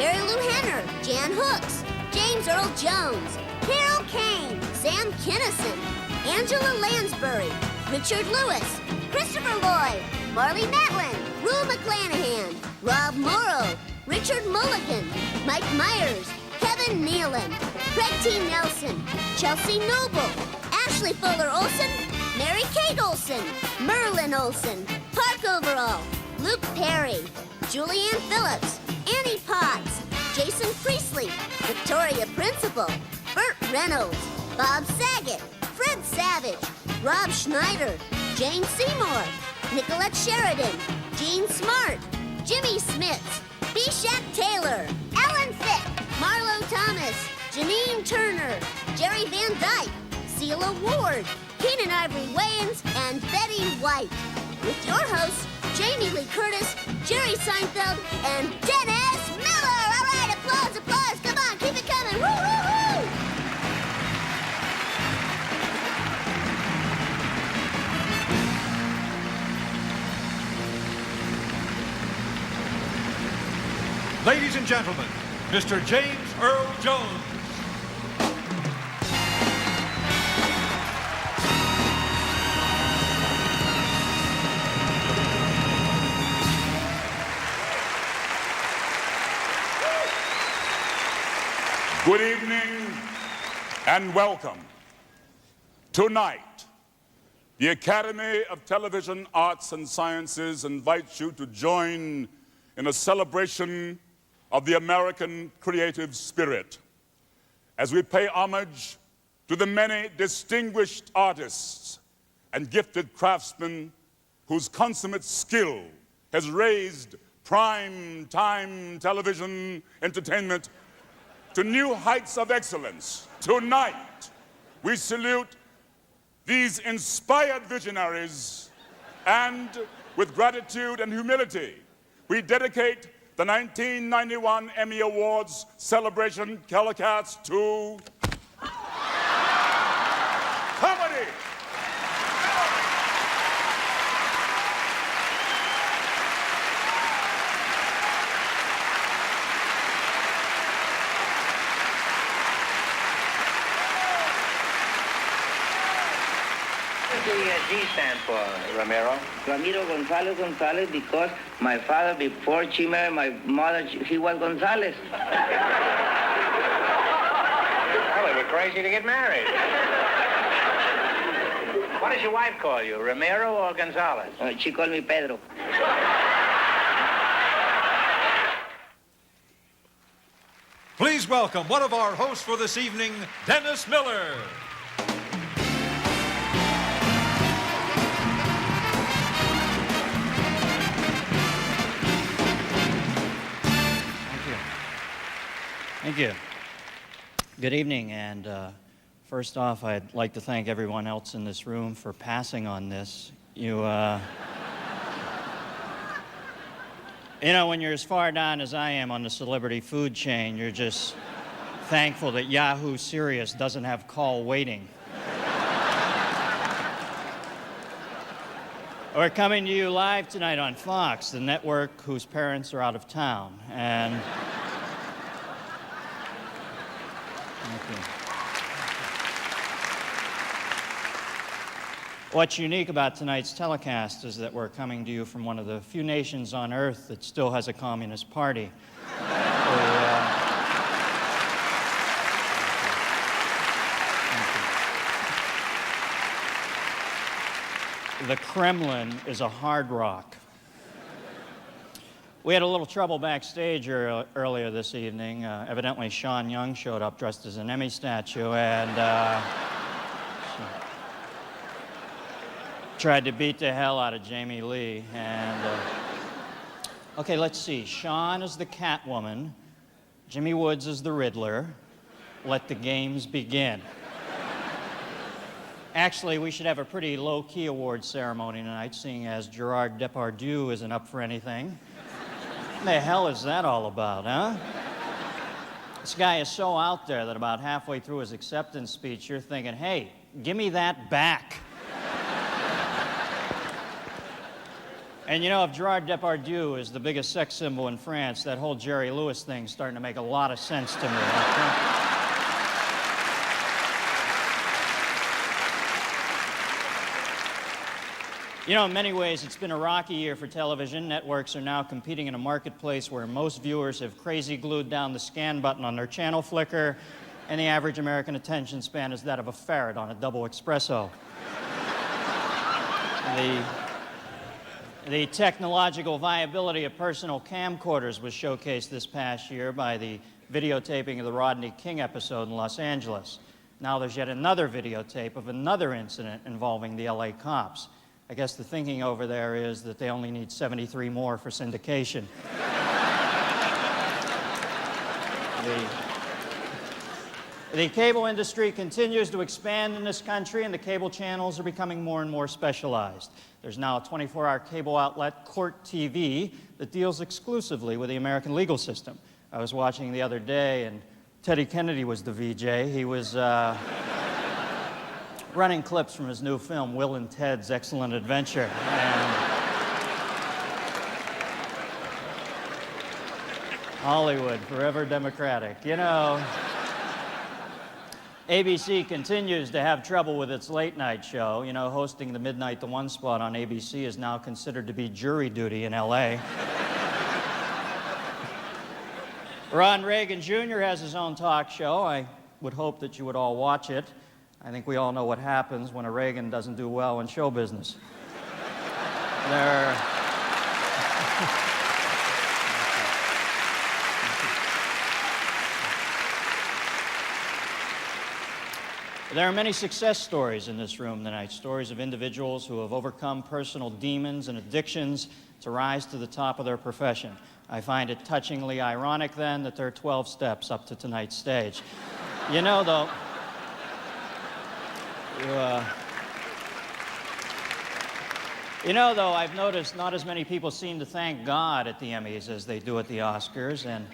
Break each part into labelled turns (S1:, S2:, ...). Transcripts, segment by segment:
S1: Mary Lou Henner, Jan Hooks, James Earl Jones, Carol Kane, Sam Kinison, Angela Lansbury, Richard Lewis, Christopher Lloyd, Marley Matlin, Rue McClanahan, Rob Morrow, Richard Mulligan, Mike Myers, Kevin Nealon, Craig T. Nelson, Chelsea Noble, Ashley Fuller Olson, Mary Kate Olson, Merlin Olson, Park Overall, Luke Perry, Julianne Phillips, Annie Potts, Jason Priestley, Victoria Principal, Burt Reynolds, Bob Saget, Fred Savage, Rob Schneider, Jane Seymour, Nicolette Sheridan, Jean Smart, Jimmy Smits, Bishak Taylor, Ellen Fick, Marlo Thomas, Janine Turner, Jerry Van Dyke, Celia Ward, Keenan Ivory Wayans, and Betty White. With your hosts, Jamie Lee Curtis, Jerry Seinfeld, and Dennis Miller. All right, applause, applause. Come on, keep it coming. Woo, woo, woo.
S2: Ladies and gentlemen, Mr. James Earl Jones.
S3: Good evening and welcome. Tonight, the Academy of Television Arts and Sciences invites you to join in a celebration of the American creative spirit as we pay homage to the many distinguished artists and gifted craftsmen whose consummate skill has raised prime-time television entertainment to new heights of excellence. Tonight, we salute these inspired visionaries, and with gratitude and humility, we dedicate the 1991 Emmy Awards celebration telecast to comedy.
S4: What does the G stand for, Ramiro?
S5: Ramiro Gonzalez Gonzalez, because my father, before she married my mother, he was Gonzalez.
S4: Well, they were crazy to get married. What does your wife call you, Ramiro or Gonzalez?
S5: She called me Pedro.
S2: Please welcome one of our hosts for this evening, Dennis Miller.
S6: Thank you. Good evening, and first off, I'd like to thank everyone else in this room for passing on this. You know, when you're as far down as I am on the celebrity food chain, you're just thankful that Yahoo Serious doesn't have call waiting. We're coming to you live tonight on Fox, the network whose parents are out of town, and thank you. What's unique about tonight's telecast is that we're coming to you from one of the few nations on Earth that still has a communist party. The Kremlin is a hard rock. We had a little trouble backstage earlier this evening. Evidently, Sean Young showed up dressed as an Emmy statue and tried to beat the hell out of Jamie Lee. And okay, let's see. Sean is the Catwoman. Jimmy Woods is the Riddler. Let the games begin. Actually, we should have a pretty low-key award ceremony tonight, seeing as Gerard Depardieu isn't up for anything. What the hell is that all about, huh? This guy is so out there that about halfway through his acceptance speech, you're thinking, hey, give me that back. And you know, if Gerard Depardieu is the biggest sex symbol in France, that whole Jerry Lewis thing's starting to make a lot of sense to me. You know, in many ways, it's been a rocky year for television. Networks are now competing in a marketplace where most viewers have crazy glued down the scan button on their channel flicker, and the average American attention span is that of a ferret on a double espresso. The technological viability of personal camcorders was showcased this past year by the videotaping of the Rodney King episode in Los Angeles. Now there's yet another videotape of another incident involving the LA cops. I guess the thinking over there is that they only need 73 more for syndication. The cable industry continues to expand in this country, and the cable channels are becoming more and more specialized. There's now a 24-hour cable outlet, Court TV, that deals exclusively with the American legal system. I was watching the other day, and Teddy Kennedy was the VJ. He was running clips from his new film, Will and Ted's Excellent Adventure. And Hollywood, forever democratic. You know, ABC continues to have trouble with its late night show. You know, hosting the Midnight to One spot on ABC is now considered to be jury duty in LA. Ron Reagan Jr. has his own talk show. I would hope that you would all watch it. I think we all know what happens when a Reagan doesn't do well in show business. There are many success stories in this room tonight, stories of individuals who have overcome personal demons and addictions to rise to the top of their profession. I find it touchingly ironic, then, that there are 12 steps up to tonight's stage. You know, though, I've noticed not as many people seem to thank God at the Emmys as they do at the Oscars, and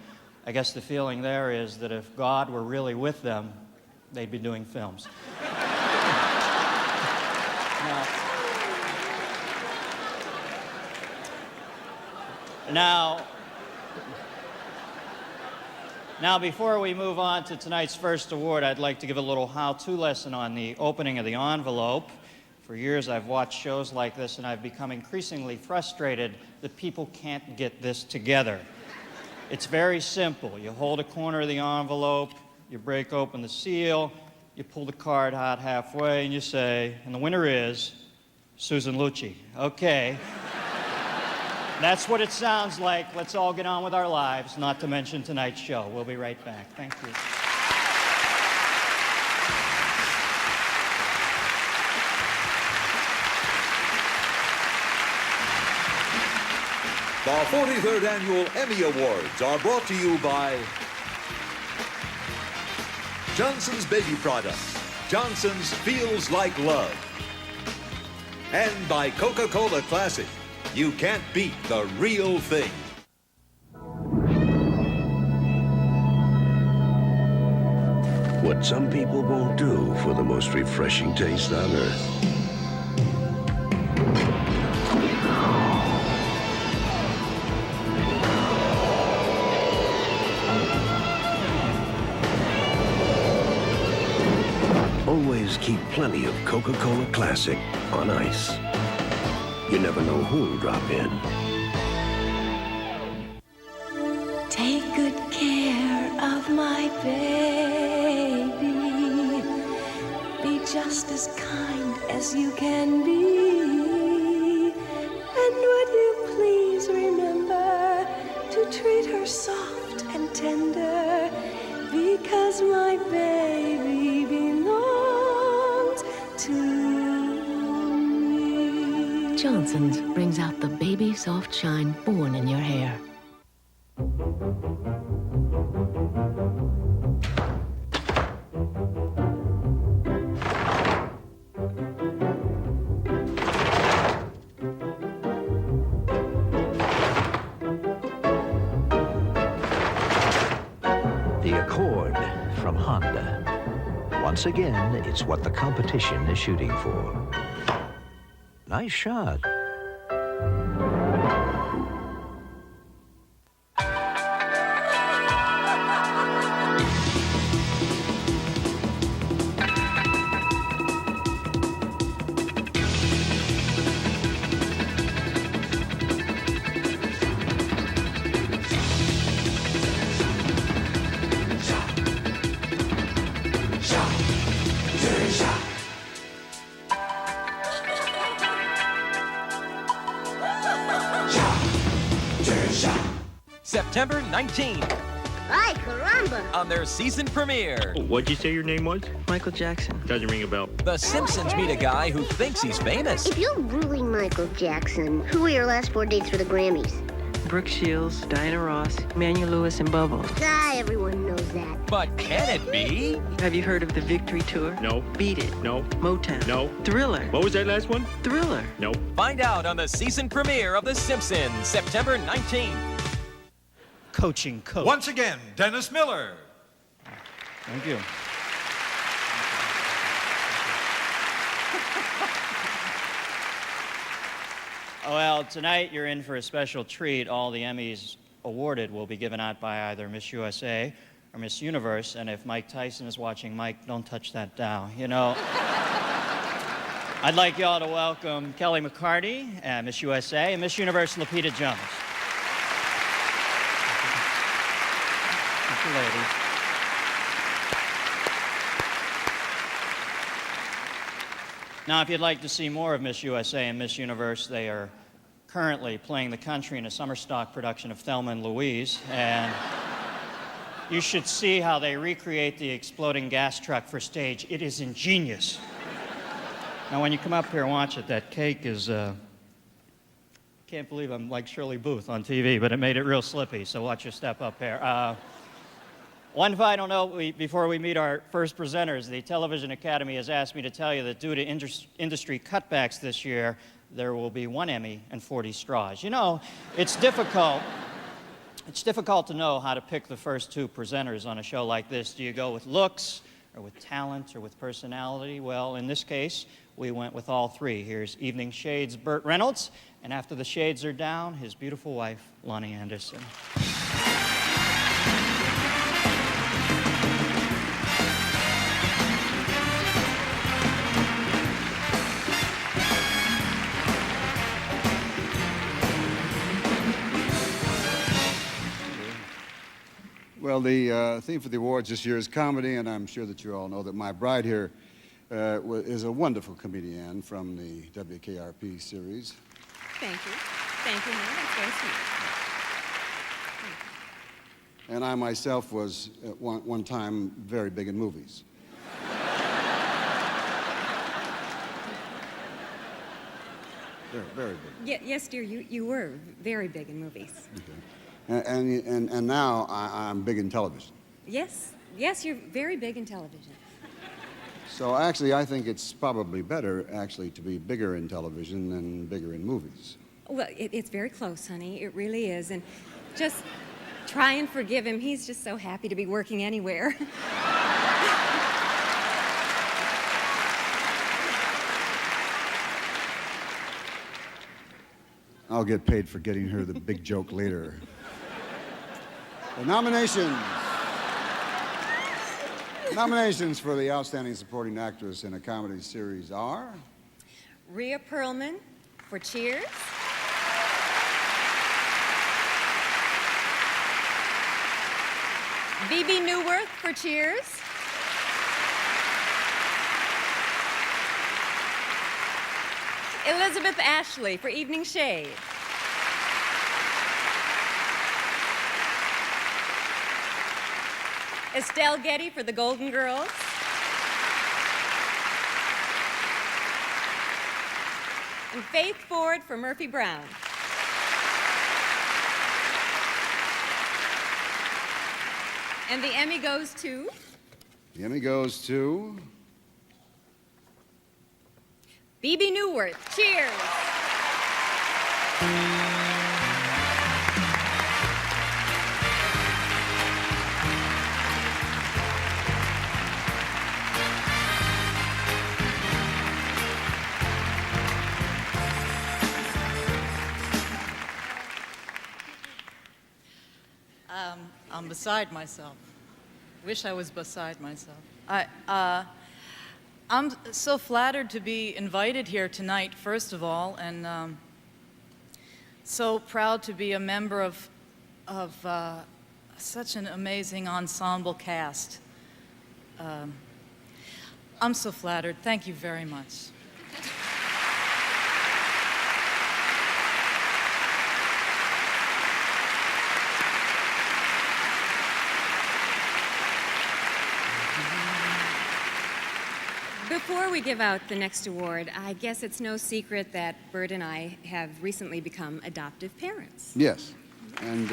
S6: I guess the feeling there is that if God were really with them, they'd be doing films. Now, before we move on to tonight's first award, I'd like to give a little how-to lesson on the opening of the envelope. For years, I've watched shows like this, and I've become increasingly frustrated that people can't get this together. It's very simple. You hold a corner of the envelope, you break open the seal, you pull the card out halfway, and you say, and the winner is Susan Lucci. Okay. That's what it sounds like. Let's all get on with our lives, not to mention tonight's show. We'll be right back. Thank you.
S2: The 43rd Annual Emmy Awards are brought to you by Johnson's Baby Products. Johnson's Feels Like Love. And by Coca-Cola Classic. You can't beat the real thing.
S7: What some people won't do for the most refreshing taste on earth. Always keep plenty of Coca-Cola Classic on ice. You never know who'll drop in.
S8: Take good care of my baby. Be just as kind as you can be. And would you please remember to treat her soft and tender, because my baby belongs to me.
S9: Johnson's brings out the baby soft shine born in your hair.
S10: The Accord from Honda. Once again, it's what the competition is shooting for. Nice shot.
S11: September 19th
S1: Ay, caramba.
S11: on their season premiere.
S12: What'd you say your name was?
S8: Michael Jackson.
S12: Doesn't ring a bell.
S11: The Simpsons meet a guy who thinks he's famous.
S1: If you're really Michael Jackson, who were your last 4 dates for the Grammys?
S8: Brooke Shields, Diana Ross, Manuel Lewis, and Bubbles.
S1: Ah, everyone knows that.
S11: But can it be?
S8: Have you heard of the Victory Tour?
S12: No.
S8: Beat It.
S12: No.
S8: Motown.
S12: No.
S8: Thriller.
S12: What was that last one?
S8: Thriller.
S12: No.
S11: Find out on the season premiere of The Simpsons, September 19th.
S6: Coaching coach.
S2: Once again, Dennis Miller.
S6: Thank you. Well, tonight you're in for a special treat. All the Emmys awarded will be given out by either Miss USA or Miss Universe. And if Mike Tyson is watching, Mike, don't touch that dial. You know, I'd like y'all to welcome Kelly McCarty, Miss USA, and Miss Universe, Lupita Jones. Thank you, ladies. Now, if you'd like to see more of Miss USA and Miss Universe, they are currently playing the country in a summer stock production of Thelma and Louise, and you should see how they recreate the exploding gas truck for stage. It is ingenious. Now, when you come up here and watch it, that cake is, can't believe I'm like Shirley Booth on TV, but it made it real slippy, so watch your step up there. One final note before we meet our first presenters. The Television Academy has asked me to tell you that due to industry cutbacks this year, there will be 1 Emmy and 40 straws. You know, it's difficult to know how to pick the first 2 presenters on a show like this. Do you go with looks, or with talent, or with personality? Well, in this case, we went with all 3. Here's Evening Shades' Burt Reynolds, and after the shades are down, his beautiful wife, Lonnie Anderson.
S13: Well, the theme for the awards this year is comedy, and I'm sure that you all know that my bride here is a wonderful comedian from the WKRP series.
S14: Thank you. Thank you, ma'am. That's very sweet.
S13: And I myself was at one time very big in movies. Very big.
S14: Yes, dear, you were very big in movies.
S13: Okay. And now I'm big in television.
S14: Yes, you're very big in television.
S13: So actually, I think it's probably better, actually, to be bigger in television than bigger in movies.
S14: Well, it's very close, honey. It really is. And just try and forgive him. He's just so happy to be working anywhere.
S13: I'll get paid for getting her the big joke later. The nominations for the Outstanding Supporting Actress in a Comedy Series are...
S14: Rhea Perlman for Cheers. Bebe Neuwirth for Cheers. Elizabeth Ashley for Evening Shade. Estelle Getty for The Golden Girls. And Faith Ford for Murphy Brown. And the Emmy goes to...
S13: The Emmy goes to...
S14: Bebe Neuwirth. Cheers.
S15: I'm beside myself. Wish I was beside myself. I'm so flattered to be invited here tonight, first of all, and so proud to be a member of such an amazing ensemble cast. I'm so flattered. Thank you very much.
S14: Before we give out the next award, I guess it's no secret that Bert and I have recently become adoptive parents.
S13: Yes. And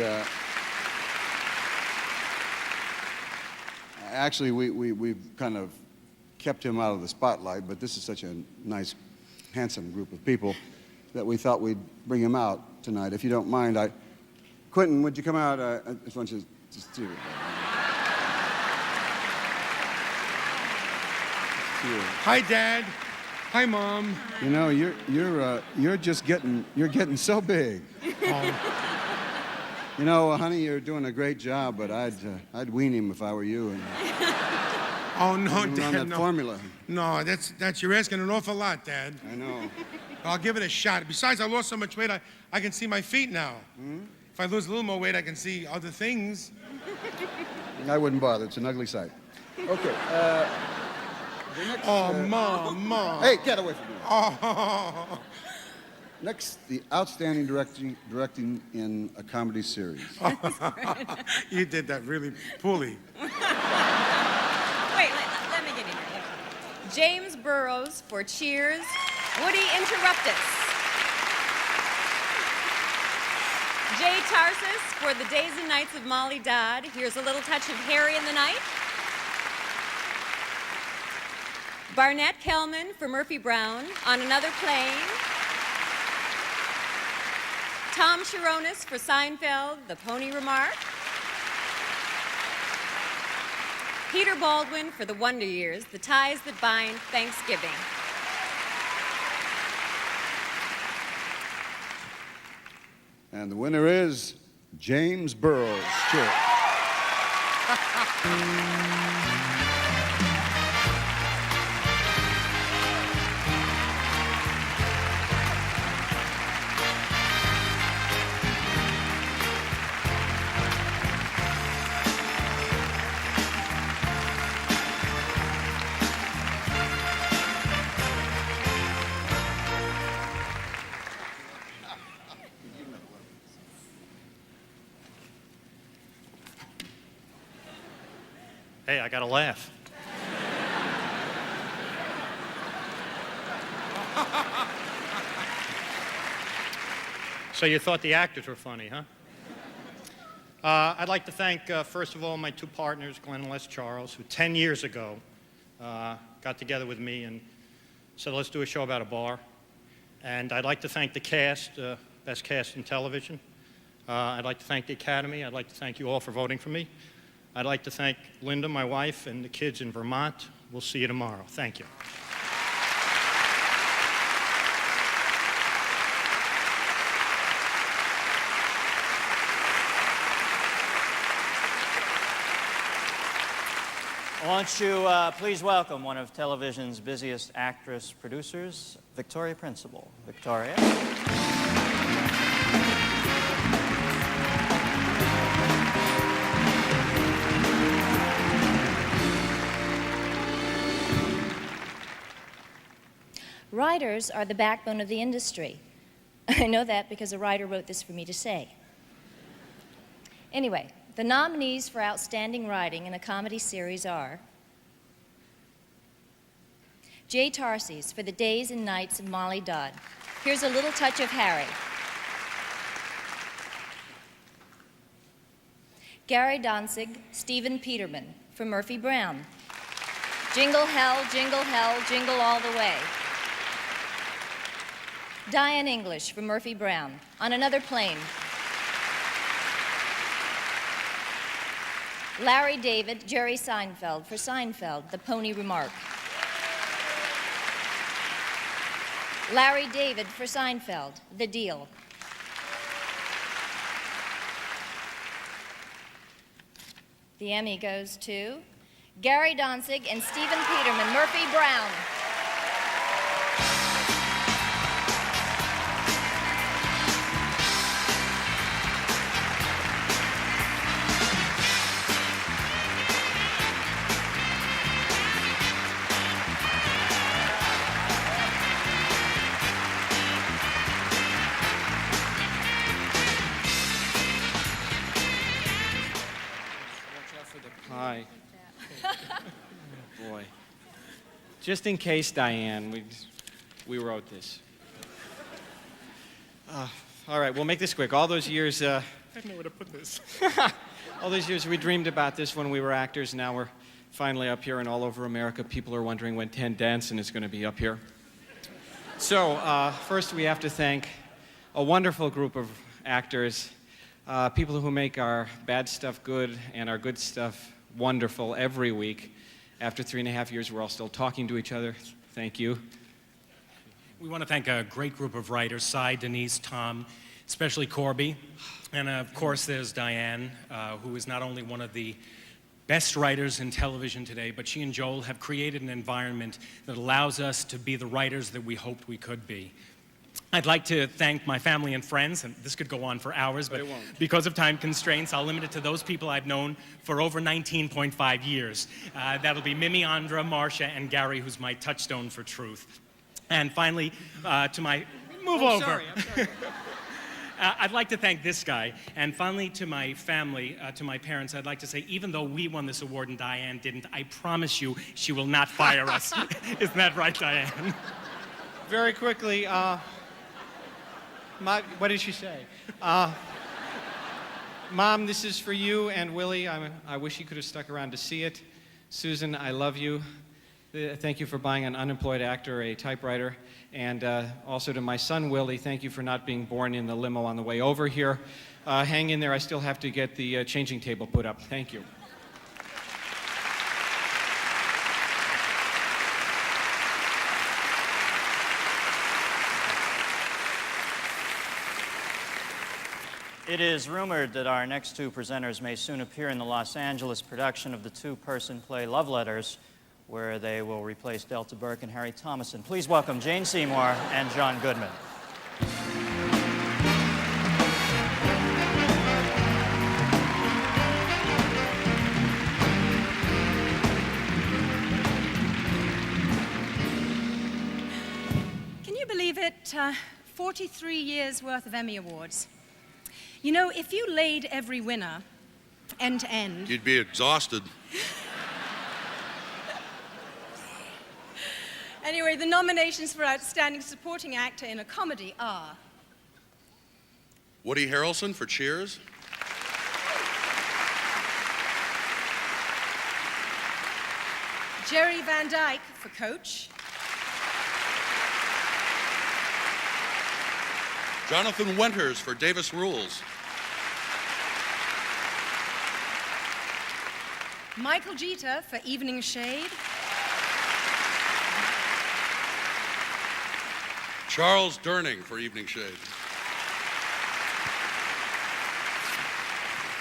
S13: actually, we've kind of kept him out of the spotlight, but this is such a nice, handsome group of people that we thought we'd bring him out tonight. If you don't mind, Quentin, would you come out? I just want you to just do it.
S16: Hi, Dad. Hi, Mom.
S13: You know, you're just getting so big.
S16: Oh.
S13: You know, honey, you're doing a great job, but I'd wean him if I were you. And
S16: Oh, no,
S13: run
S16: Dad,
S13: that
S16: no.
S13: formula.
S16: No, that's you're asking an awful lot, Dad.
S13: I know.
S16: I'll give it a shot. Besides, I lost so much weight, I can see my feet now. If I lose a little more weight, I can see other things.
S13: I wouldn't bother. It's an ugly sight. Okay. The next,
S16: Mom.
S13: Hey, get away from me.
S16: Oh.
S13: Next, the outstanding directing in a comedy series.
S16: You did that really poorly.
S14: Wait, let me get in here. James Burrows for Cheers, Woody Interruptus. Jay Tarsis for The Days and Nights of Molly Dodd. Here's a little touch of Harry in the Night. Barnett Kellman for Murphy Brown, On Another Plane. Tom Sharonis for Seinfeld, The Pony Remark. Peter Baldwin for The Wonder Years, The Ties That Bind Thanksgiving.
S13: And the winner is James Burrows. Cheers.
S6: Hey, I got to laugh. So you thought the actors were funny, huh? I'd like to thank, first of all, my two partners, Glenn and Les Charles, who 10 years ago got together with me and said, let's do a show about a bar. And I'd like to thank the cast, best cast in television. I'd like to thank the Academy. I'd like to thank you all for voting for me. I'd like to thank Linda, my wife, and the kids in Vermont. We'll see you tomorrow. Thank you. Won't you please welcome one of television's busiest actress producers, Victoria Principal. Victoria.
S17: Writers are the backbone of the industry. I know that because a writer wrote this for me to say. Anyway, the nominees for Outstanding Writing in a Comedy Series are Jay Tarsis for The Days and Nights of Molly Dodd. Here's a little touch of Harry. Gary Danzig, Stephen Peterman for Murphy Brown. Jingle hell, jingle all the way. Diane English for Murphy Brown, On Another Plane. Larry David, Jerry Seinfeld for Seinfeld, The Pony Remark. Larry David for Seinfeld, The Deal. The Emmy goes to Gary Danzig and Stephen Peterman, Murphy Brown.
S18: Hi. Boy. Just in case, Diane, we wrote this. All right, we'll make this quick. All those years...
S12: I don't know where to put this.
S18: All these years we dreamed about this when we were actors. Now we're finally up here, and all over America, people are wondering when Ted Danson is going to be up here. So, first we have to thank a wonderful group of actors, people who make our bad stuff good and our good stuff wonderful every week. After 3.5 years, we're all still talking to each other. Thank you.
S19: We want to thank a great group of writers, Cy, Denise, Tom, especially Corby. And of course, there's Diane, who is not only one of the best writers in television today, but she and Joel have created an environment that allows us to be the writers that we hoped we could be. I'd like to thank my family and friends, and this could go on for hours, but because of time constraints, I'll limit it to those people I've known for over 19.5 years. That'll be Mimi, Andra, Marcia, and Gary, who's my touchstone for truth. And finally, to my... Move over.
S18: Sorry, I'm sorry.
S19: I'd like to thank this guy, and finally to my family, to my parents, I'd like to say, even though we won this award and Diane didn't, I promise you she will not fire us. Isn't that right, Diane?
S18: Very quickly, what did she say? Mom, this is for you and Willie. I wish you could have stuck around to see it. Susan, I love you. Thank you for buying an unemployed actor a typewriter. And also to my son, Willie, thank you for not being born in the limo on the way over here. Hang in there. I still have to get the changing table put up. Thank you.
S6: It is rumored that our next two presenters may soon appear in the Los Angeles production of the two-person play Love Letters, where they will replace Delta Burke and Harry Thomason. Please welcome Jane Seymour and John Goodman.
S20: Can you believe it? 43 years worth of Emmy Awards. You know, if you laid every winner end to end...
S21: You'd be exhausted.
S20: Anyway, the nominations for Outstanding Supporting Actor in a Comedy are...
S21: Woody Harrelson for Cheers.
S20: Jerry Van Dyke for Coach.
S21: Jonathan Winters for Davis Rules.
S20: Michael Jeter for Evening Shade.
S21: Charles Durning for Evening Shade.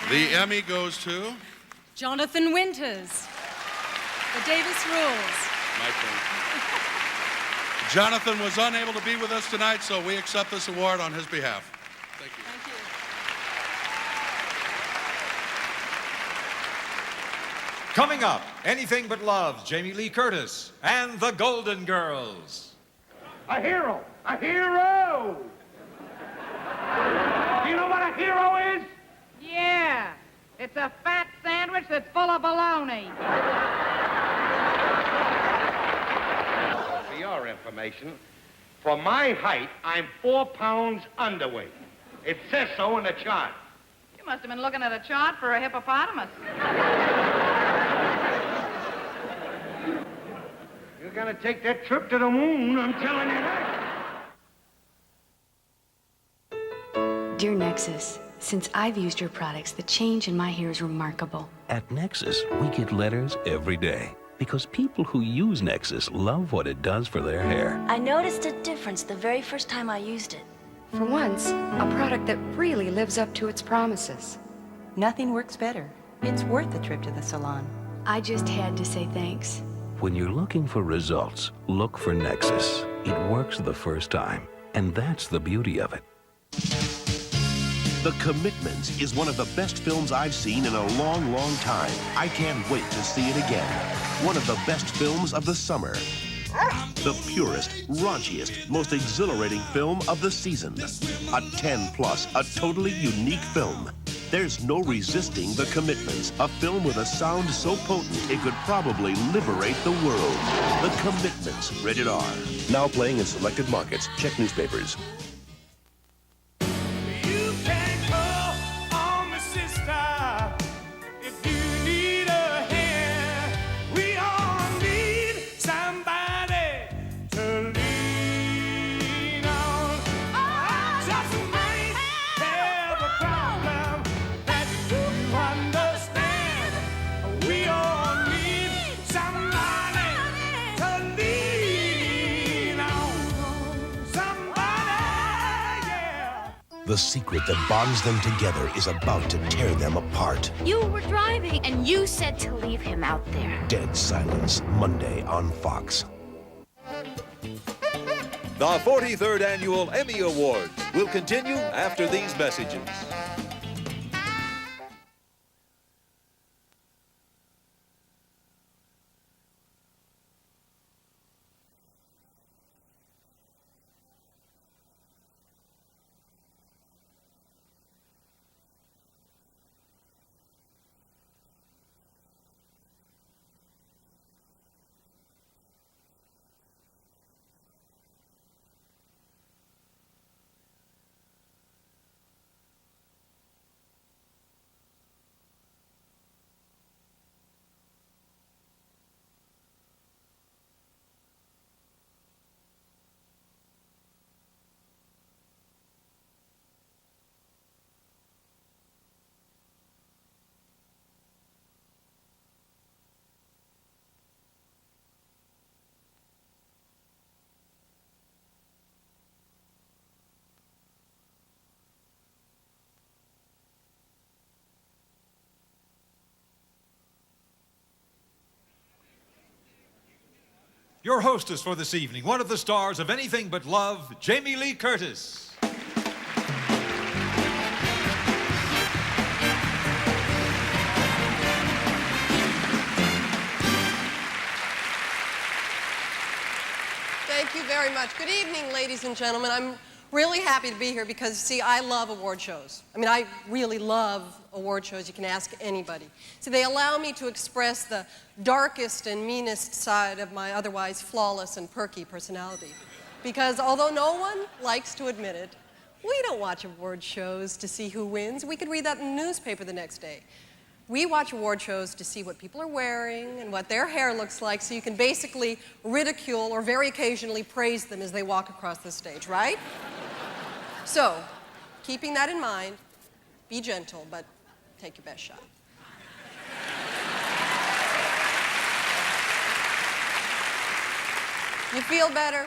S21: The Emmy goes to...
S20: Jonathan Winters for Davis Rules.
S21: My turn. Jonathan was unable to be with us tonight, so we accept this award on his behalf. Thank you.
S20: Thank you.
S22: Coming up, Anything But Love, Jamie Lee Curtis, and the Golden Girls.
S23: A hero! A hero! Do you know what a hero is?
S24: Yeah. It's a fat sandwich that's full of bologna.
S23: For your information, for my height, I'm 4 pounds underweight. It says so in the chart.
S24: You must have been looking at a chart for a hippopotamus.
S23: You're gonna take that trip to the moon, I'm telling you that.
S9: Dear Nexus, since I've used your products, the change in my hair is remarkable.
S7: At Nexus, we get letters every day because people who use Nexus love what it does for their hair.
S25: I noticed a difference the very first time I used it.
S26: For once, a product that really lives up to its promises.
S8: Nothing works better. It's worth a trip to the salon.
S9: I just had to say thanks.
S7: When you're looking for results, look for Nexus. It works the first time, and that's the beauty of it.
S27: The Commitments is one of the best films I've seen in a long, long time. I can't wait to see it again. One of the best films of the summer. The purest, raunchiest, most exhilarating film of the season. A 10+, a totally unique film. There's no resisting The Commitments, a film with a sound so potent it could probably liberate the world. The Commitments, rated R. Now playing in selected markets. Check newspapers.
S1: You can call on the sister if you need a hand. We all need somebody to lean on. I just might have a problem that you understand. We all need somebody to lean on. Somebody, yeah.
S27: The secret that bonds them together is about to tear them apart.
S2: You were driving, and you said to leave him out there.
S27: Dead Silence, Monday on Fox.
S3: The 43rd Annual Emmy Awards will continue after these messages.
S22: Your hostess for this evening, one of the stars of Anything But Love, Jamie Lee Curtis.
S4: Thank you very much. Good evening, ladies and gentlemen. I'm really happy to be here because, see, I love award shows. I mean, I really love award shows. You can ask anybody. So they allow me to express the darkest and meanest side of my otherwise flawless and perky personality. Because although no one likes to admit it, we don't watch award shows to see who wins. We could read that in the newspaper the next day. We watch award shows to see what people are wearing and what their hair looks like, so you can basically ridicule or very occasionally praise them as they walk across the stage, right? So, keeping that in mind, be gentle, but take your best shot. You feel better?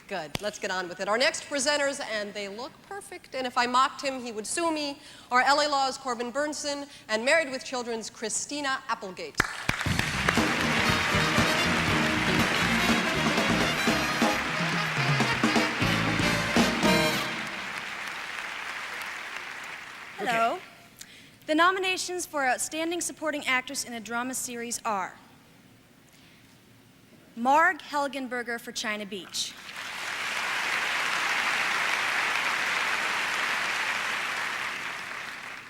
S4: Good. Let's get on with it. Our next presenters, and they look perfect, and if I mocked him, he would sue me, are LA Law's Corbin Burnson and Married with Children's Christina Applegate.
S5: Hello. The nominations for Outstanding Supporting Actress in a Drama Series are Marg Helgenberger for China Beach,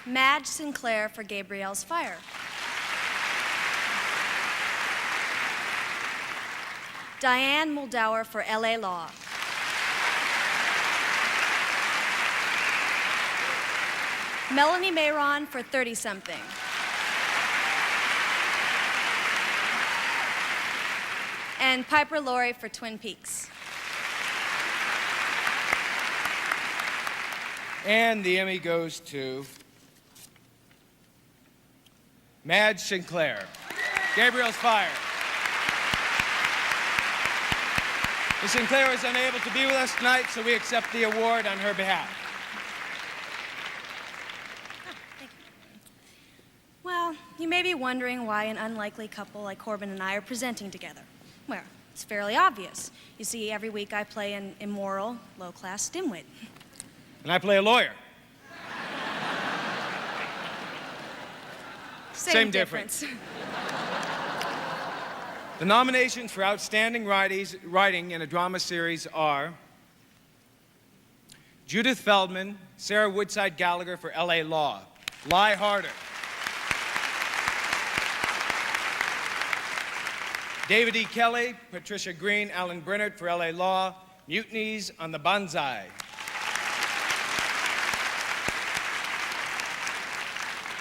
S5: Madge Sinclair for Gabrielle's Fire, Diane Muldaur for LA Law, Melanie Mayron for 30-something, and Piper Laurie for Twin Peaks.
S10: And the Emmy goes to Madge Sinclair, Gabrielle's Fire. Ms. Sinclair is unable to be with us tonight, so we accept the award on her behalf.
S5: Well, you may be wondering why an unlikely couple like Corbin and I are presenting together. Well, it's fairly obvious. You see, every week I play an immoral, low-class dimwit.
S10: And I play a lawyer.
S5: Same difference.
S10: The nominations for Outstanding Writing in a Drama Series are Judith Feldman, Sarah Woodside Gallagher for LA Law. Lie Harder. David E. Kelly, Patricia Green, Alan Brennert for LA Law, Mutinies on the Banzai.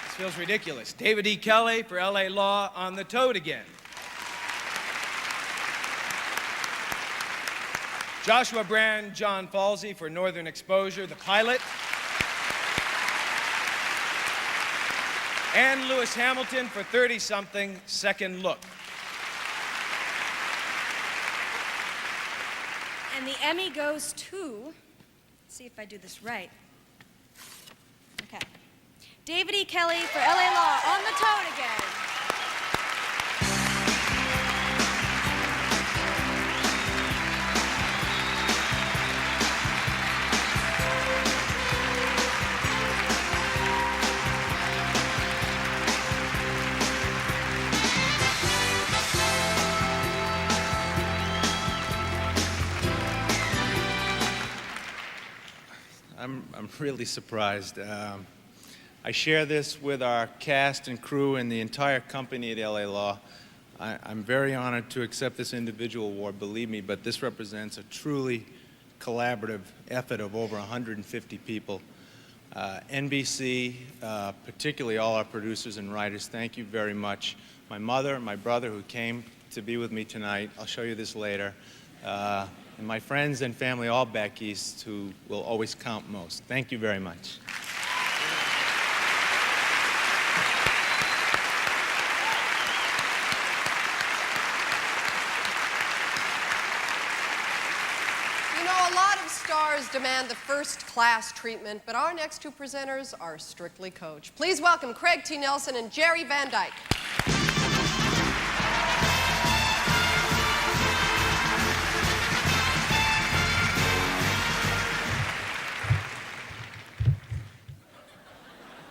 S10: This feels ridiculous. David E. Kelly for LA Law on the Toad Again. Joshua Brand, John Falsey for Northern Exposure, the pilot. And Lewis Hamilton for 30-something, Second Look.
S5: And the Emmy goes to, let's see if I do this right. Okay. David E. Kelly for LA Law on the Toad Again.
S11: I'm really surprised. I share this with our cast and crew and the entire company at LA Law. I'm very honored to accept this individual award, believe me, but this represents a truly collaborative effort of over 150 people. NBC, particularly all our producers and writers, thank you very much. My mother, my brother who came to be with me tonight, I'll show you this later, and my friends and family all back east who will always count most. Thank you very much.
S4: You know, a lot of stars demand the first-class treatment, but our next two presenters are strictly coach. Please welcome Craig T. Nelson and Jerry Van Dyke.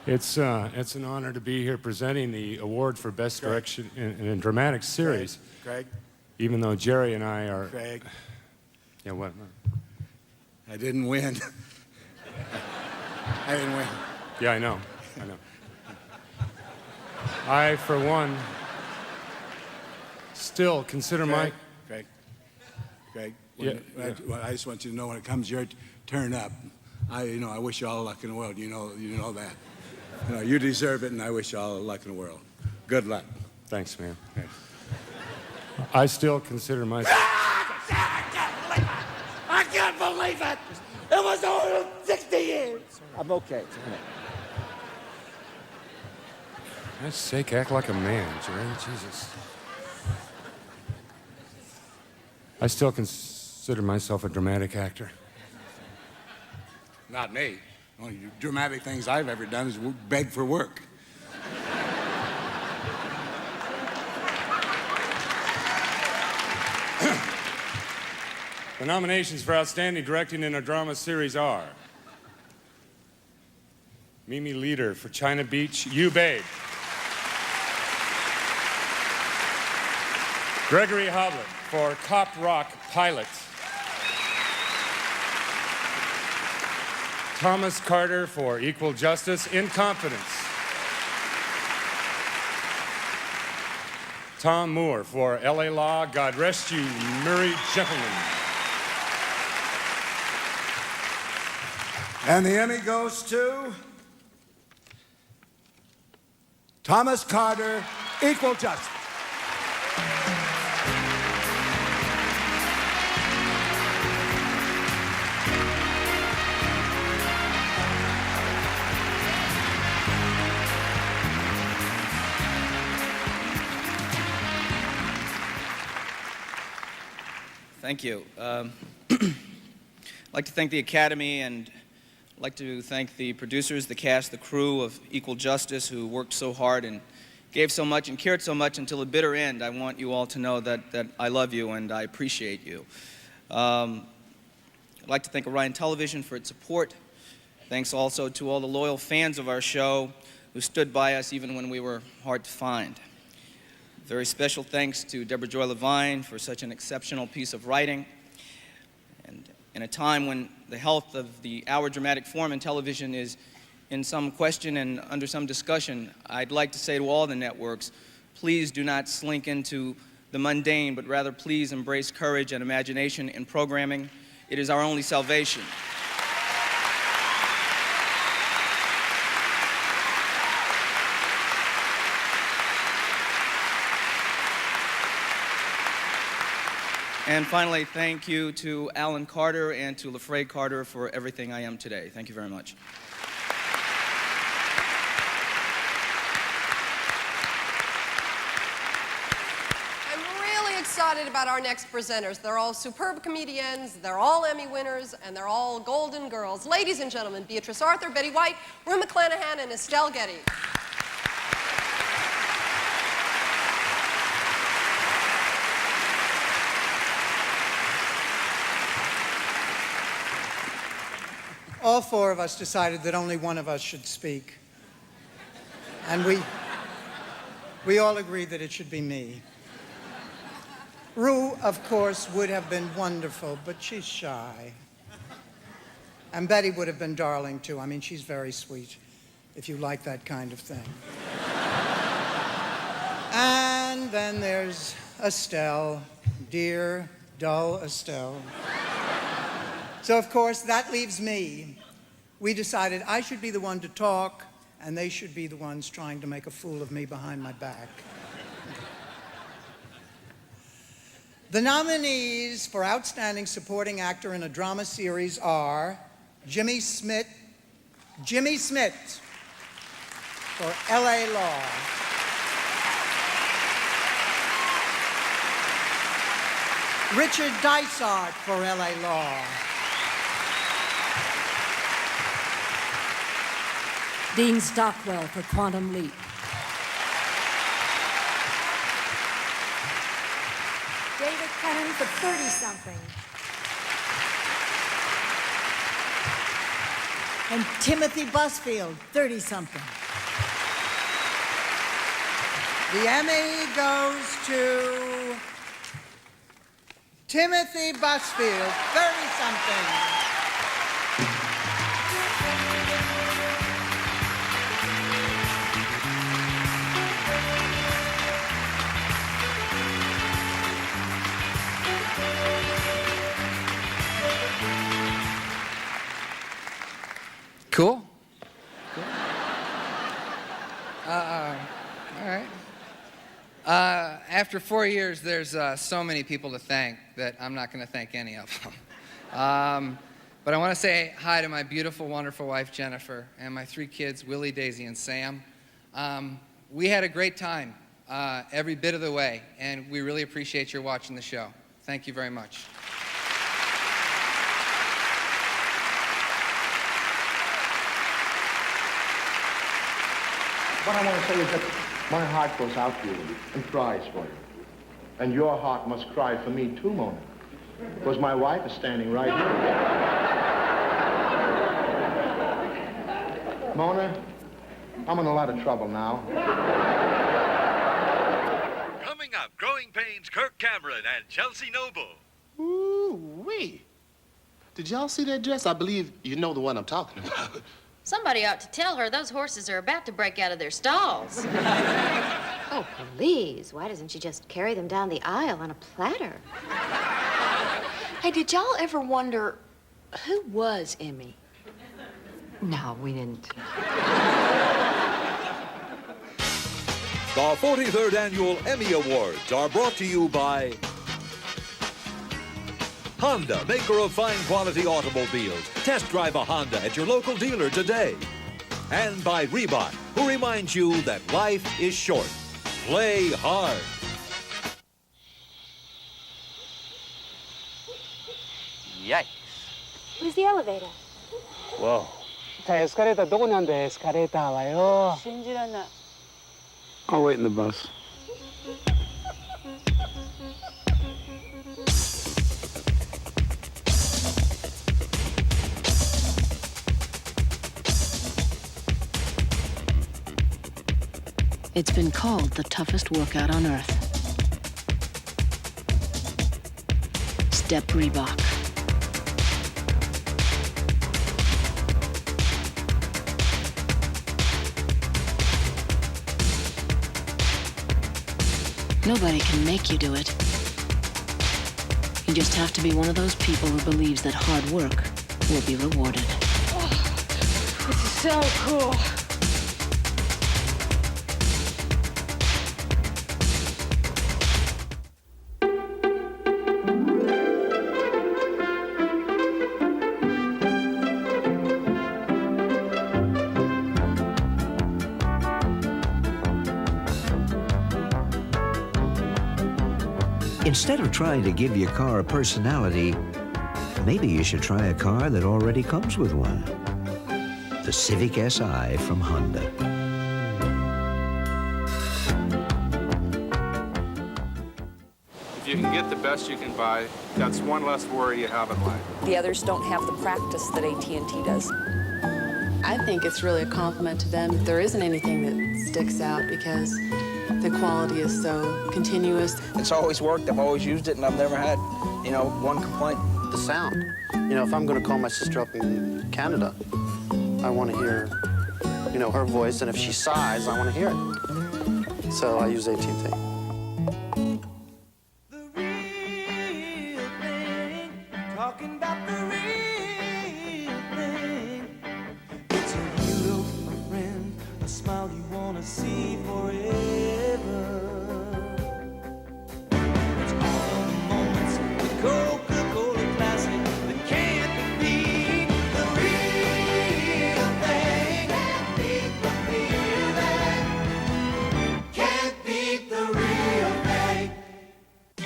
S12: It's an honor to be here presenting the award for Best Direction in a Dramatic Series.
S13: Craig?
S12: Even though Jerry and I are...
S13: Craig?
S12: Yeah, what?
S13: I didn't win. I didn't win.
S12: Yeah, I know. I, for one, still consider my...
S13: Craig,
S12: Yeah,
S13: I just want you to know when it comes your turn up, I wish you all the luck in the world. You know that. You deserve it, and I wish you all the luck in the world. Good luck.
S12: Thanks, man. I still consider myself...
S1: I can't believe it! It was over 60 years!
S13: I'm okay.
S12: For God's sake, act like a man, Jerry. Jesus. I still consider myself a dramatic actor.
S13: Not me. The only dramatic things I've ever done is beg for work.
S12: The nominations for Outstanding Directing in a Drama Series are Mimi Leader for China Beach, You Babe. Gregory Hoblet for Cop Rock Pilot. Thomas Carter for Equal Justice in Confidence. Tom Moore for LA Law, God Rest You, Merry Gentlemen.
S13: And the Emmy goes to Thomas Carter, Equal Justice.
S14: Thank you. I'd like to thank the Academy, and I'd like to thank the producers, the cast, the crew of Equal Justice who worked so hard and gave so much and cared so much until the bitter end. I want you all to know that I love you and I appreciate you. I'd like to thank Orion Television for its support. Thanks also to all the loyal fans of our show who stood by us even when we were hard to find. Very special thanks to Deborah Joy Levine for such an exceptional piece of writing. And in a time when the health of the hour dramatic form in television is in some question and under some discussion, I'd like to say to all the networks, please do not slink into the mundane, but rather please embrace courage and imagination in programming. It is our only salvation. And finally, thank you to Alan Carter and to LaFrae Carter for everything I am today. Thank you very much.
S4: I'm really excited about our next presenters. They're all superb comedians, they're all Emmy winners, and they're all Golden Girls. Ladies and gentlemen, Beatrice Arthur, Betty White, Rue McClanahan, and Estelle Getty.
S6: All four of us decided that only one of us should speak. And we all agreed that it should be me. Rue, of course, would have been wonderful, but she's shy. And Betty would have been darling, too. I mean, she's very sweet, if you like that kind of thing. And then there's Estelle, dear, dull Estelle. So, of course, that leaves me. We decided I should be the one to talk, and they should be the ones trying to make a fool of me behind my back. The nominees for Outstanding Supporting Actor in a Drama Series are Jimmy Smith for L.A. Law. Richard Dysart for L.A. Law.
S15: Dean Stockwell for Quantum Leap.
S26: David Cannon for 30-something.
S16: And Timothy Busfield, 30-something.
S6: The Emmy goes to Timothy Busfield, 30-something.
S17: Cool. All right. After 4 years, there's so many people to thank that I'm not going to thank any of them. But I want to say hi to my beautiful, wonderful wife, Jennifer, and my 3 kids, Willie, Daisy, and Sam. We had a great time every bit of the way, and we really appreciate your watching the show. Thank you very much.
S23: What I want to say is that my heart goes out to you and cries for you. And your heart must cry for me too, Mona. Because my wife is standing right here. Mona, I'm in a lot of trouble now.
S3: Coming up, Growing Pains, Kirk Cameron and Chelsea Noble.
S18: Ooh-wee. Did y'all see that dress? I believe you know the one I'm talking about.
S19: Somebody ought to tell her those horses are about to break out of their stalls.
S21: Oh, please. Why doesn't she just carry them down the aisle on a platter?
S26: Hey, did y'all ever wonder who was Emmy?
S21: No, we didn't.
S3: The 43rd Annual Emmy Awards are brought to you by Honda, maker of fine quality automobiles. Test drive a Honda at your local dealer today. And by Reebok, who reminds you that life is short. Play hard.
S21: Yikes. Where's the elevator?
S18: Whoa.
S28: 자, 에스카레이터 누구냐는데 에스카레이터 와요.
S21: 신지라나.
S28: I'll wait in the bus.
S21: It's been called the toughest workout on earth. Step Reebok.
S26: Nobody can make you do it. You just have to be one of those people who believes that hard work will be rewarded. This is so cool.
S2: Instead of trying to give your car a personality, maybe you should try a car that already comes with one. The Civic Si from Honda.
S7: If you can get the best you can buy, that's one less worry you have in life.
S8: The others don't have the practice that AT&T does.
S9: I think it's really a compliment to them. There isn't anything that sticks out because the quality is so continuous.
S14: It's always worked. I've always used it, and I've never had, one complaint.
S20: The sound. If I'm going to call my sister up in Canada, I want to hear, her voice, and if she sighs, I want to hear it. So I use AT&T.
S1: Talking about the real thing. It's a hero, a friend, a smile you wanna see forever. It's all the moments with Coca-Cola Classic that can't beat the real thing. Can't beat the real thing.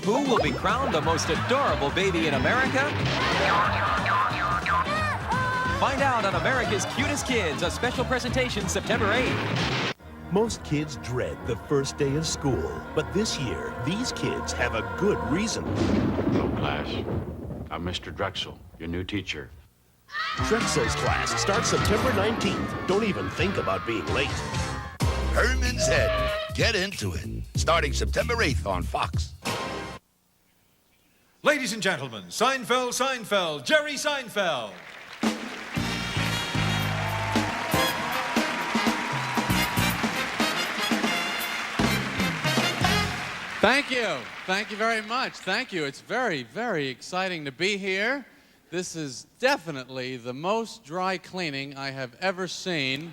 S24: Who will be crowned the most adorable baby in America? Find out on America's Cutest Kids, a special presentation September 8th.
S25: Most kids dread the first day of school, but this year, these kids have a good reason.
S27: Hello, class. I'm Mr. Drexel, your new teacher.
S25: Drexel's class starts September 19th. Don't even think about being late.
S29: Herman's Head. Get into it. Starting September 8th on Fox.
S22: Ladies and gentlemen, Seinfeld, Jerry Seinfeld.
S30: Thank you. Thank you very much. Thank you. It's very, very exciting to be here. This is definitely the most dry cleaning I have ever seen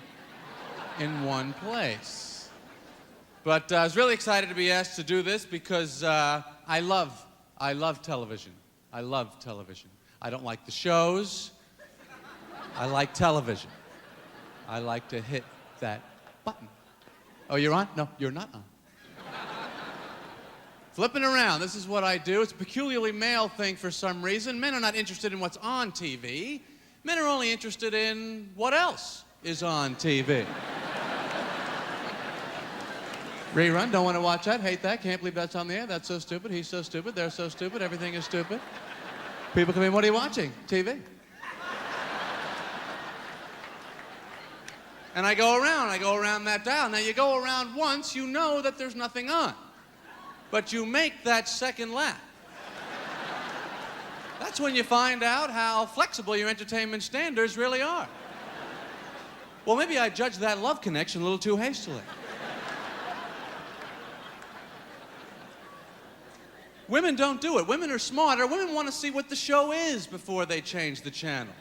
S30: in one place. But I was really excited to be asked to do this because I love television. I love television. I don't like the shows. I like television. I like to hit that button. Oh, you're on? No, you're not on. Flipping around, this is what I do. It's a peculiarly male thing for some reason. Men are not interested in what's on TV. Men are only interested in what else is on TV. Rerun, don't want to watch that, hate that, can't believe that's on the air, that's so stupid, he's so stupid, they're so stupid, everything is stupid. People come in, what are you watching? TV. And I go around that dial. Now you go around once, you know that there's nothing on. But you make that second lap. That's when you find out how flexible your entertainment standards really are. Well, maybe I judged that love connection a little too hastily. Women don't do it. Women are smarter. Women want to see what the show is before they change the channel.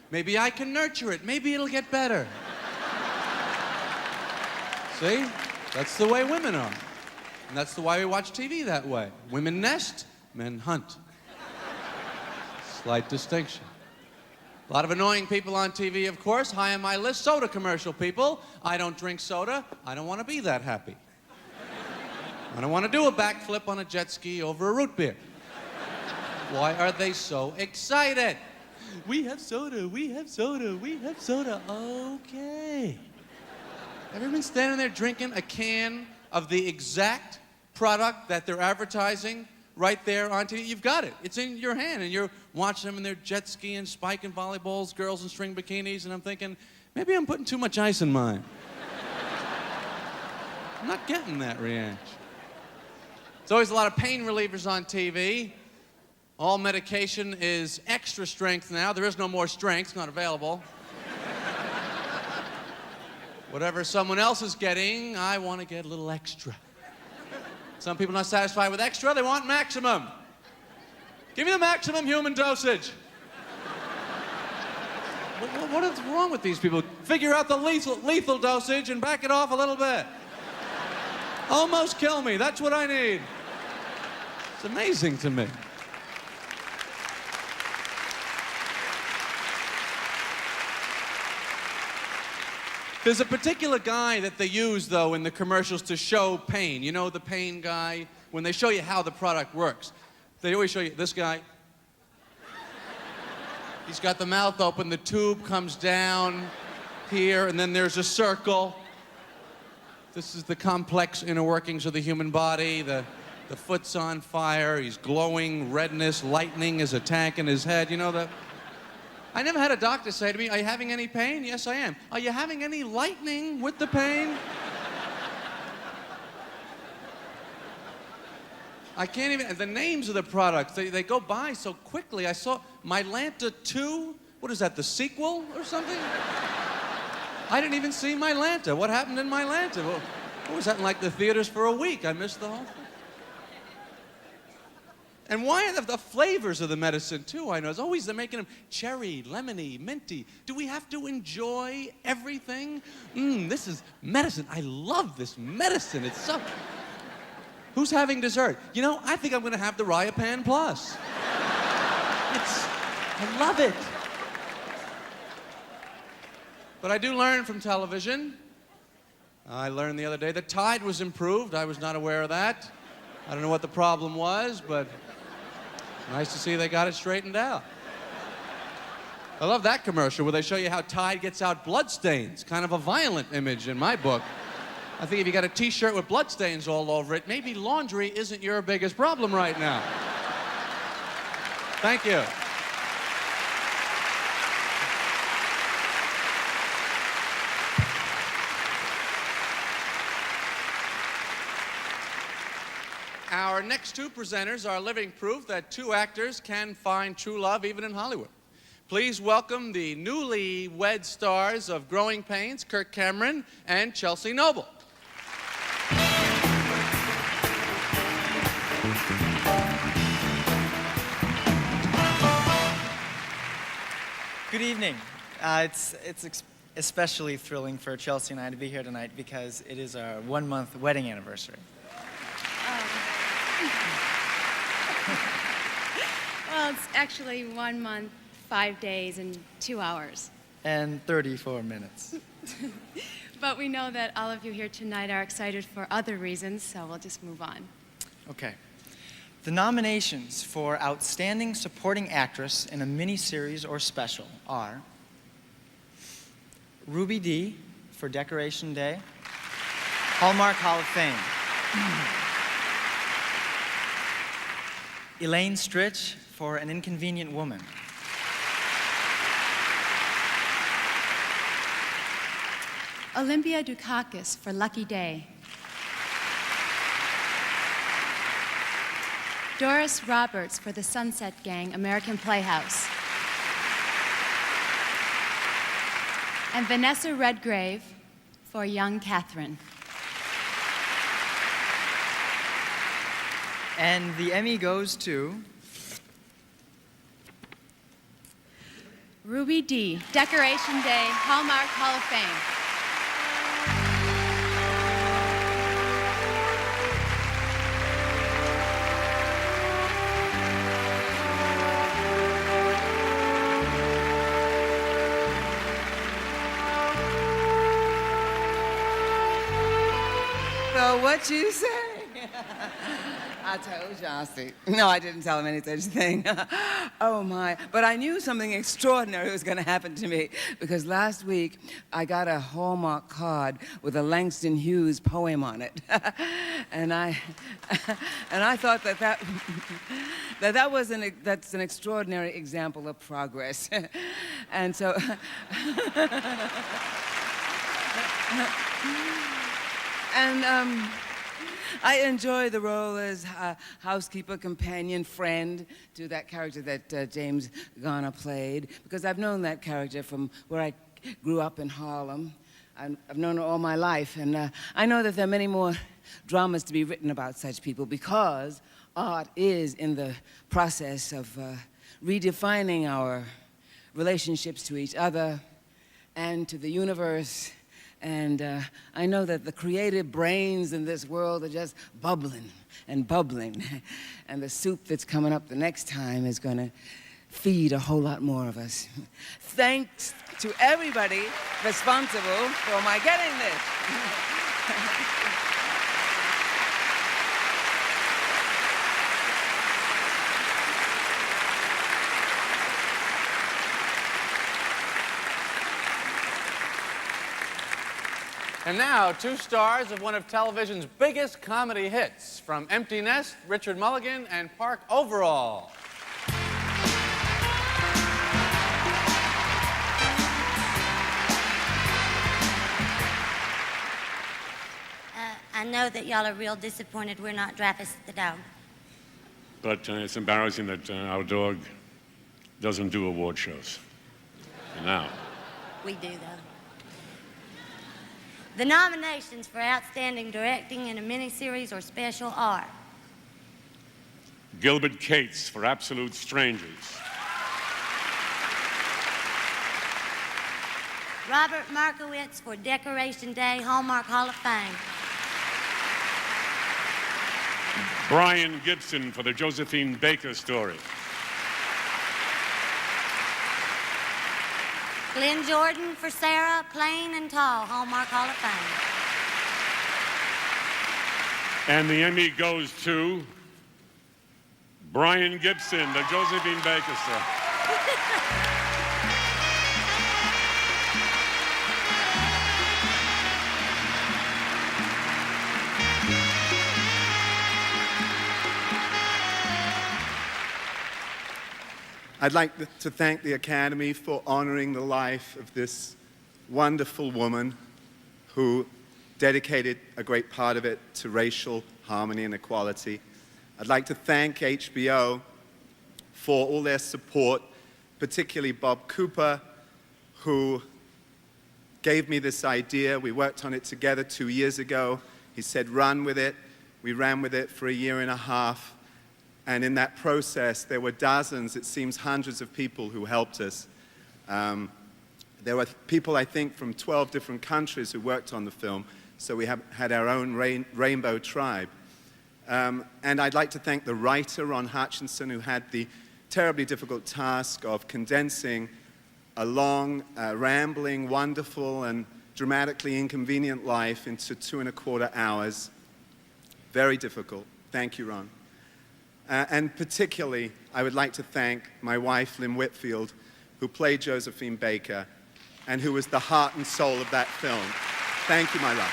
S30: Maybe I can nurture it. Maybe it'll get better. See? That's the way women are. And that's the why we watch TV that way. Women nest, men hunt. Slight distinction. A lot of annoying people on TV, of course. High on my list, soda commercial people. I don't drink soda. I don't want to be that happy. I don't want to do a backflip on a jet ski over a root beer. Why are they so excited? We have soda, we have soda, we have soda. Okay. Everyone's standing there drinking a can of the exact product that they're advertising right there on TV. You've got it. It's in your hand, and you're watching them in their jet skiing, spiking volleyballs, girls in string bikinis, and I'm thinking, maybe I'm putting too much ice in mine. I'm not getting that reaction. There's always a lot of pain relievers on TV. All medication is extra strength now. There is no more strength. It's not available. Whatever someone else is getting, I want to get a little extra. Some people not satisfied with extra, they want maximum. Give me the maximum human dosage. What is wrong with these people? Figure out the lethal dosage and back it off a little bit. Almost kill me, that's what I need. It's amazing to me. There's a particular guy that they use, though, in the commercials to show pain. You know the pain guy? When they show you how the product works, they always show you this guy. He's got the mouth open, the tube comes down here, and then there's a circle. This is the complex inner workings of the human body. The foot's on fire, he's glowing, redness, lightning is attacking his head. You know that? I never had a doctor say to me, are you having any pain? Yes, I am. Are you having any lightning with the pain? I can't even, the names of the products, they go by so quickly. I saw Mylanta 2, what is that, the sequel or something? I didn't even see Mylanta. What happened in Mylanta? Well, what was that in like the theaters for a week? I missed the whole thing. And why are the flavors of the medicine, too? I know. It's always they're making them cherry, lemony, minty. Do we have to enjoy everything? This is medicine. I love this medicine. It's so... Who's having dessert? You know, I think I'm going to have the Riopan Plus. I love it. But I do learn from television. I learned the other day that Tide was improved. I was not aware of that. I don't know what the problem was, but... nice to see they got it straightened out. I love that commercial where they show you how Tide gets out bloodstains. Kind of a violent image in my book. I think if you got a t-shirt with bloodstains all over it, maybe laundry isn't your biggest problem right now. Thank you. Our next two presenters are living proof that two actors can find true love even in Hollywood. Please welcome the newly wed stars of Growing Pains, Kirk Cameron and Chelsea Noble.
S4: Good evening. It's especially thrilling for Chelsea and I to be here tonight because it is our 1-month wedding anniversary.
S5: Well, it's actually 1 month, 5 days, and 2 hours.
S4: And 34 minutes.
S5: But we know that all of you here tonight are excited for other reasons, so we'll just move on.
S4: Okay. The nominations for Outstanding Supporting Actress in a Miniseries or Special are Ruby Dee for Decoration Day, Hallmark Hall of Fame. Elaine Stritch for An Inconvenient Woman.
S5: Olympia Dukakis for Lucky Day. Doris Roberts for The Sunset Gang, American Playhouse. And Vanessa Redgrave for Young Catherine.
S4: And the Emmy goes to
S5: Ruby Dee, Decoration Day, Hallmark Hall of Fame.
S6: So what you say? I told Jossie. No, I didn't tell him any such thing. Oh, my. But I knew something extraordinary was going to happen to me because last week I got a Hallmark card with a Langston Hughes poem on it. and I thought that's an extraordinary example of progress. And so... And I enjoy the role as housekeeper, companion, friend to that character that James Garner played, because I've known that character from where I grew up in Harlem. I've known her all my life, and I know that there are many more dramas to be written about such people because art is in the process of redefining our relationships to each other and to the universe. And I know that the creative brains in this world are just bubbling and bubbling. And the soup that's coming up the next time is going to feed a whole lot more of us. Thanks to everybody responsible for my getting this.
S30: And now, two stars of one of television's biggest comedy hits. From Empty Nest, Richard Mulligan and Park Overall.
S3: I know that y'all are real disappointed we're not Draffus the dog.
S27: But it's embarrassing that our dog doesn't do award shows. And now.
S3: We do, though. The nominations for Outstanding Directing in a Miniseries or Special are
S27: Gilbert Cates for Absolute Strangers.
S3: Robert Markowitz for Decoration Day Hallmark Hall of Fame.
S27: Brian Gibson for the Josephine Baker story.
S3: Glenn Jordan for Sarah, Plain and Tall Hallmark Hall of Fame.
S27: And the Emmy goes to Brian Gibson, the Josephine Baker story.
S10: I'd like to thank the Academy for honoring the life of this wonderful woman who dedicated a great part of it to racial harmony and equality. I'd like to thank HBO for all their support, particularly Bob Cooper, who gave me this idea. We worked on it together 2 years ago. He said, run with it. We ran with it for a year and a half. And in that process, there were dozens, it seems hundreds of people who helped us. There were people, I think, from 12 different countries who worked on the film, so we had our own rainbow tribe. And I'd like to thank the writer, Ron Hutchinson, who had the terribly difficult task of condensing a long, rambling, wonderful, and dramatically inconvenient life into 2¼ hours. Very difficult. Thank you, Ron. And particularly, I would like to thank my wife, Lynn Whitfield, who played Josephine Baker, and who was the heart and soul of that film. Thank you, my love.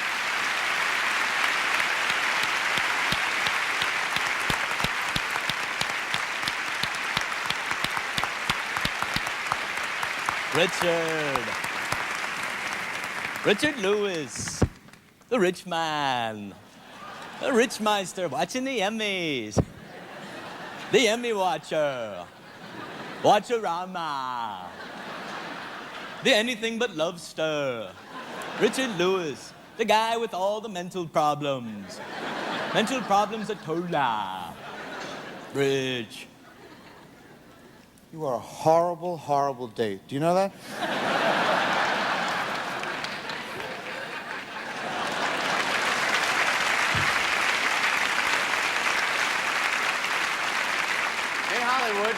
S11: Richard Lewis, the rich man, the rich meister watching the Emmys. The Emmy Watcher, Watcherama, the Anything But Love Star, Richard Lewis, the guy with all the mental problems at Tola. Rich.
S12: You are a horrible, horrible date. Do you know that?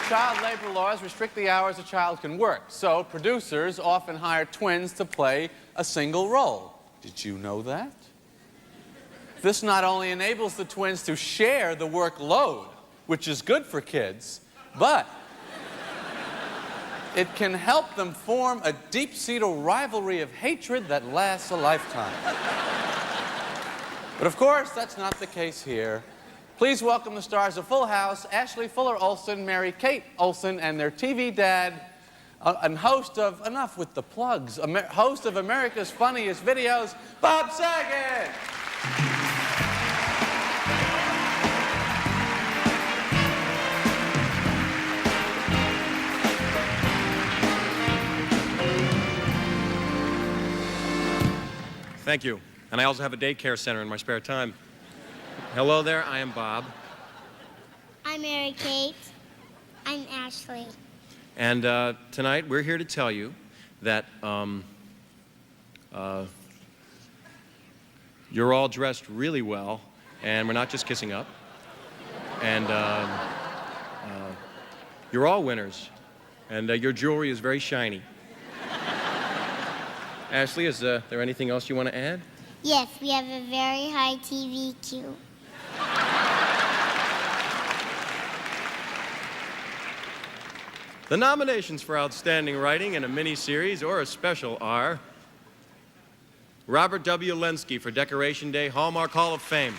S30: Child labor laws restrict the hours a child can work, so producers often hire twins to play a single role. Did you know that? This not only enables the twins to share the workload, which is good for kids, but it can help them form a deep-seated rivalry of hatred that lasts a lifetime. But of course, that's not the case here. Please welcome the stars of Full House, Ashley Fuller Olsen, Mary Kate Olsen, and their TV dad, and host of, enough with the plugs, host of America's Funniest Videos, Bob Saget.
S13: Thank you. And I also have a daycare center in my spare time. Hello there, I am Bob.
S15: I'm Mary Kate. I'm Ashley.
S13: And tonight we're here to tell you that you're all dressed really well, and we're not just kissing up. And you're all winners, and your jewelry is very shiny. Ashley, is there anything else you want to add?
S15: Yes, we have a very high TVQ.
S13: The nominations for Outstanding Writing in a Miniseries or a Special are Robert W. Lenski for Decoration Day Hallmark Hall of Fame,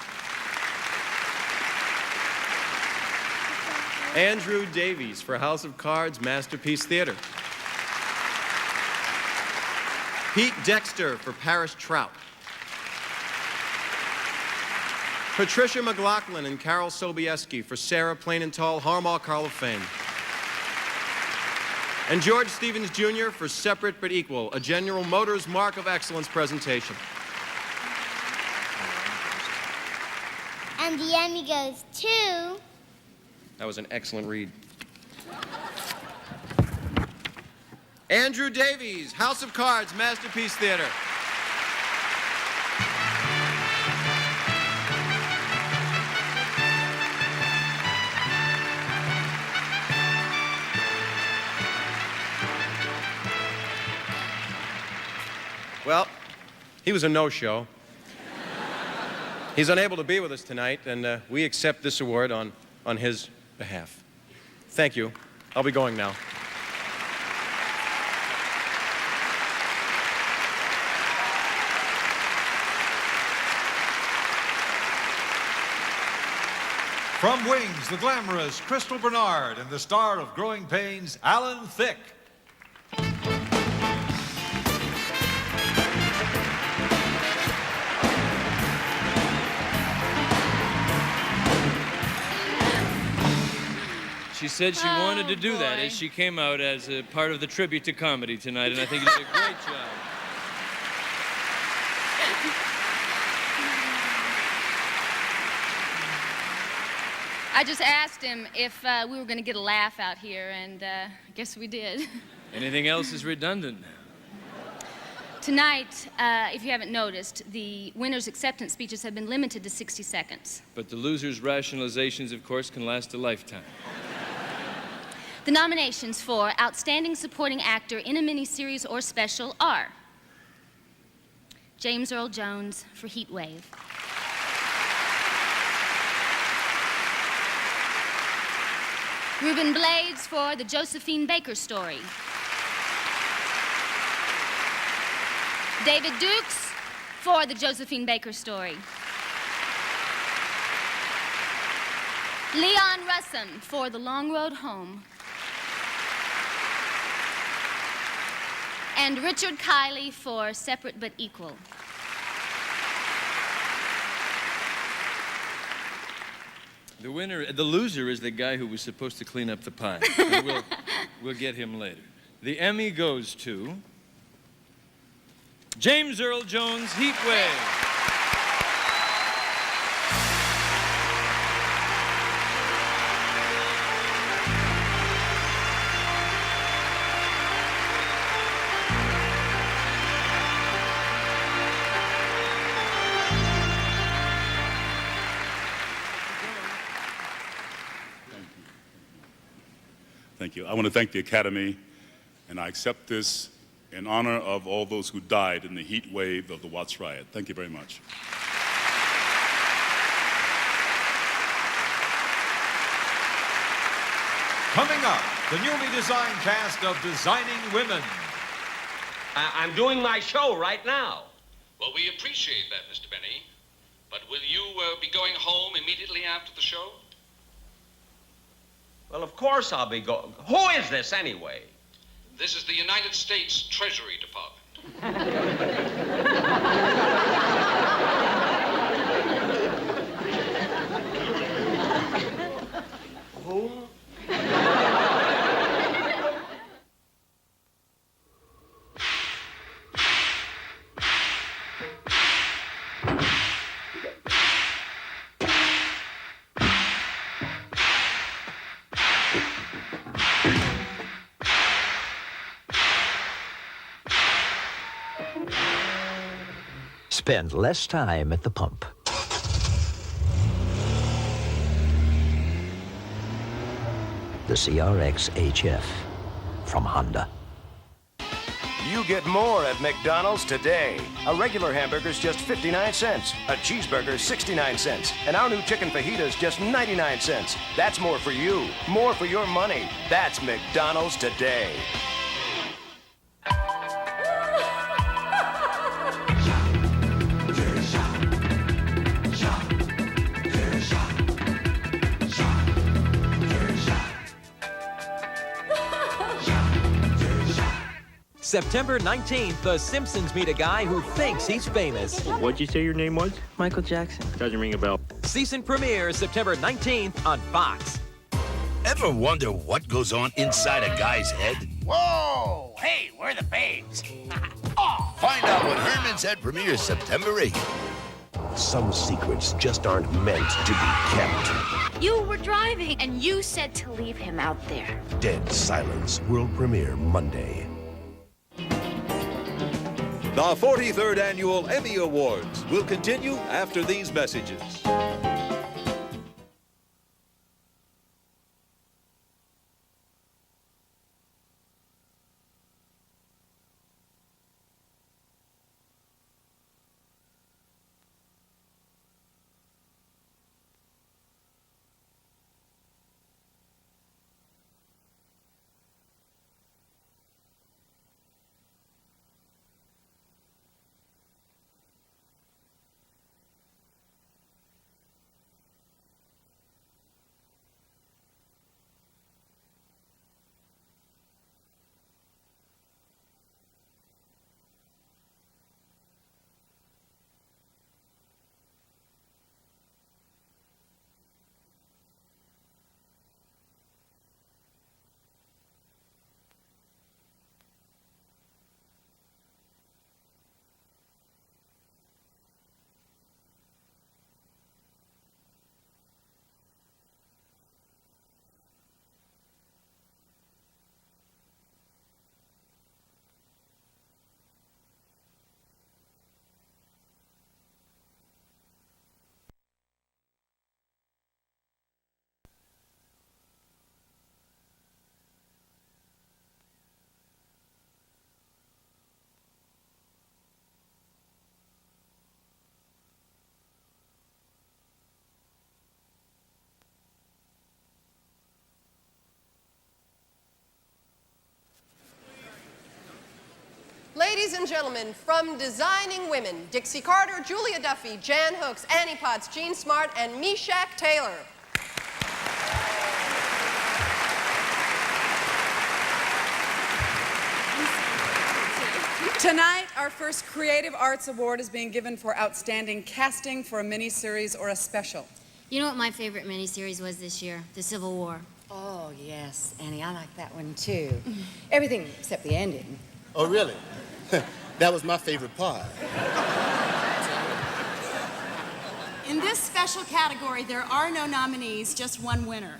S13: Andrew Davies for House of Cards Masterpiece Theater, Pete Dexter for Paris Trout, Patricia McLaughlin and Carol Sobieski for Sarah Plain and Tall Hallmark Hall of Fame, and George Stevens Jr. for Separate But Equal, a General Motors Mark of Excellence presentation.
S15: And the Emmy goes to...
S13: That was an excellent read. Andrew Davies, House of Cards, Masterpiece Theater. Well, he was a no-show. He's unable to be with us tonight, and we accept this award on his behalf. Thank you. I'll be going now.
S22: From Wings, the glamorous Crystal Bernard and the star of Growing Pains, Alan Thicke.
S16: She said she wanted to do that as she came out as a part of the tribute to comedy tonight, and I think you did a great job.
S17: I just asked him if we were going to get a laugh out here, and I guess we did.
S16: Anything else is redundant.
S17: Tonight, if you haven't noticed, the winners' acceptance speeches have been limited to 60 seconds.
S16: But the losers' rationalizations, of course, can last a lifetime.
S17: The nominations for Outstanding Supporting Actor in a Miniseries or Special are James Earl Jones for Heat Wave, Reuben Blades for The Josephine Baker Story, David Dukes for The Josephine Baker Story, Leon Russum for The Long Road Home, and Richard Kiley for Separate But Equal.
S16: The loser is the guy who was supposed to clean up the pile. We'll get him later. The Emmy goes to James Earl Jones, Heat Wave.
S27: Thank you. I want to thank the Academy, and I accept this in honor of all those who died in the heat wave of the Watts riot. Thank you very much.
S22: Coming up, the newly designed cast of Designing Women.
S18: I'm doing my show right now.
S19: Well, we appreciate that, Mr. Benny. But will you be going home immediately after the show?
S18: Well, of course I'll be going. Who is this, anyway?
S19: This is the United States Treasury Department.
S18: Who?
S2: Spend less time at the pump. The CRX HF from Honda.
S7: You get more at McDonald's today. A regular hamburger's just 59 cents. A cheeseburger, 69 cents. And our new chicken fajita's just 99 cents. That's more for you. More for your money. That's McDonald's today.
S24: September 19th, The Simpsons meet a guy who thinks he's famous.
S8: What'd you say your name was?
S9: Michael Jackson.
S8: Doesn't ring a bell.
S24: Season premiere September 19th on Fox.
S29: Ever wonder what goes on inside a guy's head?
S14: Whoa! Hey, we're the babes.
S29: Find out when Herman's Head premieres September 8th. Some secrets just aren't meant to be kept.
S20: You were driving, and you said to leave him out there.
S29: Dead Silence, world premiere Monday.
S22: The 43rd Annual Emmy Awards will continue after these messages.
S21: Ladies and gentlemen, from Designing Women, Dixie Carter, Julia Duffy, Jan Hooks, Annie Potts, Jean Smart, and Meshack Taylor.
S23: Tonight, our first Creative Arts Award is being given for outstanding casting for a miniseries or a special.
S20: You know what my favorite miniseries was this year? The Civil War.
S26: Oh, yes, Annie, I like that one too. Everything except the ending.
S28: Oh, really? That was my favorite part.
S31: In this special category, there are no nominees, just one winner.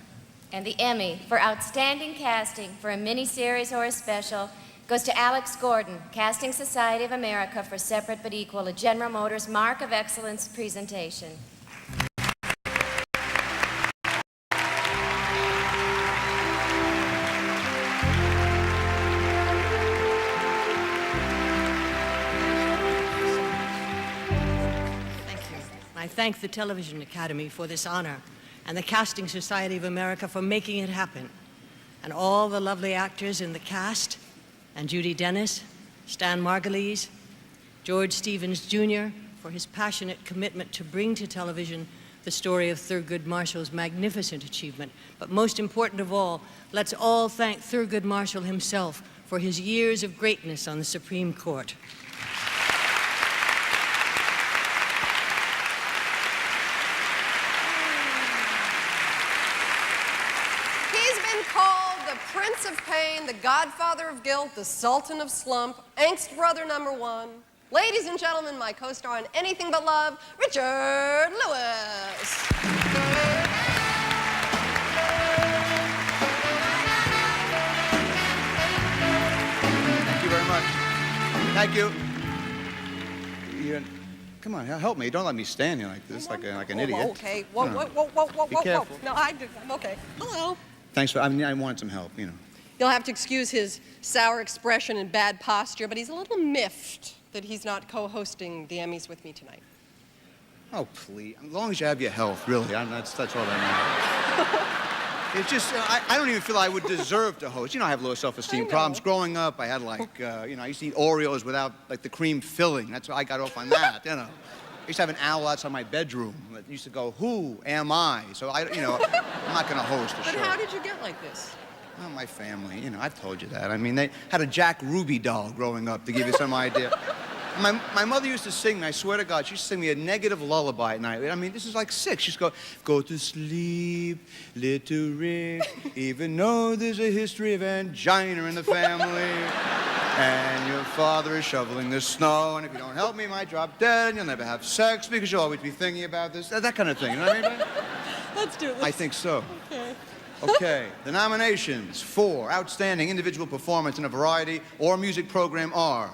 S20: And the Emmy for outstanding casting for a miniseries or a special goes to Alex Gordon, Casting Society of America for Separate But Equal, a General Motors Mark of Excellence presentation.
S32: I thank the Television Academy for this honor and the Casting Society of America for making it happen, and all the lovely actors in the cast, and Judi Dennis, Stan Margulies, George Stevens Jr. for his passionate commitment to bring to television the story of Thurgood Marshall's magnificent achievement. But most important of all, let's all thank Thurgood Marshall himself for his years of greatness on the Supreme Court.
S21: Prince of Pain, the Godfather of Guilt, the Sultan of Slump, Angst Brother #1. Ladies and gentlemen, my co-star on Anything But Love, Richard Lewis.
S10: Thank you very much. Thank you.
S1: come on, help me. Don't let me stand here like this, like an idiot.
S21: Whoa, okay. Whoa.
S1: Be careful.
S21: No, I'm okay. Hello.
S1: Thanks for, I wanted some help, you know.
S21: You'll have to excuse his sour expression and bad posture, but he's a little miffed that he's not co-hosting the Emmys with me tonight.
S1: Oh, please. As long as you have your health, really. That's all I mean. It's just, I don't even feel I would deserve to host. You know, I have low self-esteem problems. Growing up, I had, like, you know, I used to eat Oreos without, like, the cream filling. That's why I got off on that, you know. I used to have an owl outside my bedroom that used to go, who am I? So, you know, I'm not going to host a show.
S21: But how did you get like this?
S1: Oh, my family, you know, I've told you that. I mean, they had a Jack Ruby doll growing up, to give you some idea. My mother used to sing me, I swear to God, she used to sing me a negative lullaby at night. I mean, this is like 6. She'd go to sleep, little Rick, even though there's a history of angina in the family. And your father is shoveling the snow, and if you don't help me, you might drop dead, and you'll never have sex because you'll always be thinking about this. That kind of thing, you know what I mean?
S21: Let's do this.
S1: I think so.
S21: Okay.
S1: Okay, the nominations for Outstanding Individual Performance in a Variety or Music Program are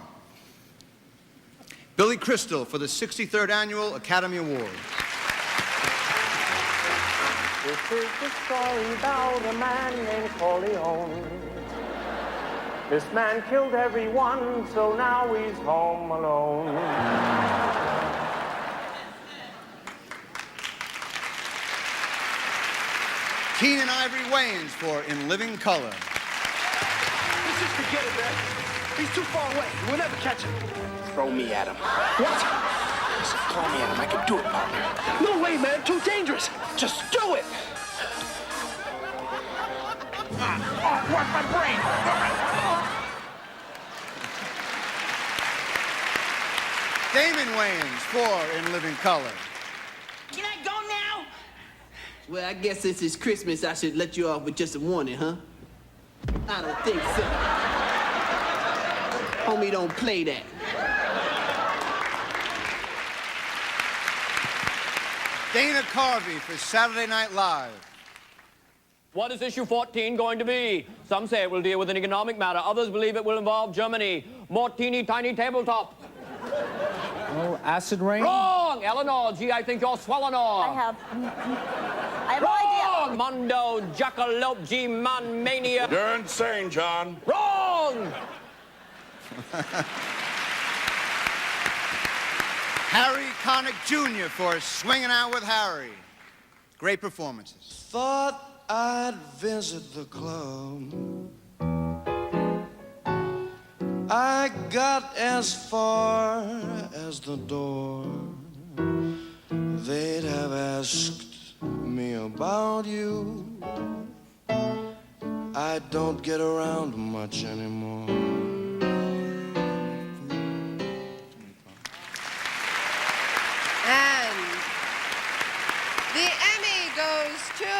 S1: Billy Crystal for the 63rd Annual Academy Award.
S3: This is the story about a man named Corleone. This man killed everyone, so now he's home alone.
S1: Keenan Ivory Wayans for In Living Color.
S4: Let's just forget it, man. He's too far away. We'll never catch him.
S14: Throw me at him.
S4: What?
S14: Listen, throw me at him. I can do it, partner.
S4: No way, man. Too dangerous. Just do it.
S14: Work my brain.
S1: Damon Wayans for In Living Color.
S5: Can I go now? Well, I guess since it's Christmas, I should let you off with just a warning, huh? I don't think so. Homie, don't play that.
S1: Dana Carvey for Saturday Night Live.
S6: What is issue 14 going to be? Some say it will deal with an economic matter. Others believe it will involve Germany. More teeny tiny tabletop.
S8: Oh, acid rain?
S6: Wrong! Eleanor, gee, I think you're swelling on.
S9: I have no idea.
S6: Mondo, jackalope, G-man, mania.
S11: You're insane, John.
S6: Wrong!
S1: Harry Connick Jr. for Swinging Out with Harry. Great performances.
S12: Thought I'd visit the club. I got as far as the door. They'd have asked me about you. I don't get around much anymore.
S21: And the Emmy goes to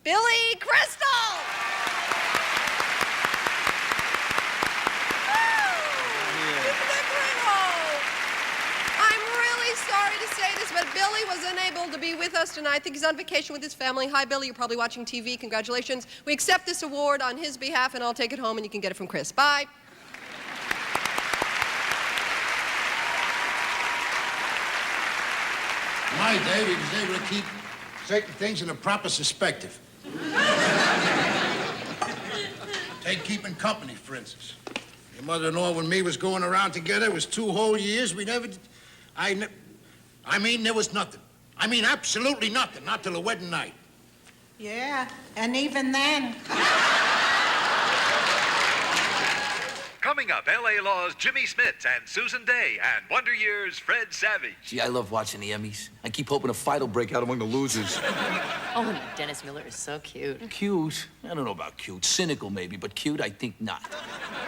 S21: Billy Crystal. Sorry to say this, but Billy was unable to be with us tonight. I think he's on vacation with his family. Hi, Billy. You're probably watching TV. Congratulations. We accept this award on his behalf, and I'll take it home, and you can get it from Chris. Bye.
S28: My Dave, he was able to keep certain things in a proper perspective. Take keeping company, for instance. Your mother-in-law and me was going around together. It was 2 whole years. We never... I mean, there was nothing. I mean, absolutely nothing. Not till the wedding night.
S31: Yeah, and even then.
S15: Coming up, L.A. Law's Jimmy Smits and Susan Day and Wonder Years' Fred Savage.
S25: Gee, I love watching the Emmys. I keep hoping a fight will break out among the losers.
S30: Oh, and Dennis Miller is so cute.
S25: Cute? I don't know about cute. Cynical, maybe, but cute, I think not.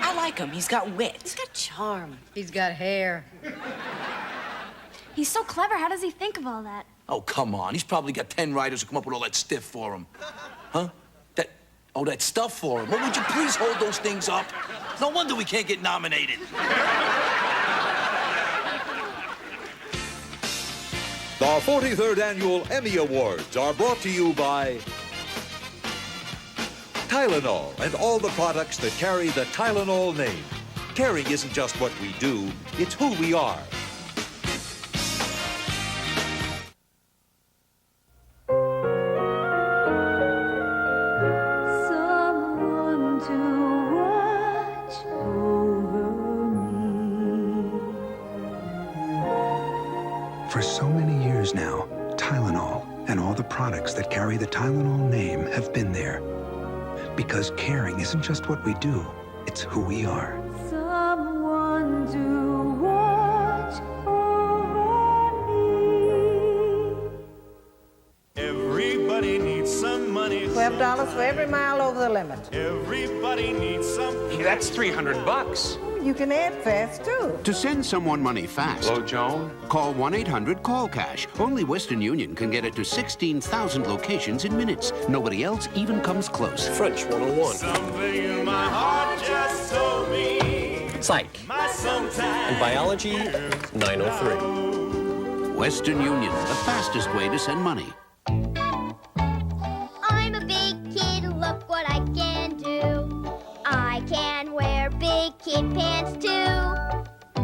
S30: I like him. He's got wit. He's got charm.
S33: He's got hair.
S34: He's so clever. How does he think of all that?
S25: Oh, come on. He's probably got 10 writers who come up with all that stuff for him. Huh? That stuff for him. Well, would you please hold those things up? No wonder we can't get nominated.
S22: The 43rd Annual Emmy Awards are brought to you by Tylenol and all the products that carry the Tylenol name. Caring isn't just what we do, it's who we are.
S2: For so many years now, Tylenol and all the products that carry the Tylenol name have been there. Because caring isn't just what we do, it's who we are.
S7: Someone to watch over me.
S34: Everybody needs some money.
S7: $12 for every mile over the limit.
S34: Everybody needs some.
S14: Hey, that's $300.
S7: You can add fast, too.
S11: To send someone money fast.
S14: Hello, Joan?
S11: Call 1-800-CALL-CASH. Only Western Union can get it to 16,000 locations in minutes. Nobody else even comes close.
S14: French 101.
S34: Something in my heart just told me.
S6: Psych.
S34: My sometime.
S6: And biology, 903.
S11: Western Union, the fastest way to send money.
S13: I'm a big kid, look what I can do. I can wear big kid pants too.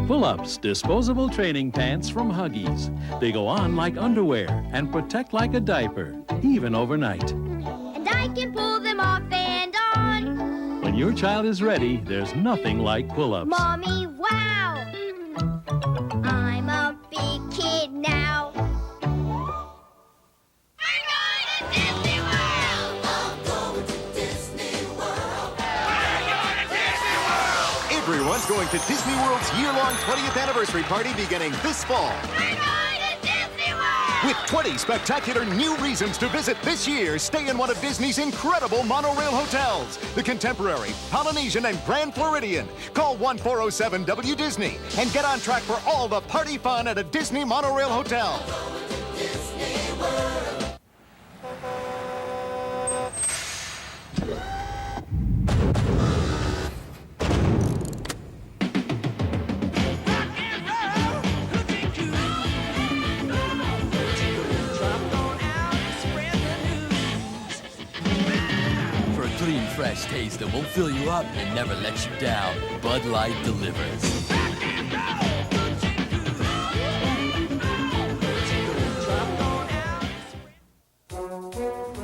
S16: Pull-ups, disposable training pants from Huggies. They go on like underwear and protect like a diaper, even overnight.
S13: And I can pull them off and on.
S16: When your child is ready, there's nothing like pull-ups.
S13: Mommy, wow! I'm a big kid now.
S17: Everyone's going to Disney World's year-long 20th anniversary party beginning this fall.
S13: We're going to Disney World!
S17: With 20 spectacular new reasons to visit this year, stay in one of Disney's incredible monorail hotels. The Contemporary, Polynesian, and Grand Floridian. Call 1-407-WDisney and get on track for all the party fun at a Disney monorail hotel.
S18: Clean, fresh taste that won't fill you up and never let you down. Bud Light delivers.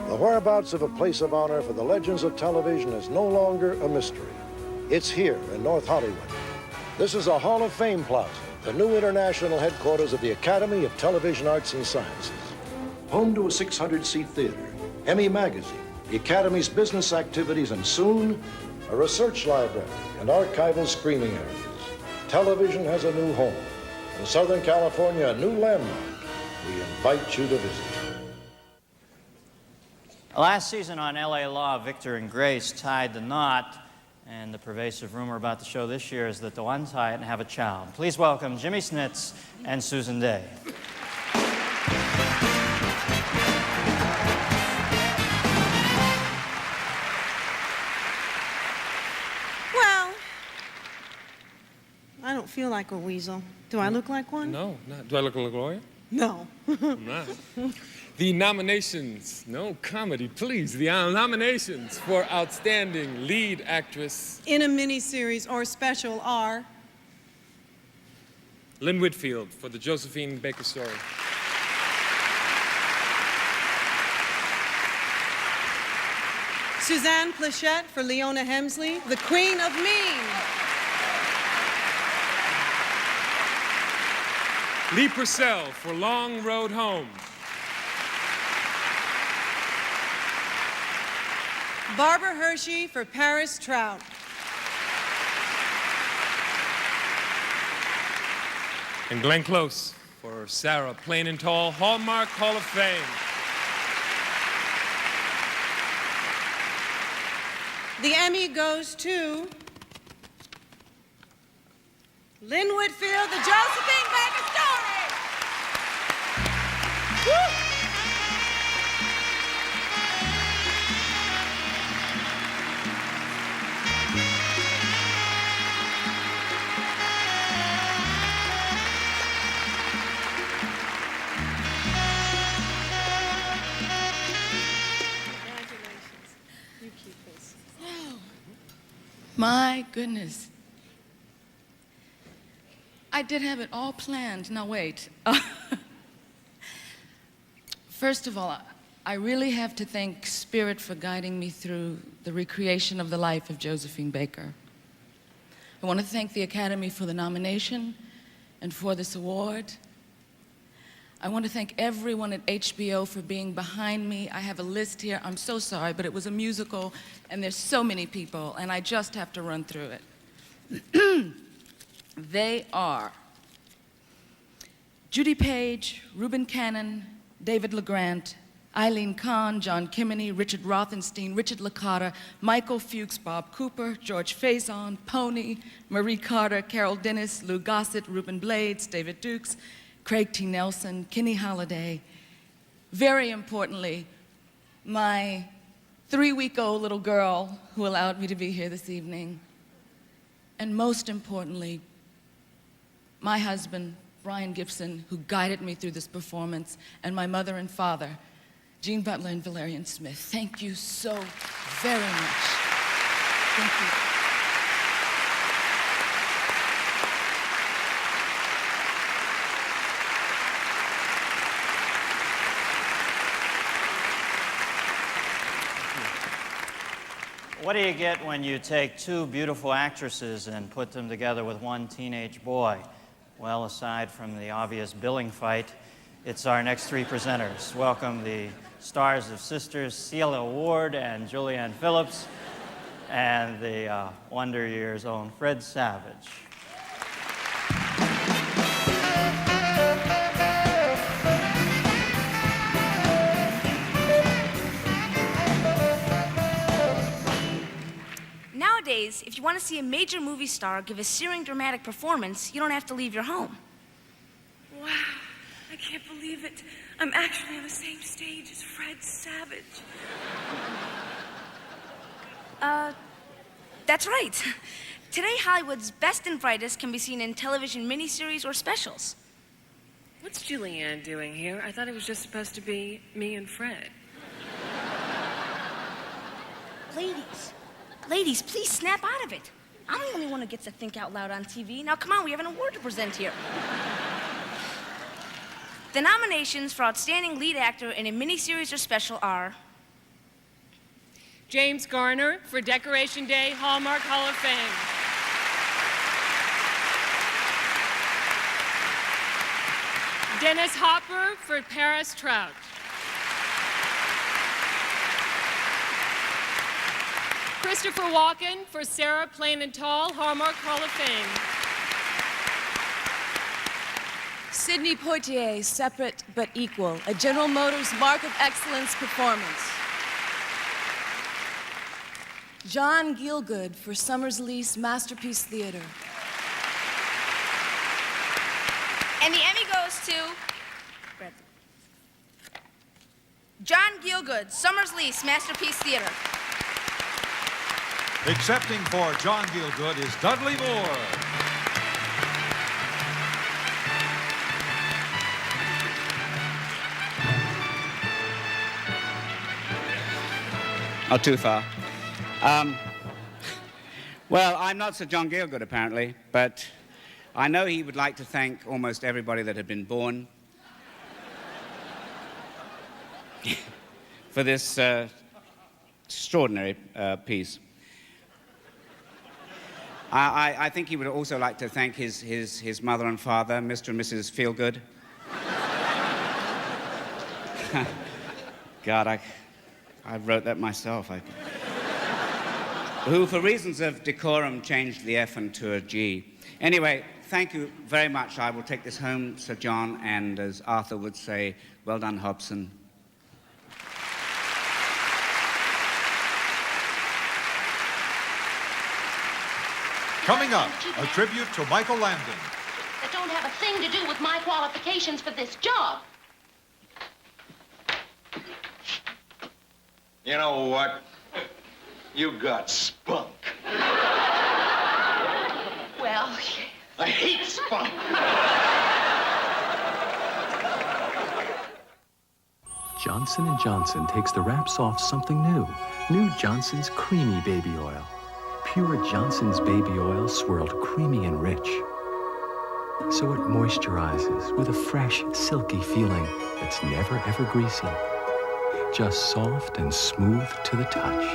S19: The whereabouts of a place of honor for the legends of television is no longer a mystery. It's here in North Hollywood. This is a Hall of Fame plaza, the new international headquarters of the Academy of Television Arts and Sciences. Home to a 600-seat theater, Emmy magazine, the Academy's business activities, and soon, a research library and archival screening areas. Television has a new home. In Southern California, a new landmark. We invite you to visit.
S8: Last season on LA Law, Victor and Grace tied the knot, and the pervasive rumor about the show this year is that they'll untie it and have a child. Please welcome Jimmy Snitz and Susan Day.
S23: I don't feel like a weasel. Do I look like one?
S24: No, not. Do I look like a lawyer?
S23: No.
S24: I'm not. The nominations, no comedy, please. The nominations for Outstanding Lead Actress.
S23: In a miniseries or special are...
S24: Lynn Whitfield for the Josephine Baker story.
S23: Suzanne Plachette for Leona Hemsley, the Queen of Mean.
S24: Lee Purcell for Long Road Home.
S23: Barbara Hershey for Paris Trout.
S24: And Glenn Close for Sarah Plain and Tall, Hallmark Hall of Fame.
S23: The Emmy goes to Lynn Whitfield, the Josephine Baker story. Woo!
S26: My goodness. I did have it all planned. Now, wait. First of all, I really have to thank Spirit for guiding me through the recreation of the life of Josephine Baker. I want to thank the Academy for the nomination and for this award. I want to thank everyone at HBO for being behind me. I have a list here. I'm so sorry, but it was a musical, and there's so many people, and I just have to run through it. They are Judy Page, Reuben Cannon, David LeGrant, Eileen Kahn, John Kimmeny, Richard Rothenstein, Richard Licata, Michael Fuchs, Bob Cooper, George Faison, Pony, Marie Carter, Carol Dennis, Lou Gossett, Reuben Blades, David Dukes, Craig T. Nelson, Kenny Holliday. Very importantly, my 3-week-old little girl who allowed me to be here this evening. And most importantly, my husband, Brian Gibson, who guided me through this performance, and my mother and father, Jean Butler and Valerian Smith. Thank you so very much. Thank you.
S8: What do you get when you take two beautiful actresses and put them together with one teenage boy? Well, aside from the obvious billing fight, it's our next three presenters. Welcome the stars of Sisters, Celia Ward and Julianne Phillips, and the Wonder Years' own Fred Savage.
S34: Nowadays, if you want to see a major movie star give a searing dramatic performance, you don't have to leave your home.
S1: Wow, I can't believe it. I'm actually on the same stage as Fred Savage.
S34: That's right. Today, Hollywood's best and brightest can be seen in television miniseries or specials.
S1: What's Julianne doing here? I thought it was just supposed to be me and Fred.
S34: Ladies, please snap out of it. I'm the only one who gets to think out loud on TV. Now, come on, we have an award to present here. The nominations for Outstanding Lead Actor in a Miniseries or Special are
S1: James Garner for Decoration Day Hallmark Hall of Fame. Dennis Hopper for Paris Trout. Christopher Walken for Sarah Plain and Tall Hallmark Hall of Fame.
S3: Sidney Poitier, Separate but Equal, a General Motors Mark of Excellence performance. John Gielgud for Summer's Lease Masterpiece Theater.
S34: And the Emmy goes to John Gielgud, Summer's Lease Masterpiece Theater.
S22: Accepting for John Gielgud is Dudley Moore.
S4: Not too far. Well, I'm not Sir John Gielgud, apparently, but I know he would like to thank almost everybody that had been born for this extraordinary piece. I think he would also like to thank his mother and father, Mr. and Mrs. Feelgood. God, I wrote that myself. Who, for reasons of decorum, changed the F into a G. Anyway, thank you very much. I will take this home, Sir John, and as Arthur would say, well done, Hobson.
S22: Coming up, a tribute to Michael Landon.
S5: That don't have a thing to do with my qualifications for this job.
S9: You know what? You got spunk.
S5: Well,
S9: I hate spunk.
S16: Johnson & Johnson takes the wraps off something new. New Johnson's Creamy Baby Oil. Pure Johnson's baby oil swirled creamy and rich. So it moisturizes with a fresh, silky feeling that's never, ever greasy. Just soft and smooth to the touch.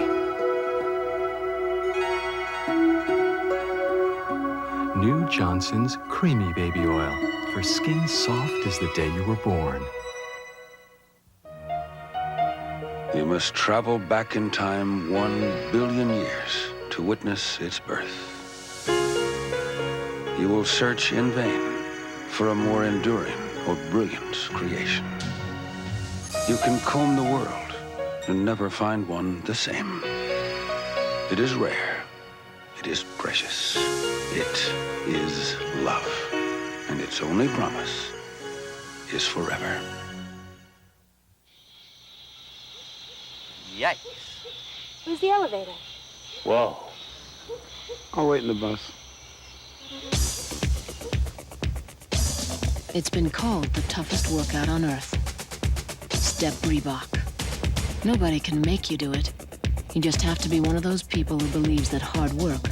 S16: New Johnson's Creamy Baby Oil for skin soft as the day you were born.
S2: You must travel back in time 1 billion years to witness its birth. You will search in vain for a more enduring or brilliant creation. You can comb the world and never find one the same. It is rare. It is precious. It is love. And its only promise is forever.
S5: Yikes. Where's the elevator?
S2: Whoa. I'll wait in the bus.
S10: It's been called the toughest workout on Earth. Step Reebok. Nobody can make you do it. You just have to be one of those people who believes that hard work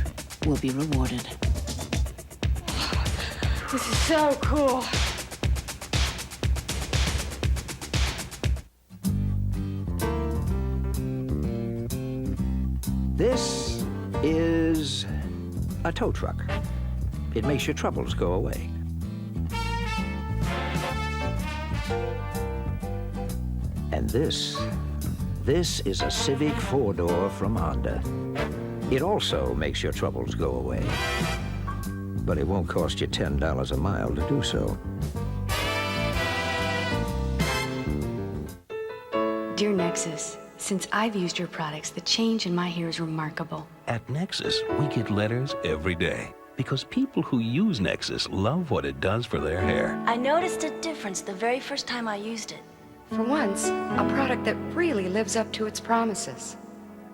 S10: will be rewarded.
S5: This is so cool.
S12: This is a tow truck. It makes your troubles go away. And this is a Civic 4-door from Honda. It also makes your troubles go away. But it won't cost you $10 a mile to do so.
S15: Dear Nexus, since I've used your products, the change in my hair is remarkable.
S20: At Nexus, we get letters every day because people who use Nexus love what it does for their hair.
S34: I noticed a difference the very first time I used it.
S21: For once, a product that really lives up to its promises.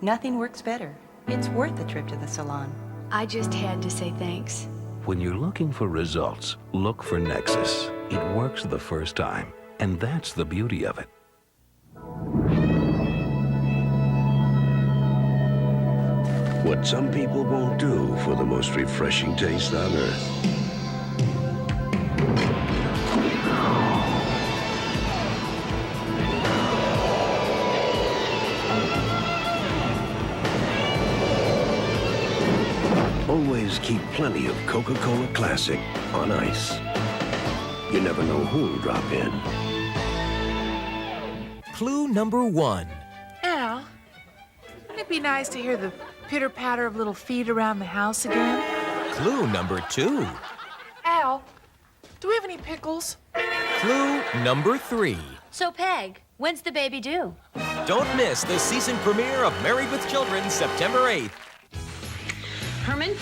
S25: Nothing works better. It's worth the trip to the salon.
S15: I just had to say thanks.
S20: When you're looking for results, look for Nexus. It works the first time, and that's the beauty of it.
S27: What some people won't do for the most refreshing taste on earth. Always keep plenty of Coca-Cola Classic on ice. You never know who'll drop in.
S28: Clue number 1.
S29: Al, wouldn't it be nice to hear the pitter-patter of little feet around the house again?
S28: Clue number 2.
S29: Al, do we have any pickles?
S28: Clue number 3.
S34: So, Peg, when's the baby due?
S28: Don't miss the season premiere of Married with Children, September 8th.
S30: Herman,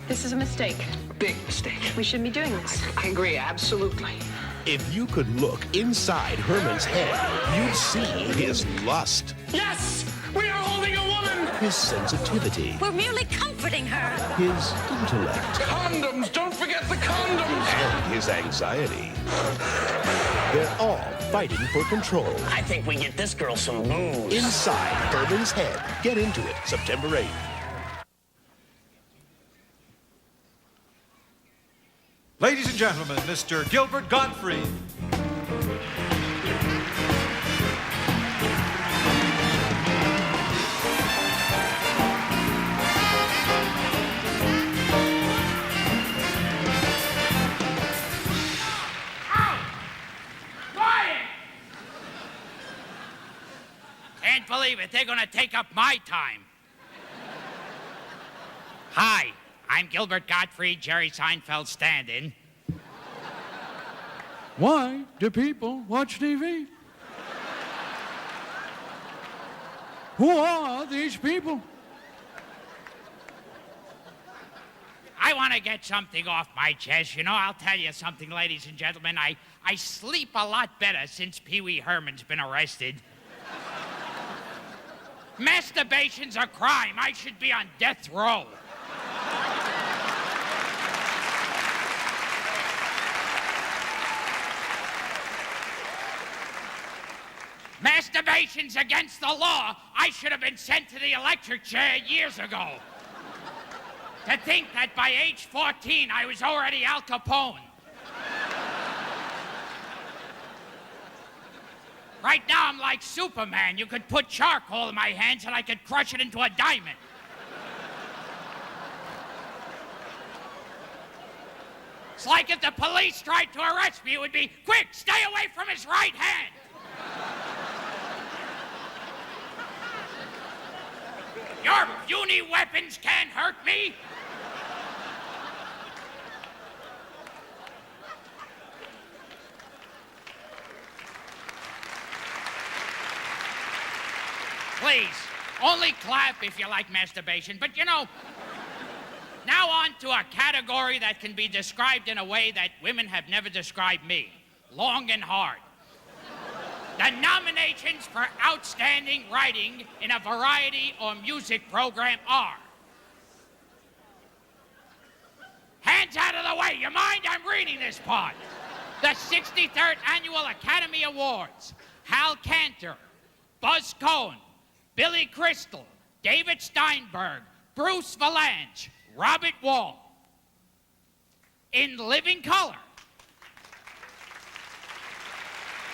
S30: this is a mistake.
S14: Big mistake.
S30: We shouldn't be doing this.
S14: I agree, absolutely.
S31: If you could look inside Herman's head, you'd see his lust.
S14: Yes! We are holding a woman!
S31: His sensitivity.
S34: We're merely comforting her.
S31: His intellect.
S14: Condoms! Don't forget the condoms!
S31: And his anxiety. They're all fighting for control.
S14: I think we get this girl some booze.
S31: Inside Herman's head. Get into it, September 8th.
S22: Ladies and gentlemen, Mr. Gilbert Gottfried.
S32: Can't believe it. They're going to take up my time. Hi, I'm Gilbert Gottfried, Jerry Seinfeld stand-in.
S33: Why do people watch TV? Who are these people?
S32: I want to get something off my chest. You know, I'll tell you something, ladies and gentlemen. I sleep a lot better since Pee Wee Herman's been arrested. Masturbation's a crime. I should be on death row. Masturbation's against the law. I should have been sent to the electric chair years ago. To think that by age 14, I was already Al Capone. Right now, I'm like Superman. You could put charcoal in my hands and I could crush it into a diamond. It's like if the police tried to arrest me, it would be, quick, stay away from his right hand. Your puny weapons can't hurt me. Please, only clap if you like masturbation. But you know, now on to a category that can be described in a way that women have never described me. Long and hard. The nominations for outstanding writing in a variety or music program are... Hands out of the way, you mind? I'm reading this part. The 63rd Annual Academy Awards. Hal Cantor, Buzz Cohen, Billy Crystal, David Steinberg, Bruce Valanche, Robert Wall. In living color,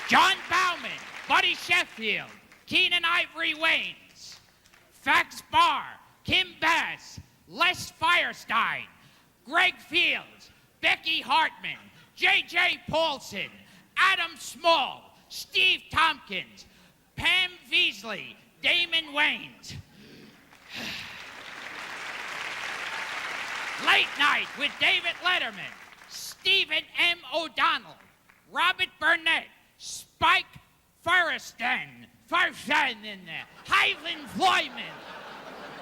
S32: John Bauman, Buddy Sheffield, Keenan Ivory Waynes, Fax Barr, Kim Bass, Les Firestein, Greg Fields, Becky Hartman, J.J. Paulson, Adam Small, Steve Tompkins, Pam Beasley, Damon Wayans. Late Night with David Letterman, Stephen M. O'Donnell, Robert Burnett, Spike Firestein, Hyland Floyman,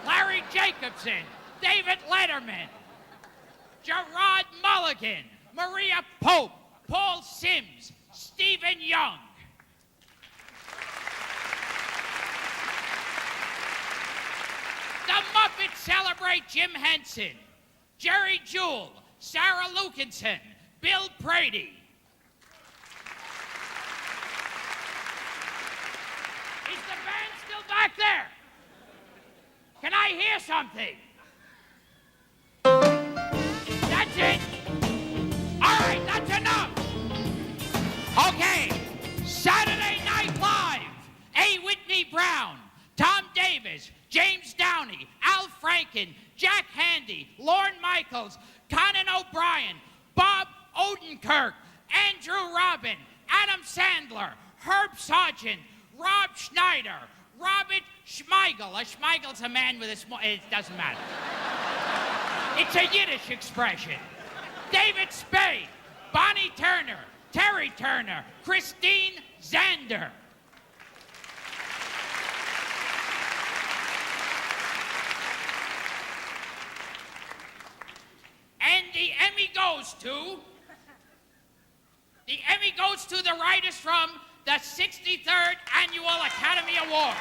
S32: Larry Jacobson, David Letterman, Gerard Mulligan, Maria Pope, Paul Sims, Stephen Young. The Muppets celebrate Jim Henson, Jerry Jewell, Sarah Lukinson, Bill Brady. Is the band still back there? Can I hear something? That's it. All right, that's enough. Okay, Saturday Night Live. A. Whitney Brown, Tom Davis, James Downey, Al Franken, Jack Handy, Lorne Michaels, Conan O'Brien, Bob Odenkirk, Andrew Robin, Adam Sandler, Herb Sargent, Rob Schneider, Robert Schmeigel. A Schmeigel's a man with a small... It doesn't matter. It's a Yiddish expression. David Spade, Bonnie Turner, Terry Turner, Christine Zander. And the Emmy goes to the writers from the 63rd Annual Academy Award.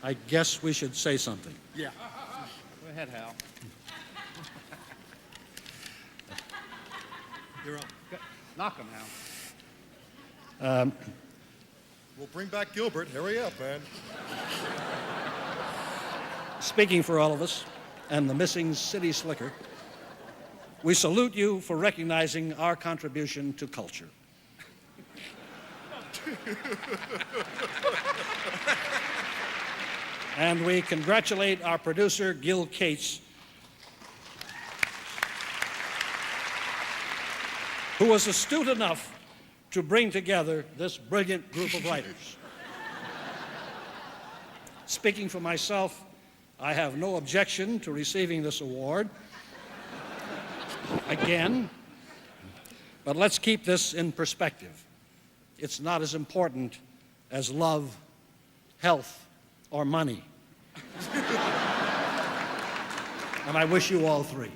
S33: I guess we should say something.
S1: Yeah. Go ahead, Hal. You're on. Knock him, Hal.
S31: We'll bring back Gilbert. Hurry up, man.
S33: Speaking for all of us and the missing city slicker, we salute you for recognizing our contribution to culture. And we congratulate our producer, Gil Cates, who was astute enough to bring together this brilliant group of writers. Speaking for myself, I have no objection to receiving this award again, but let's keep this in perspective. It's not as important as love, health, or money. And I wish you all three.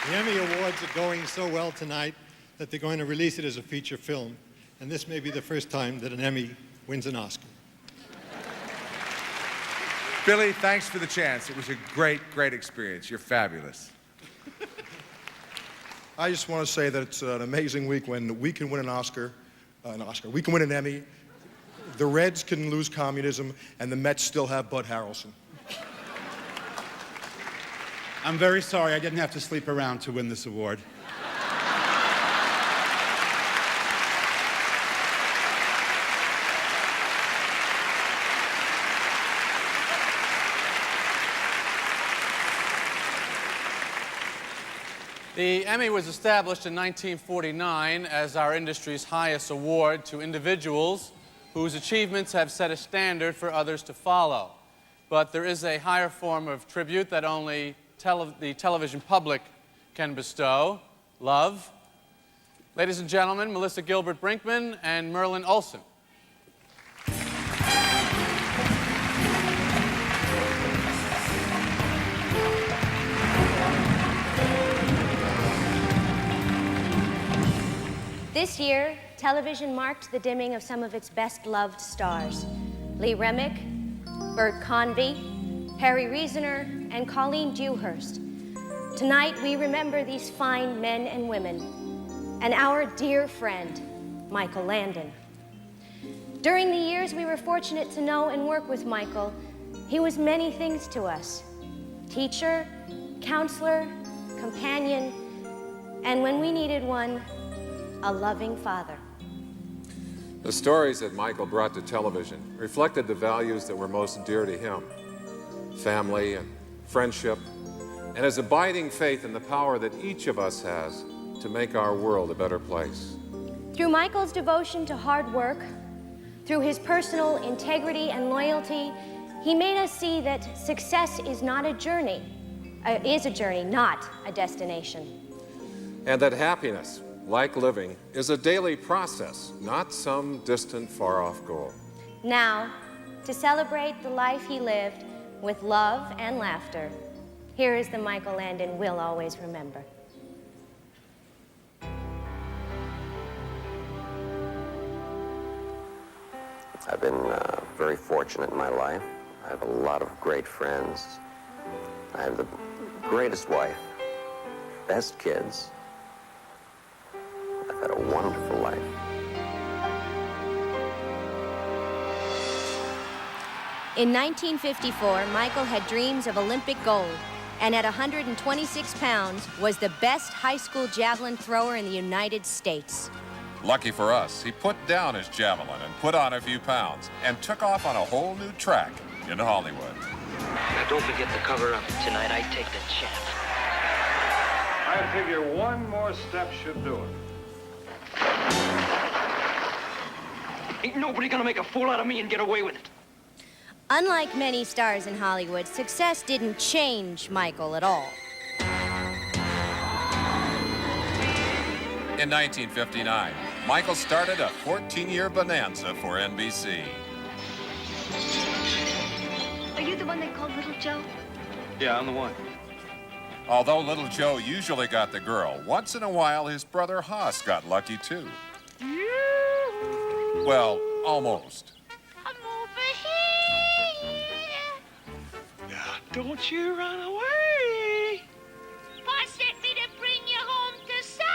S3: The Emmy Awards are going so well tonight that they're going to release it as a feature film, and this may be the first time that an Emmy wins an Oscar.
S4: Billy, thanks for the chance. It was a great, great experience. You're fabulous.
S6: I just want to say that it's an amazing week when we can win we can win an Emmy, the Reds can lose communism, and the Mets still have Bud Harrelson.
S1: I'm very sorry I didn't have to sleep around to win this award.
S7: The Emmy was established in 1949 as our industry's highest award to individuals whose achievements have set a standard for others to follow. But there is a higher form of tribute that only the television public can bestow: love. Ladies and gentlemen, Melissa Gilbert Brinkman and Merlin Olsen.
S8: This year, television marked the dimming of some of its best-loved stars: Lee Remick, Bert Convy, Harry Reasoner, and Colleen Dewhurst. Tonight, we remember these fine men and women, and our dear friend, Michael Landon. During the years we were fortunate to know and work with Michael, he was many things to us: teacher, counselor, companion, and when we needed one, a loving father.
S9: The stories that Michael brought to television reflected the values that were most dear to him: family and friendship, and his abiding faith in the power that each of us has to make our world a better place.
S8: Through Michael's devotion to hard work, through his personal integrity and loyalty, he made us see that success is not a journey, not a destination.
S9: And that happiness, like living, is a daily process, not some distant, far-off goal.
S8: Now, to celebrate the life he lived with love and laughter, here is the Michael Landon we'll always remember.
S11: I've been very fortunate in my life. I have a lot of great friends. I have the greatest wife, best kids. I've had a wonderful life.
S8: In 1954, Michael had dreams of Olympic gold, and at 126 pounds, was the best high school javelin thrower in the United States.
S13: Lucky for us, he put down his javelin and put on a few pounds and took off on a whole new track in Hollywood.
S14: Now, don't forget to cover up. Tonight, I take the champ.
S16: I figure one more step should do it.
S14: Ain't nobody gonna make a fool out of me and get away with it.
S8: Unlike many stars in Hollywood, success didn't change Michael at all.
S13: In 1959, Michael started a 14-year bonanza for NBC.
S17: Are you the one they called Little Joe?
S16: Yeah, I'm the one.
S13: Although Little Joe usually got the girl, once in a while his brother Haas got lucky too. Well, almost.
S17: I'm over here.
S16: Now, don't you run away.
S17: Pa sent me to bring you home to supper.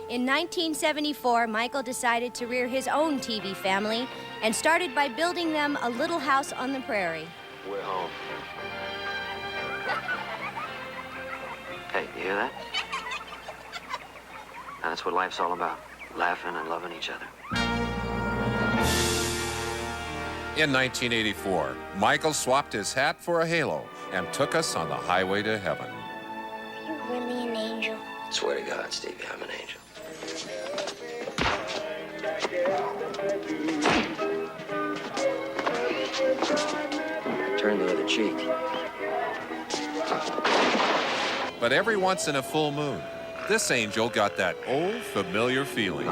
S8: In 1974, Michael decided to rear his own TV family and started by building them a little house on the prairie.
S11: We're home. Hey, you hear that? Now, that's what life's all about, laughing and loving each other.
S13: In 1984, Michael swapped his hat for a halo and took us on the highway to heaven.
S17: Are you really an angel?
S11: Swear to God, Stevie, I'm an angel. Turn the other cheek.
S13: But every once in a full moon, this angel got that old familiar feeling.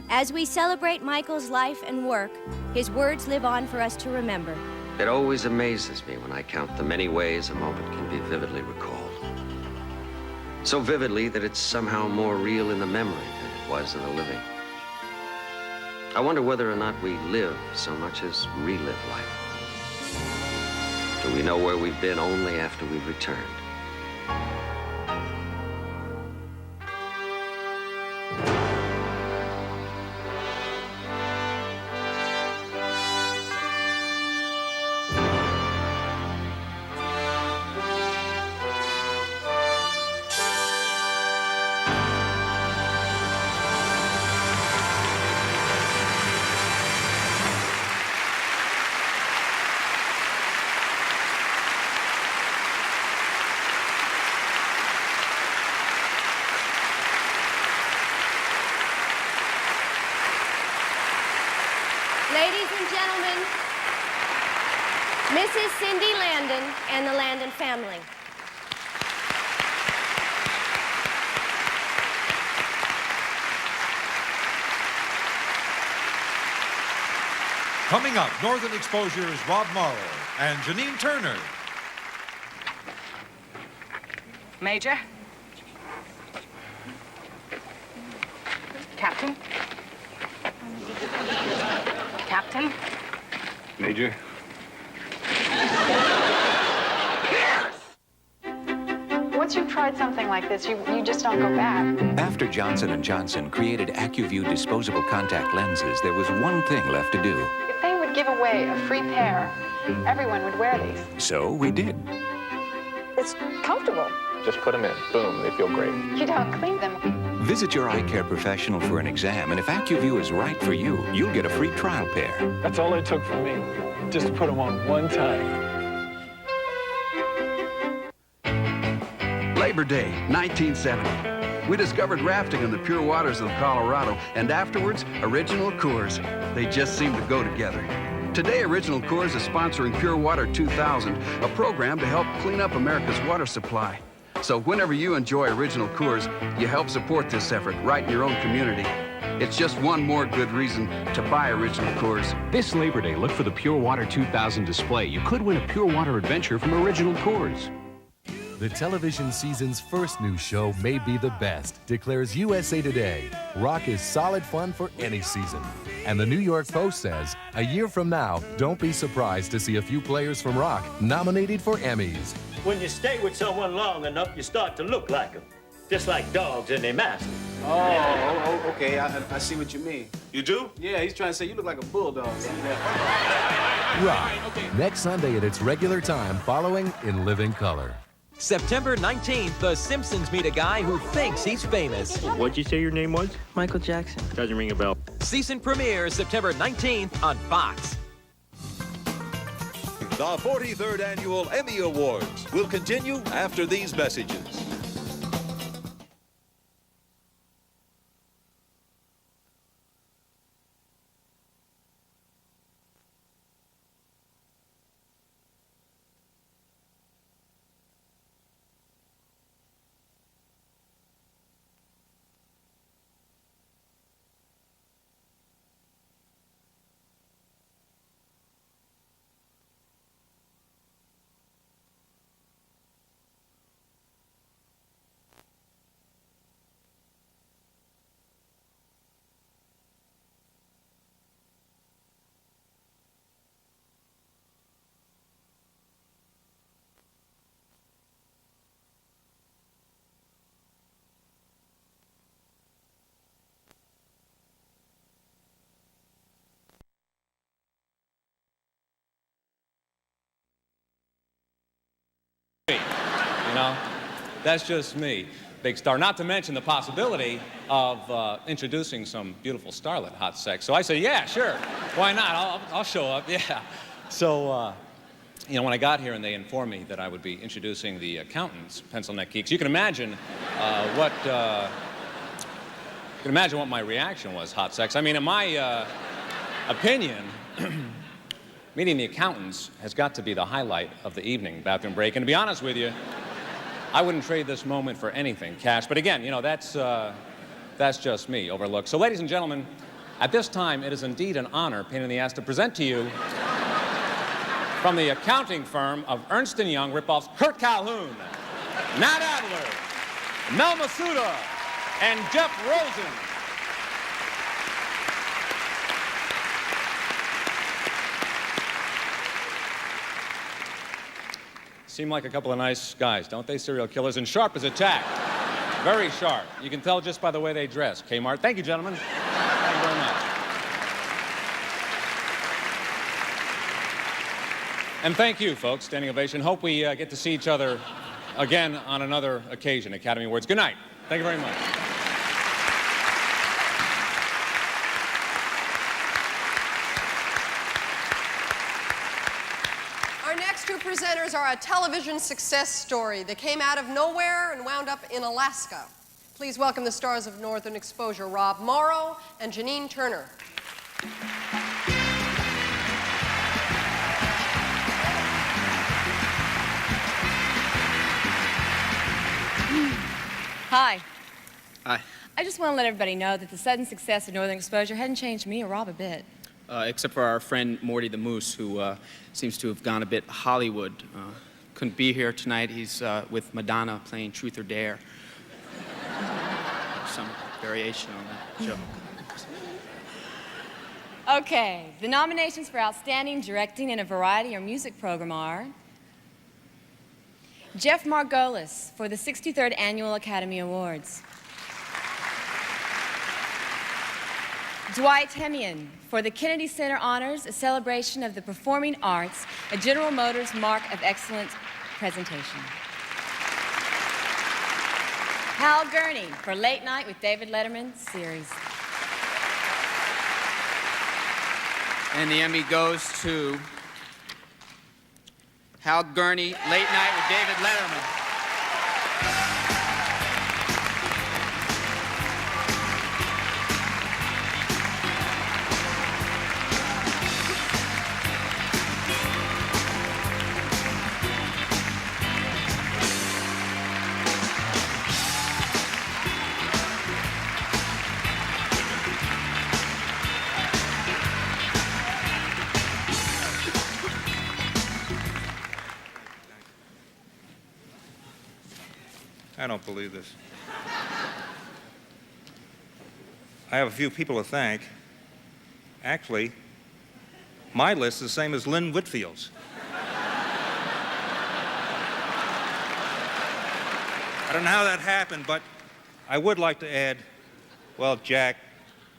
S8: As we celebrate Michael's life and work, His words live on for us to remember.
S11: It always amazes me when I count the many ways a moment can be vividly recalled. So vividly that it's somehow more real in the memory than it was in the living. I wonder whether or not we live so much as relive life. Do we know where we've been only after we've returned?
S8: Ladies and gentlemen, Mrs. Cindy Landon and the Landon family.
S22: Coming up, Northern Exposure's Rob Morrow and Janine Turner.
S30: Major? Captain? Captain?
S16: Major?
S30: Once you've tried something like this, you just don't go back.
S2: After Johnson & Johnson created AccuView disposable contact lenses, there was one thing left to do.
S30: If they would give away a free pair, everyone would wear these.
S2: So we did.
S30: It's comfortable.
S2: Just put them in. Boom, they feel great.
S30: You don't clean them.
S2: Visit your eye care professional for an exam, and if AccuView is right for you, you'll get a free trial pair.
S5: That's all it took from me, just to put them on one time.
S10: Labor Day, 1970. We discovered rafting in the pure waters of Colorado, and afterwards, Original Coors. They just seem to go together. Today, Original Coors is sponsoring Pure Water 2000, a program to help clean up America's water supply. So whenever you enjoy Original Coors, you help support this effort right in your own community. It's just one more good reason to buy Original Coors.
S12: This Labor Day, look for the Pure Water 2000 display. You could win a Pure Water adventure from Original Coors.
S15: The television season's first new show may be the best, declares USA Today. Rock is solid fun for any season. And the New York Post says, a year from now, don't be surprised to see a few players from Rock nominated for Emmys.
S18: When you stay with someone long enough, you start to look like them. Just like dogs and their master.
S19: Oh, okay. I see what you mean.
S18: You do?
S19: Yeah, he's trying to say you look like a bulldog.
S15: Rock, next Sunday at its regular time, following In Living Color.
S28: September 19th, The Simpsons meet a guy who thinks he's famous.
S18: What'd you say your name was?
S28: Michael Jackson.
S18: Doesn't ring a bell.
S28: Season premiere September 19th on Fox.
S20: The 43rd Annual Emmy Awards will continue after these messages.
S21: You know, that's just me, big star. Not to mention the possibility of introducing some beautiful starlet, Hot Sex. So I said, yeah, sure, why not? I'll show up, yeah. So, you know, when I got here and they informed me that I would be introducing the accountants, Pencil Neck Geeks, you can imagine what my reaction was, Hot Sex. I mean, in my opinion, meeting the accountants has got to be the highlight of the evening bathroom break. And to be honest with you, I wouldn't trade this moment for anything, Cash. But again, you know, that's just me, overlooked. So ladies and gentlemen, At this time, it is indeed an honor, pain in the ass, to present to you from the accounting firm of Ernst & Young ripoffs, Kurt Calhoun, Nat Adler, Mel Masuda, and Jeff Rosen. Seem like a couple of nice guys, don't they? Serial killers, and sharp as a tack. Very sharp. You can tell just by the way they dress. Kmart. Thank you, gentlemen. Thank you very much. And thank you, folks. Standing ovation. Hope we get to see each other again on another occasion. Academy Awards. Good night. Thank you very much.
S1: Our next two presenters are a television success story that came out of nowhere and wound up in Alaska. Please welcome the stars of Northern Exposure, Rob Morrow and Janine Turner.
S3: Hi.
S19: Hi.
S3: I just want to let everybody know that the sudden success of Northern Exposure hadn't changed me or Rob a bit.
S19: Except for our friend Morty the Moose, who seems to have gone a bit Hollywood. Couldn't be here tonight. He's with Madonna playing Truth or Dare. Some variation on that joke.
S3: Okay, the nominations for Outstanding Directing in a Variety or Music Program are Jeff Margolis for the 63rd Annual Academy Awards. Dwight Hemian for the Kennedy Center Honors, a celebration of the performing arts, a General Motors Mark of Excellent presentation. Hal Gurney for Late Night with David Letterman series.
S19: And the Emmy goes to Hal Gurney, Late Night with David Letterman.
S4: I don't believe this. I have a few people to thank. Actually, my list is the same as Lynn Whitfield's. I don't know how that happened, but I would like to add, well, Jack,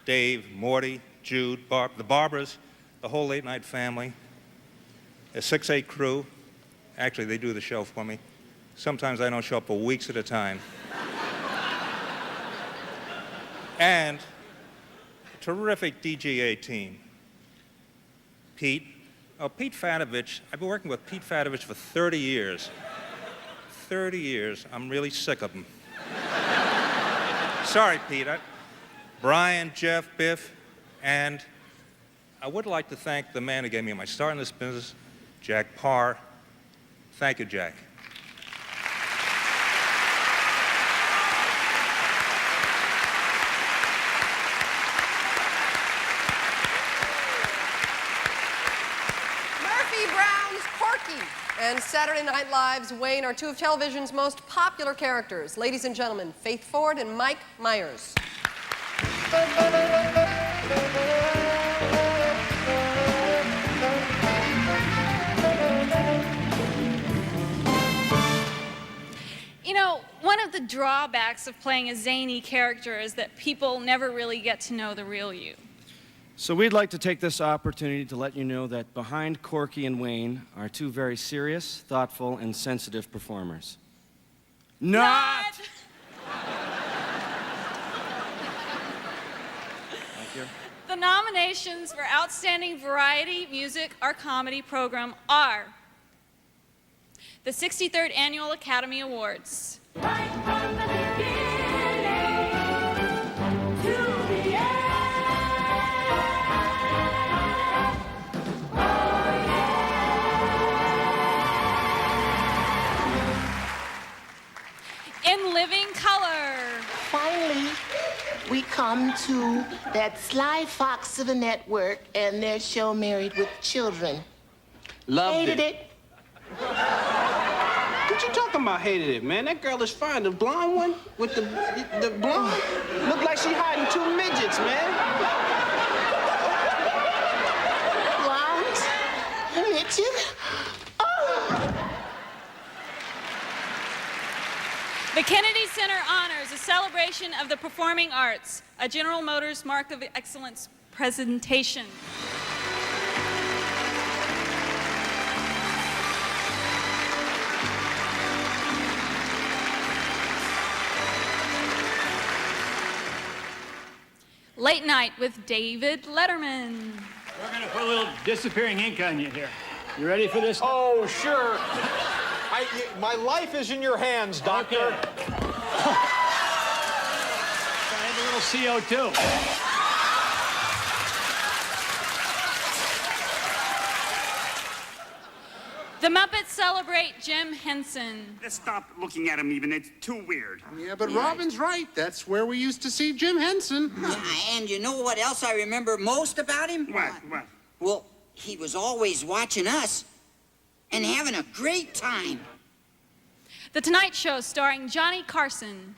S4: Dave, Morty, Jude, Barb, the Barbers, the whole Late Night family, the 6-8 crew. Actually, they do the show for me. Sometimes I don't show up for weeks at a time. And a terrific DGA team. Pete Fadovich. I've been working with Pete Fadovich for 30 years. 30 years. I'm really sick of him. Sorry, Pete. Brian, Jeff, Biff, and I would like to thank the man who gave me my start in this business, Jack Parr. Thank you, Jack.
S1: And Saturday Night Live's Wayne are two of television's most popular characters. Ladies and gentlemen, Faith Ford and Mike Myers.
S6: You know, one of the drawbacks of playing a zany character is that people never really get to know the real you.
S23: So we'd like to take this opportunity to let you know that behind Corky and Wayne are two very serious, thoughtful, and sensitive performers. Not! Thank you.
S6: The nominations for Outstanding Variety, Music, or Comedy Program are the 63rd Annual Academy Awards. In Living Color.
S24: Finally,
S7: we come to that sly fox of a network and their show Married with Children.
S9: Loved
S7: Hated it.
S9: What you talking about, hated it, man? That girl is fine. The blonde one with the blonde looked like she hiding two midgets, man.
S7: Blonde? Midget?
S6: The Kennedy Center honors a celebration of the performing arts, a General Motors Mark of Excellence presentation. Late Night with David Letterman.
S13: We're going to put a little disappearing ink on you here. You ready for this?
S22: Oh, sure. My life is in your hands, Doctor.
S13: Okay. I have a little CO2.
S6: The Muppets celebrate Jim Henson.
S14: Let's stop looking at him even. It's too weird.
S17: Yeah, but Robin's right. That's where we used to see Jim Henson.
S24: And you know what else I remember most about him?
S14: What?
S24: Well, he was always watching us and having a great time.
S6: The Tonight Show starring Johnny Carson.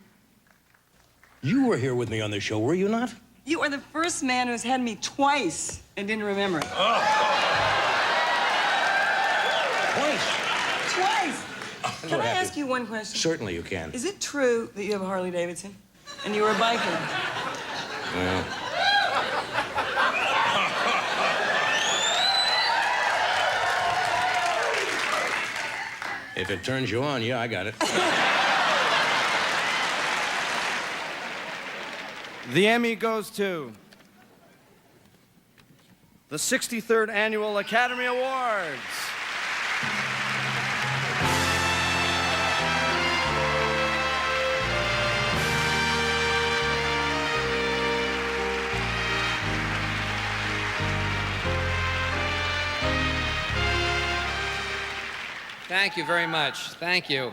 S25: You were here with me on the show, were you not?
S26: You are the first man who's had me twice and didn't remember it. Twice? Can I ask you one question?
S25: Certainly you can.
S26: Is it true that you have a Harley Davidson? And you were a biker?
S25: Well. If it turns you on, yeah, I got it.
S23: The Emmy goes to the 63rd Annual Academy Awards.
S27: Thank you very much. Thank you.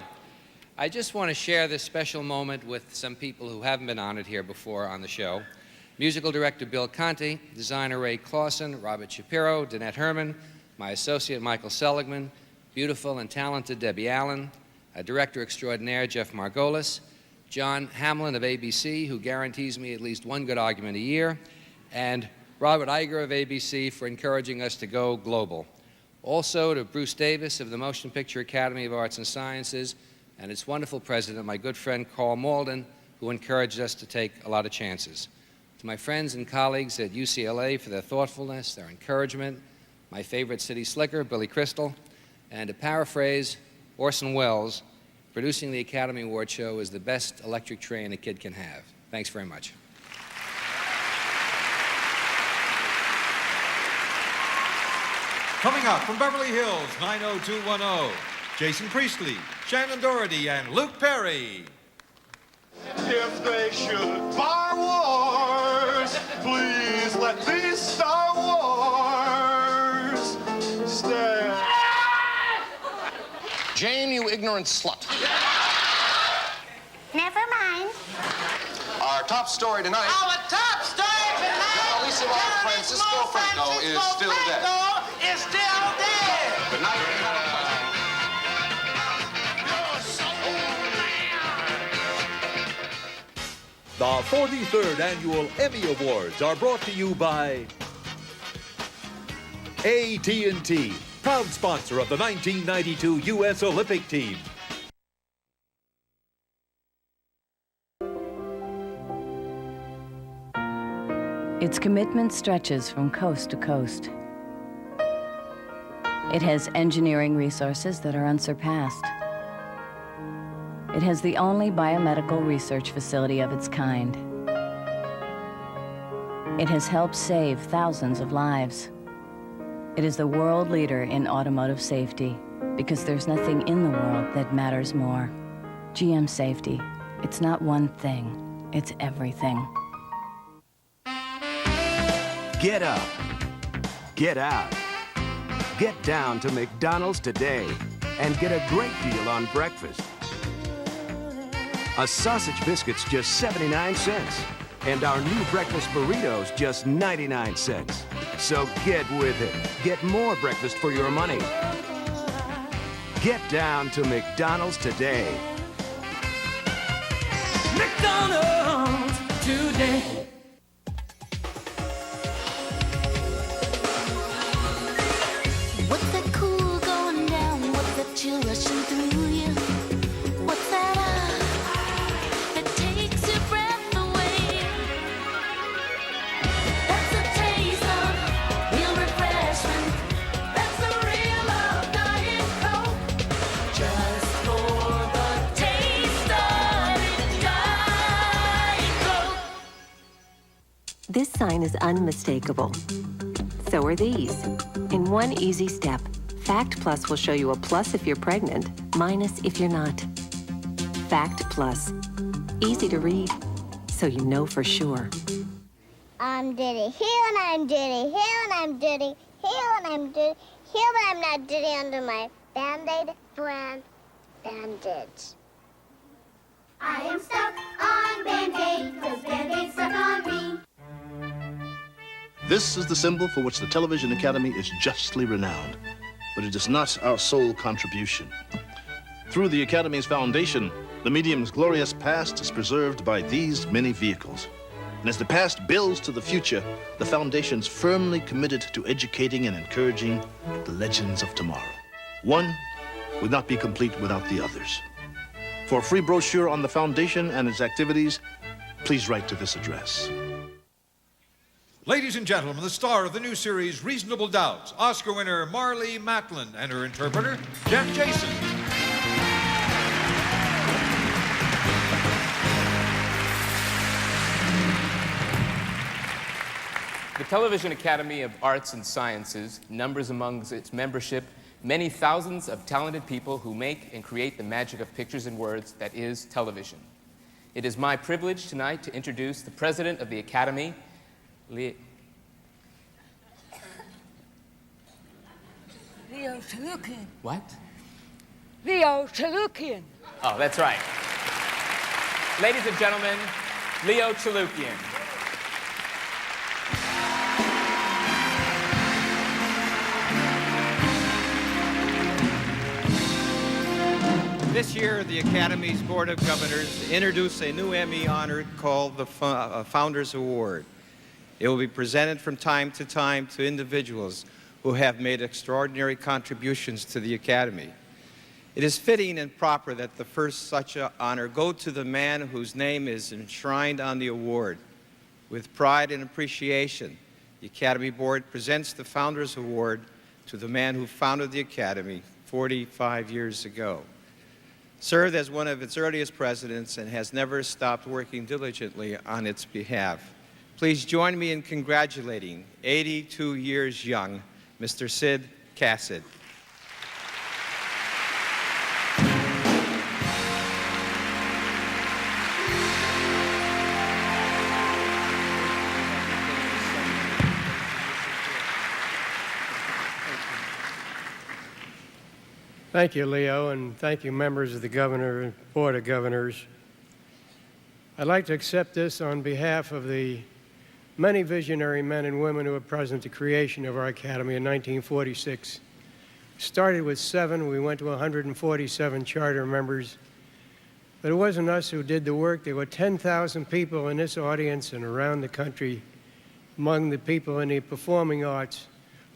S27: I just want to share this special moment with some people who haven't been honored here before on the show. Musical director Bill Conti, designer Ray Clausen, Robert Shapiro, Danette Herman, my associate Michael Seligman, beautiful and talented Debbie Allen, director extraordinaire Jeff Margolis, John Hamlin of ABC, who guarantees me at least one good argument a year, and Robert Iger of ABC for encouraging us to go global. Also to Bruce Davis of the Motion Picture Academy of Arts and Sciences and its wonderful president, my good friend Carl Malden, who encouraged us to take a lot of chances. To my friends and colleagues at UCLA for their thoughtfulness, their encouragement, my favorite city slicker, Billy Crystal, and to paraphrase Orson Welles, producing the Academy Award show is the best electric train a kid can have. Thanks very much.
S22: Coming up from Beverly Hills, 90210, Jason Priestley, Shannon Doherty, and Luke Perry.
S29: If they should Star Wars, please let these Star Wars stay.
S31: Jane, you ignorant slut.
S29: Never mind.
S31: Our top story tonight.
S29: Our top story tonight.
S31: Alicia Francisco Franco is still dead.
S29: Is still dead.
S31: Good night.
S20: The 43rd Annual Emmy Awards are brought to you by AT&T, proud sponsor of the 1992 U.S. Olympic team.
S32: Its commitment stretches from coast to coast. It has engineering resources that are unsurpassed. It has the only biomedical research facility of its kind. It has helped save thousands of lives. It is the world leader in automotive safety because there's nothing in the world that matters more. GM Safety. It's not one thing, it's everything.
S33: Get up. Get out. Get down to McDonald's today and get a great deal on breakfast. A sausage biscuit's just 79 cents. And our new breakfast burritos, just 99 cents. So get with it. Get more breakfast for your money. Get down to McDonald's today.
S29: McDonald's today. What's that cool going down? What's that chill rushing through you? What's that that takes your breath away? That's the taste of real refreshment. That's the real of Diet Coke. Just for the taste of it, Diet Coke.
S2: This sign is unmistakable. So are these. In one easy step, Fact Plus will show you a plus if you're pregnant, minus if you're not. Fact Plus. Easy to read, so you know for sure.
S3: I'm dirty here and I'm dirty here and I'm dirty here and I'm dirty here, but I'm not dirty under my Band-Aid brand bandage. I am stuck on Band-Aid because Band-Aid stuck on me.
S5: This is the symbol for which the Television Academy is justly renowned, but it is not our sole contribution. Through the Academy's foundation, the medium's glorious past is preserved by these many vehicles. And as the past builds to the future, the foundation's firmly committed to educating and encouraging the legends of tomorrow. One would not be complete without the others. For a free brochure on the foundation and its activities, please write to this address.
S22: Ladies and gentlemen, the star of the new series Reasonable Doubt, Oscar winner Marlee Matlin, and her interpreter, Jeff Jason.
S8: The Television Academy of Arts and Sciences numbers among its membership many thousands of talented people who make and create the magic of pictures and words that is television. It is my privilege tonight to introduce the president of the Academy, Leo
S10: Chalukian.
S8: What?
S10: Leo Chalukian.
S8: Oh, that's right. Ladies and gentlemen, Leo Chalukian.
S11: This year, the Academy's Board of Governors introduced a new Emmy honor called the Founders Award. It will be presented from time to time to individuals who have made extraordinary contributions to the Academy. It is fitting and proper that the first such honor go to the man whose name is enshrined on the award. With pride and appreciation, the Academy Board presents the Founders Award to the man who founded the Academy 45 years ago, served as one of its earliest presidents, and has never stopped working diligently on its behalf. Please join me in congratulating 82 years young, Mr. Sid Cassidy.
S12: Thank you, Leo, and thank you, members of the Board of Governors. I'd like to accept this on behalf of the many visionary men and women who were present at the creation of our Academy in 1946. We started with 7, we went to 147 charter members. But it wasn't us who did the work. There were 10,000 people in this audience and around the country, among the people in the performing arts,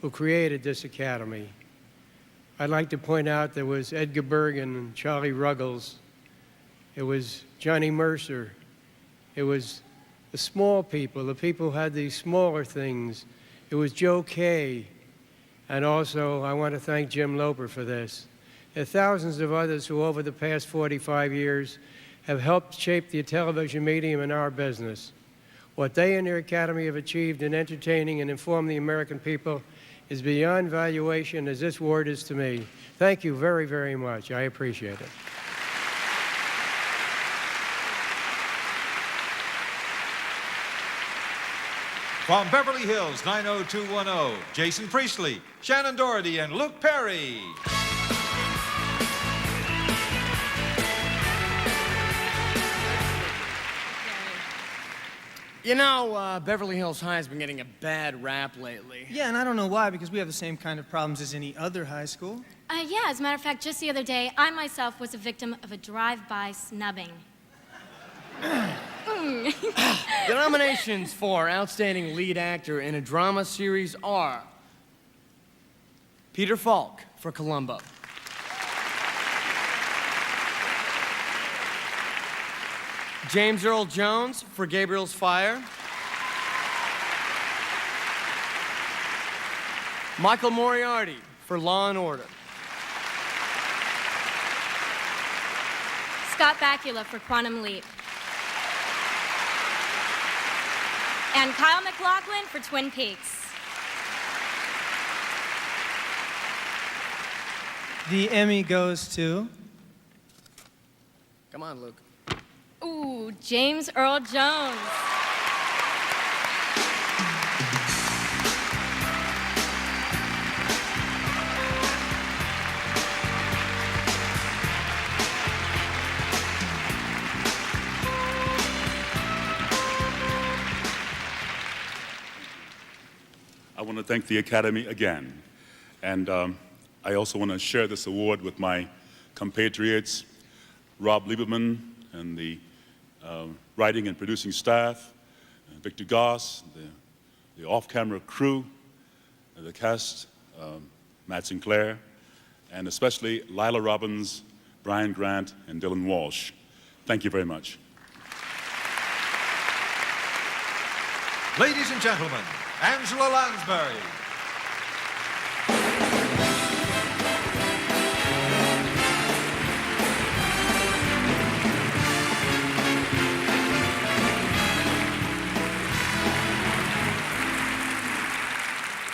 S12: who created this Academy. I'd like to point out there was Edgar Bergen and Charlie Ruggles. It was Johnny Mercer. It was the small people, the people who had these smaller things. It was Joe Kay. And also, I want to thank Jim Loper for this. There are thousands of others who, over the past 45 years, have helped shape the television medium in our business. What they and their Academy have achieved in entertaining and informing the American people is beyond valuation, as this award is to me. Thank you very, very much. I appreciate it.
S22: From Beverly Hills, 90210, Jason Priestley, Shannon Doherty, and Luke Perry.
S1: You know, Beverly Hills High has been getting a bad rap lately.
S4: Yeah, and I don't know why, because we have the same kind of problems as any other high school.
S7: Yeah, as a matter of fact, just the other day, I myself was a victim of a drive-by snubbing.
S1: The nominations for Outstanding Lead Actor in a Drama Series are Peter Falk for Columbo, James Earl Jones for Gabriel's Fire, Michael Moriarty for Law and Order,
S7: Scott Bakula for Quantum Leap, and Kyle MacLachlan for Twin Peaks.
S4: The Emmy goes to...
S1: Come on, Luke.
S7: Ooh, James Earl Jones.
S9: I want to thank the Academy again. And I also want to share this award with my compatriots, Rob Lieberman and the writing and producing staff, Victor Goss, the off-camera crew, the cast, Matt Sinclair, and especially Lila Robbins, Brian Grant, and Dylan Walsh. Thank you very much.
S22: Ladies and gentlemen, Angela Lansbury.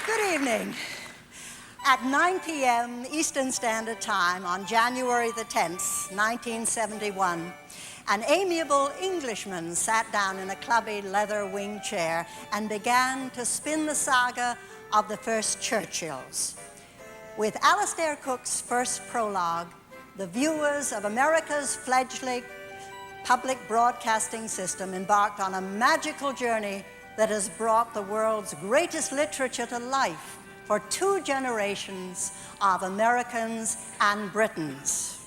S13: Good evening. At 9 p.m. Eastern Standard Time on January the 10th, 1971, an amiable Englishman sat down in a clubby leather wing chair and began to spin the saga of the first Churchills. With Alastair Cook's first prologue, the viewers of America's fledgling public broadcasting system embarked on a magical journey that has brought the world's greatest literature to life for 2 generations of Americans and Britons.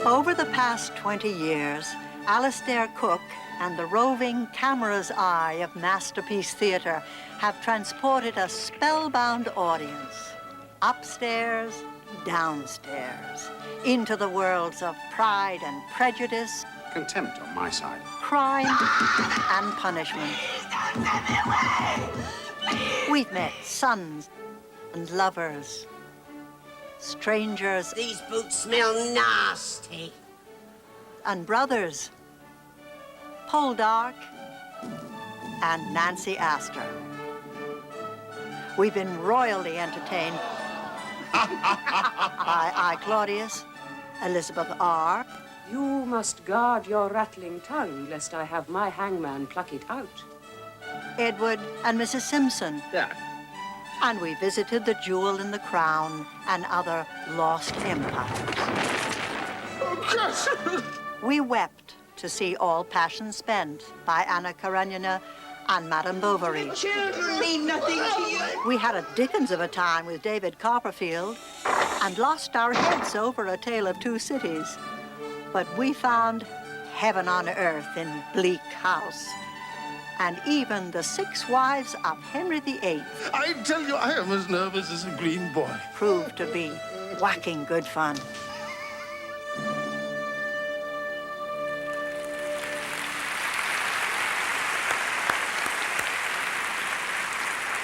S13: Over the past 20 years, Alastair Cook and the roving camera's eye of Masterpiece Theatre have transported a spellbound audience upstairs, downstairs, into the worlds of Pride and Prejudice,
S15: Contempt on my side.
S13: crime and punishment. We've met sons and lovers, strangers.
S16: These boots smell nasty.
S13: And brothers, Poldark and Nancy Astor. We've been royally entertained by I. Claudius, Elizabeth R.
S17: You must guard your rattling tongue, lest I have my hangman pluck it out.
S13: Edward and Mrs. Simpson.
S16: Yeah.
S13: And we visited the Jewel in the Crown and other lost empires. We wept to see All Passion Spent by Anna Karenina and Madame Bovary.
S16: Children mean nothing to you.
S13: We had a dickens of a time with David Copperfield and lost our heads over A Tale of Two Cities. But we found heaven on earth in Bleak House. And even the 6 wives of Henry VIII.
S15: I tell you, I am as nervous as a green boy.
S13: Proved to be whacking good fun.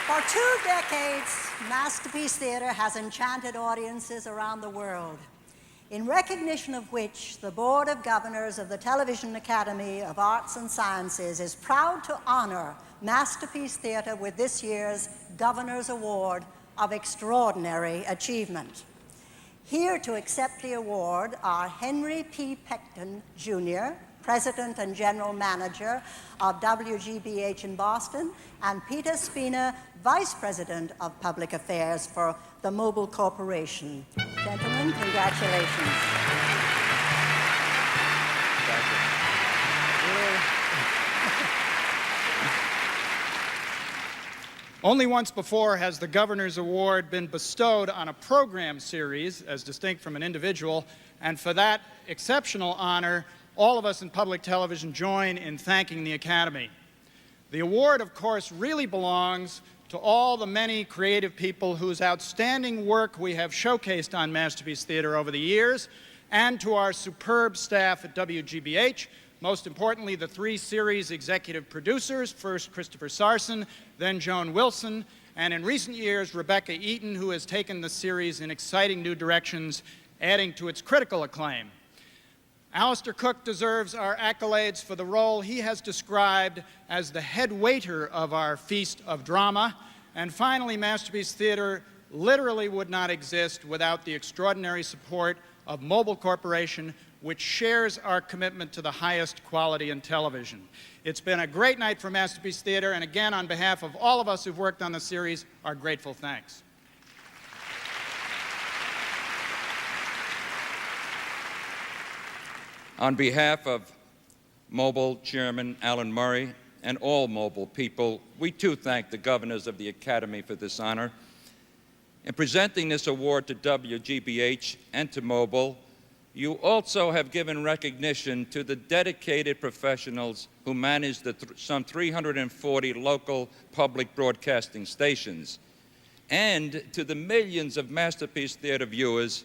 S13: For 2 decades, Masterpiece Theatre has enchanted audiences around the world, in recognition of which the Board of Governors of the Television Academy of Arts and Sciences is proud to honor Masterpiece Theatre with this year's Governor's Award of Extraordinary Achievement. Here to accept the award are Henry P. Pecton, Jr., President and General Manager of WGBH in Boston, and Peter Spina, Vice President of Public Affairs for the Mobil Corporation. Gentlemen, congratulations.
S1: Thank you.
S6: Only once before has the Governor's Award been bestowed on a program series, as distinct from an individual, and for that exceptional honor, all of us in public television join in thanking the Academy. The award, of course, really belongs to all the many creative people whose outstanding work we have showcased on Masterpiece Theater over the years, and to our superb staff at WGBH, most importantly, the 3 series executive producers, first Christopher Sarson, then Joan Wilson, and in recent years, Rebecca Eaton, who has taken the series in exciting new directions, adding to its critical acclaim. Alistair Cook deserves our accolades for the role he has described as the head waiter of our feast of drama. And finally, Masterpiece Theater literally would not exist without the extraordinary support of Mobile Corporation, which shares our commitment to the highest quality in television. It's been a great night for Masterpiece Theater, and again, on behalf of all of us who've worked on the series, our grateful thanks.
S14: On behalf of Mobile Chairman Alan Murray and all Mobile people, we too thank the governors of the Academy for this honor. In presenting this award to WGBH and to Mobile, you also have given recognition to the dedicated professionals who manage the some 340 local public broadcasting stations, and to the millions of Masterpiece Theater viewers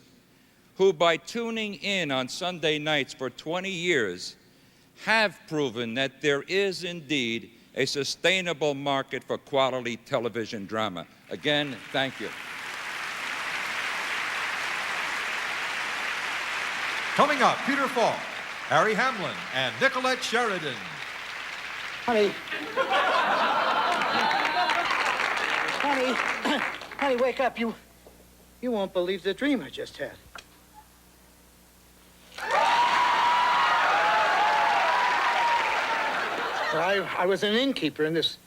S14: who, by tuning in on Sunday nights for 20 years, have proven that there is indeed a sustainable market for quality television drama. Again, thank you.
S22: Coming up, Peter Falk, Harry Hamlin, and Nicolette Sheridan.
S18: Honey, wake up. You won't believe the dream I just had. Well, I was an innkeeper in this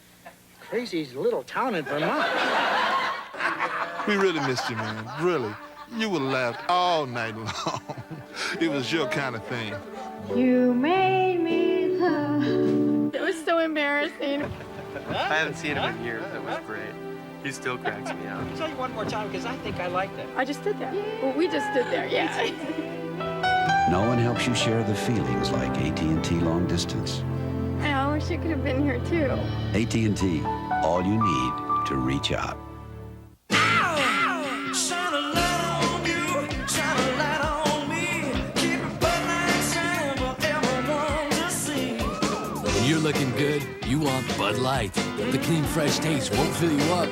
S18: crazy little town in Vermont.
S15: We really missed you, man. Really. You would have laughed all night long. It was your kind of thing.
S29: You made me laugh. It was so embarrassing.
S19: I haven't seen him in years. It was great. He still cracks me up.
S18: I'll tell you one more time because I think I liked it.
S29: I just stood there. Well, we just stood there, yeah.
S21: No one helps you share the feelings like AT&T Long Distance.
S29: I wish you could have been here, too.
S21: AT&T, all you need to reach out.
S23: When you're looking good, you want Bud Light. The clean, fresh taste won't fill you up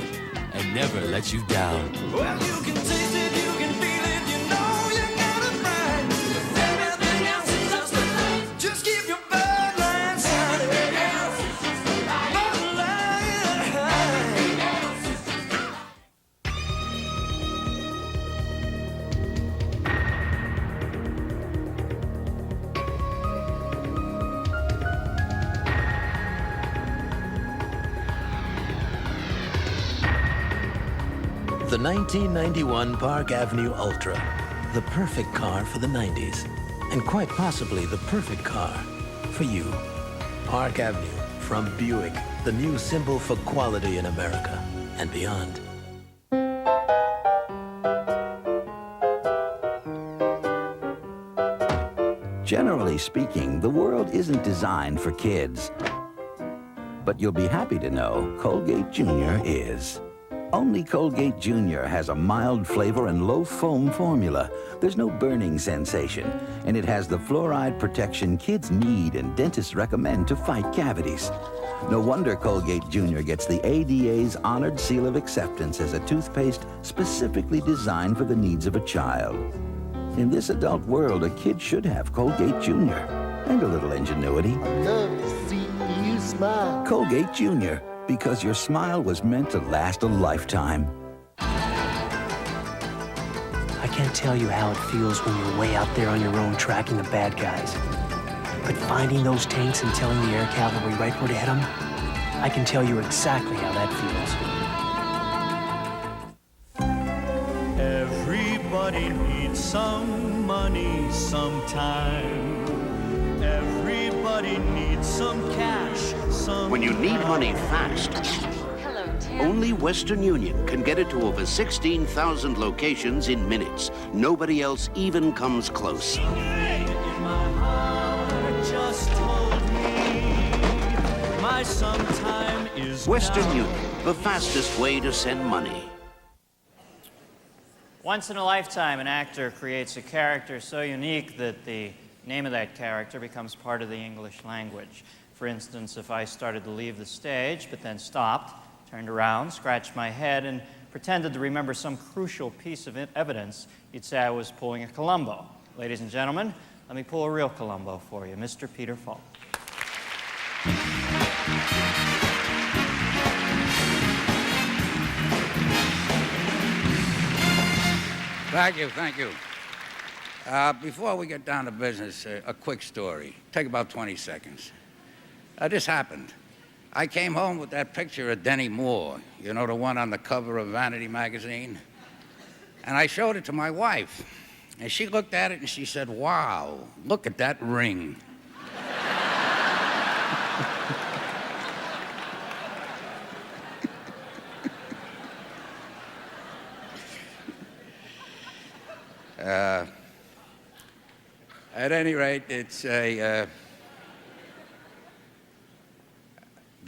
S23: and never let you down.
S29: Well, you can taste it, you can feel it, you know you got it right. Everything else is just a light. Just keep your Bud Light shining. Bud Light.
S24: The 1991 Park Avenue Ultra, the perfect car for the 90s, and quite possibly the perfect car for you. Park Avenue from Buick, the new symbol for quality in America and beyond.
S33: Generally speaking, the world isn't designed for kids. But you'll be happy to know Colgate Jr. is. Only Colgate Jr. has a mild flavor and low foam formula. There's no burning sensation, and it has the fluoride protection kids need and dentists recommend to fight cavities. No wonder Colgate Jr. gets the ADA's honored seal of acceptance as a toothpaste specifically designed for the needs of a child. In this adult world, a kid should have Colgate Jr. and a little ingenuity.
S15: I love to see you smile.
S33: Colgate Jr., because your smile was meant to last a lifetime.
S25: I can't tell you how it feels when you're way out there on your own tracking the bad guys. But finding those tanks and telling the air cavalry right where to hit them, I can tell you exactly how that feels.
S26: Everybody needs some money sometime. Everybody needs some cash sometime.
S16: When you need money fast,
S27: Hello, Tim.
S2: Only Western Union can get it to over 16,000 locations in minutes. Nobody else even comes close. Western Union, the fastest way to send money.
S3: Once in a lifetime, an actor creates a character so unique that the name of that character becomes part of the English language. For instance, if I started to leave the stage, but then stopped, turned around, scratched my head, and pretended to remember some crucial piece of evidence, you'd say I was pulling a Columbo. Ladies and gentlemen, let me pull a real Columbo for you, Mr. Peter Falk.
S5: Thank you, thank you. Before we get down to business, a quick story. Take about 20 seconds. This happened. I came home with that picture of Denny Moore, you know, the one on the cover of Vanity magazine. And I showed it to my wife. And she looked at it and she said, "Wow, look at that ring." At any rate, it's the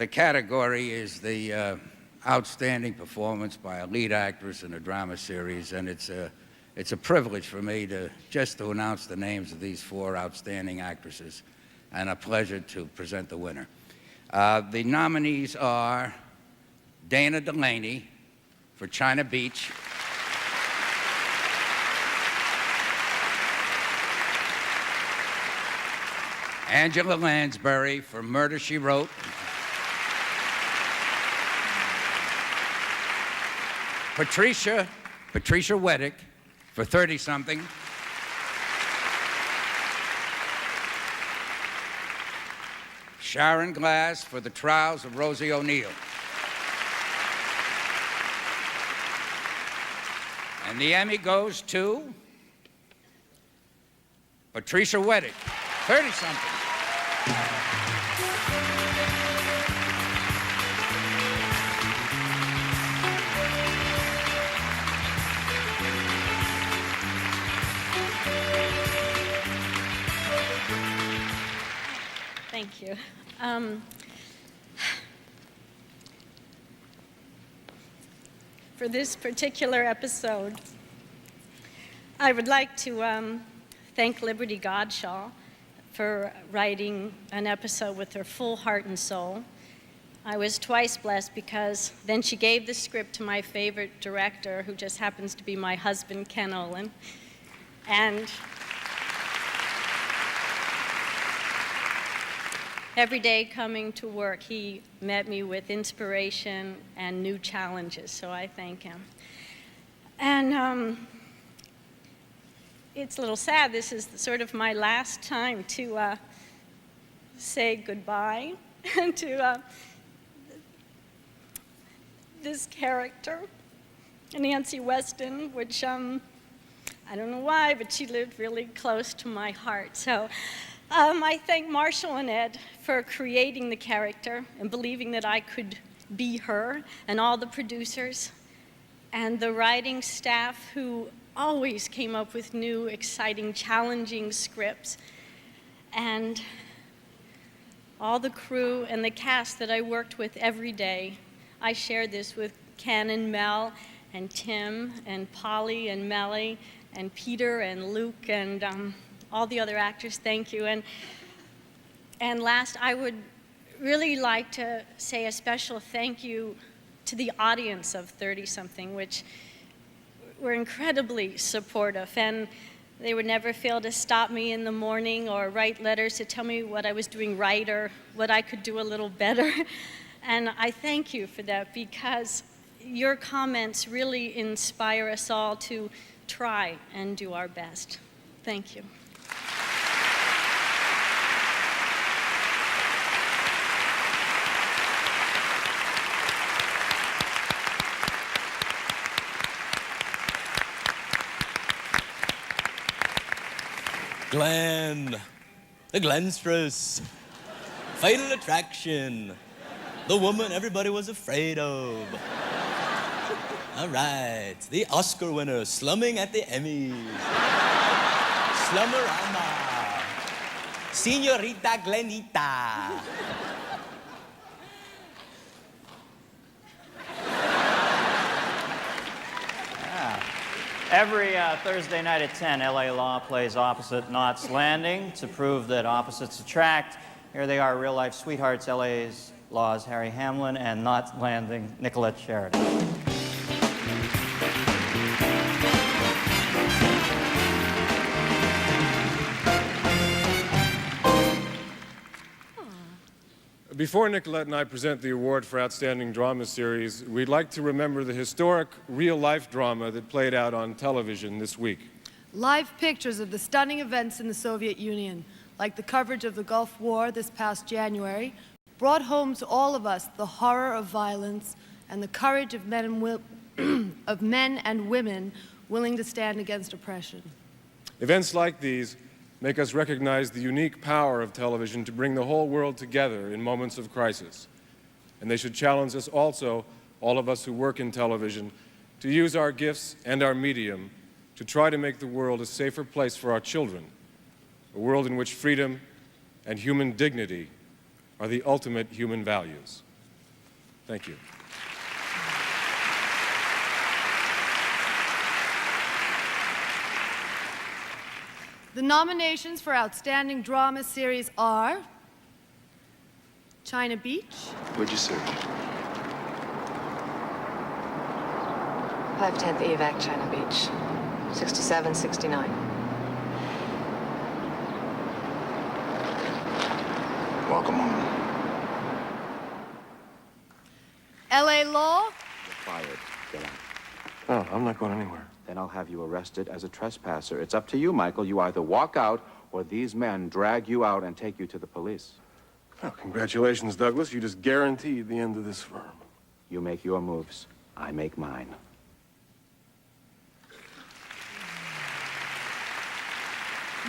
S5: category is the outstanding performance by a lead actress in a drama series, and it's a privilege for me to announce the names of these 4 outstanding actresses, and a pleasure to present the winner. The nominees are Dana Delaney for China Beach, Angela Lansbury for Murder, She Wrote, Patricia Weddick for 30-something, Sharon Glass for The Trials of Rosie O'Neill. And the Emmy goes to Patricia Weddick, 30-something.
S8: Thank you. For this particular episode, I would like to thank Liberty Godshaw for writing an episode with her full heart and soul. I was twice blessed because then she gave the script to my favorite director, who just happens to be my husband, Ken Olin. And every day coming to work, he met me with inspiration and new challenges, so I thank him. And it's a little sad. This is sort of my last time to say goodbye to this character, Nancy Weston, which I don't know why, but she lived really close to my heart. So I thank Marshall and Ed for creating the character and believing that I could be her, and all the producers and the writing staff who always came up with new, exciting, challenging scripts, and all the crew and the cast that I worked with every day. I shared this with Ken and Mel and Tim and Polly and Melly and Peter and Luke and all the other actors. Thank you. And last, I would really like to say a special thank you to the audience of 30-something, which were incredibly supportive, and they would never fail to stop me in the morning or write letters to tell me what I was doing right or what I could do a little better. And I thank you for that, because your comments really inspire us all to try and do our best. Thank you.
S23: Glenn, the Glenstress, Fatal Attraction, the woman everybody was afraid of.
S4: All right, the Oscar winner, slumming at the Emmys. Slummerama. Señorita Glenita.
S3: Every Thursday night at 10, LA Law plays opposite Knots Landing to prove that opposites attract. Here they are, real-life sweethearts, LA's Law's Harry Hamlin and Knots Landing, Nicolette Sheridan.
S7: Before Nicolette and I present the award for Outstanding Drama Series, we'd like to remember the historic real-life drama that played out on television this week.
S9: Live pictures of the stunning events in the Soviet Union, like the coverage of the Gulf War this past January, brought home to all of us the horror of violence and the courage of men and women willing to stand against oppression.
S7: Events like these make us recognize the unique power of television to bring the whole world together in moments of crisis. And they should challenge us also, all of us who work in television, to use our gifts and our medium to try to make the world a safer place for our children, a world in which freedom and human dignity are the ultimate human values. Thank you.
S9: The nominations for Outstanding Drama Series are China Beach,
S19: What'd you search?
S10: 510th EVAC, China Beach, 6769.
S19: Welcome home.
S9: LA Law,
S11: You're fired. Get out.
S19: Oh, I'm not going anywhere.
S11: Then I'll have you arrested as a trespasser. It's up to you, Michael. You either walk out or these men drag you out and take you to the police.
S19: Oh, congratulations, Douglas. You just guaranteed the end of this firm.
S11: You make your moves. I make mine.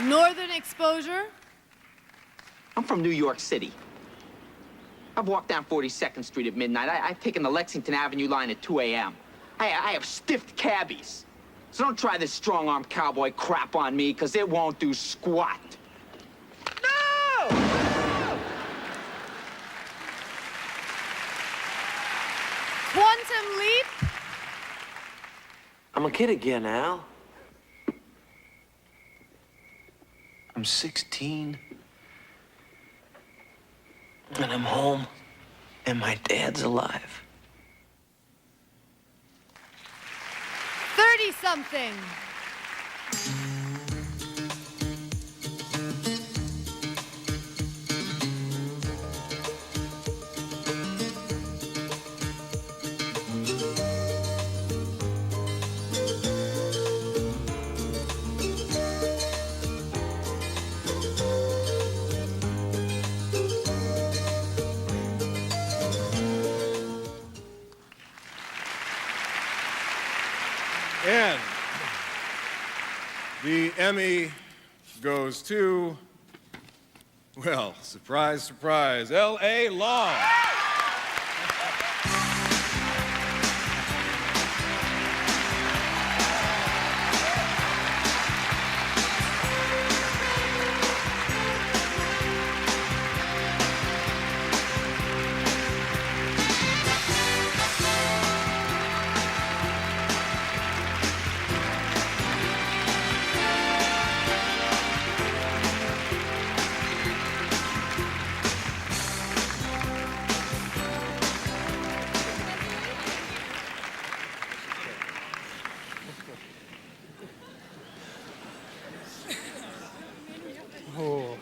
S9: Northern Exposure,
S12: I'm from New York City. I've walked down 42nd Street at midnight. I've taken the Lexington Avenue line at 2 a.m. I have stiffed cabbies. So don't try this strong-arm cowboy crap on me, because it won't do squat. No!
S9: Quantum Leap,
S17: I'm a kid again, Al.
S12: I'm 16.
S17: And I'm home. And my dad's alive.
S9: 30-something.
S7: And the Emmy goes to, well, surprise, surprise, L.A. Law.
S6: Oh.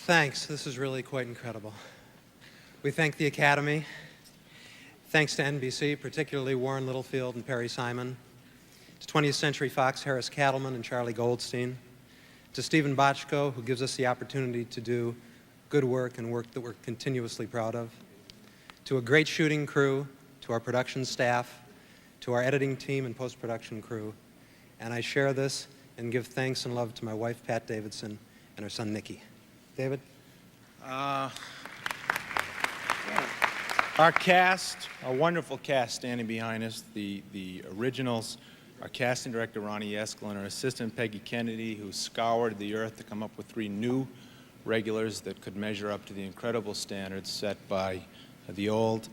S20: Thanks. This is really quite incredible. We thank the Academy. Thanks to NBC, particularly Warren Littlefield and Perry Simon. To 20th Century Fox, Harris Cattleman and Charlie Goldstein. To Stephen Bochco, who gives us the opportunity to do good work and work that we're continuously proud of. To a great shooting crew, to our production staff, to our editing team and post-production crew. And I share this and give thanks and love to my wife, Pat Davidson, and her son, Nicky. David?
S1: Our cast, our wonderful cast standing behind us, the originals, our casting director, Ronnie Eskel, and our assistant, Peggy Kennedy, who scoured the earth to come up with 3 new regulars that could measure up to the incredible standards set by the old.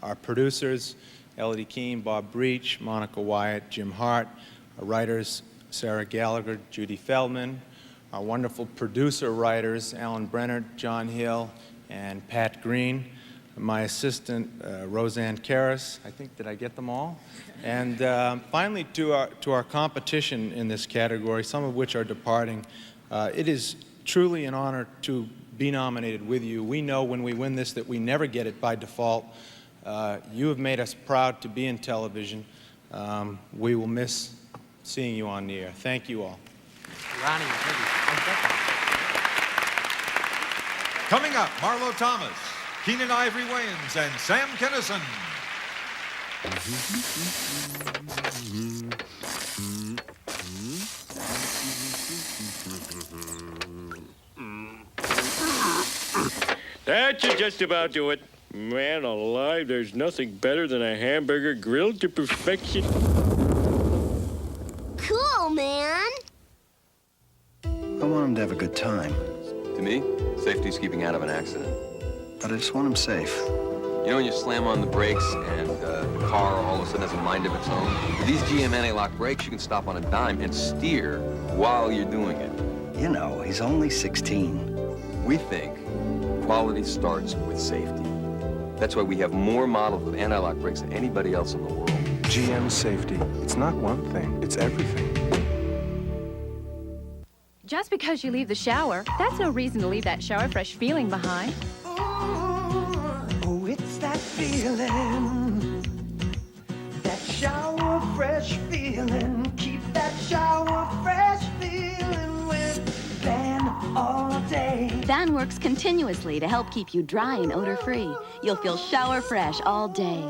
S1: Our producers, Elodie Keene, Bob Breach, Monica Wyatt, Jim Hart. Our writers, Sarah Gallagher, Judy Feldman. Our wonderful producer-writers, Alan Brenner, John Hill, and Pat Green. My assistant, Roseanne Karras. I think, did I get them all? And finally, to our competition in this category, some of which are departing, it is truly an honor to be nominated with you. We know when we win this that we never get it by default. You have made us proud to be in television. We will miss seeing you on the air. Thank you all.
S13: Ronnie, coming up, Marlo Thomas, Keenan Ivory Wayans, and Sam Kinison.
S14: That should just about do it. Man alive, there's nothing better than a hamburger grilled to perfection.
S16: Cool, man.
S18: I want him to have a good time.
S19: To me, safety's keeping out of an accident.
S18: But I just want him safe.
S19: You know when you slam on the brakes and the car all of a sudden has a mind of its own? With these GM anti-lock brakes, you can stop on a dime and steer while you're doing it.
S18: You know, he's only 16.
S19: We think quality starts with safety. That's why we have more models with anti-lock brakes than anybody else in the world.
S7: GM safety. It's not one thing, it's everything.
S21: Just because you leave the shower, that's no reason to leave that shower fresh feeling behind.
S16: Oh, it's that feeling. That shower fresh feeling. Keep that shower fresh feeling with Van all day.
S22: Van works continuously to help keep you dry and odor-free. You'll feel shower fresh all day.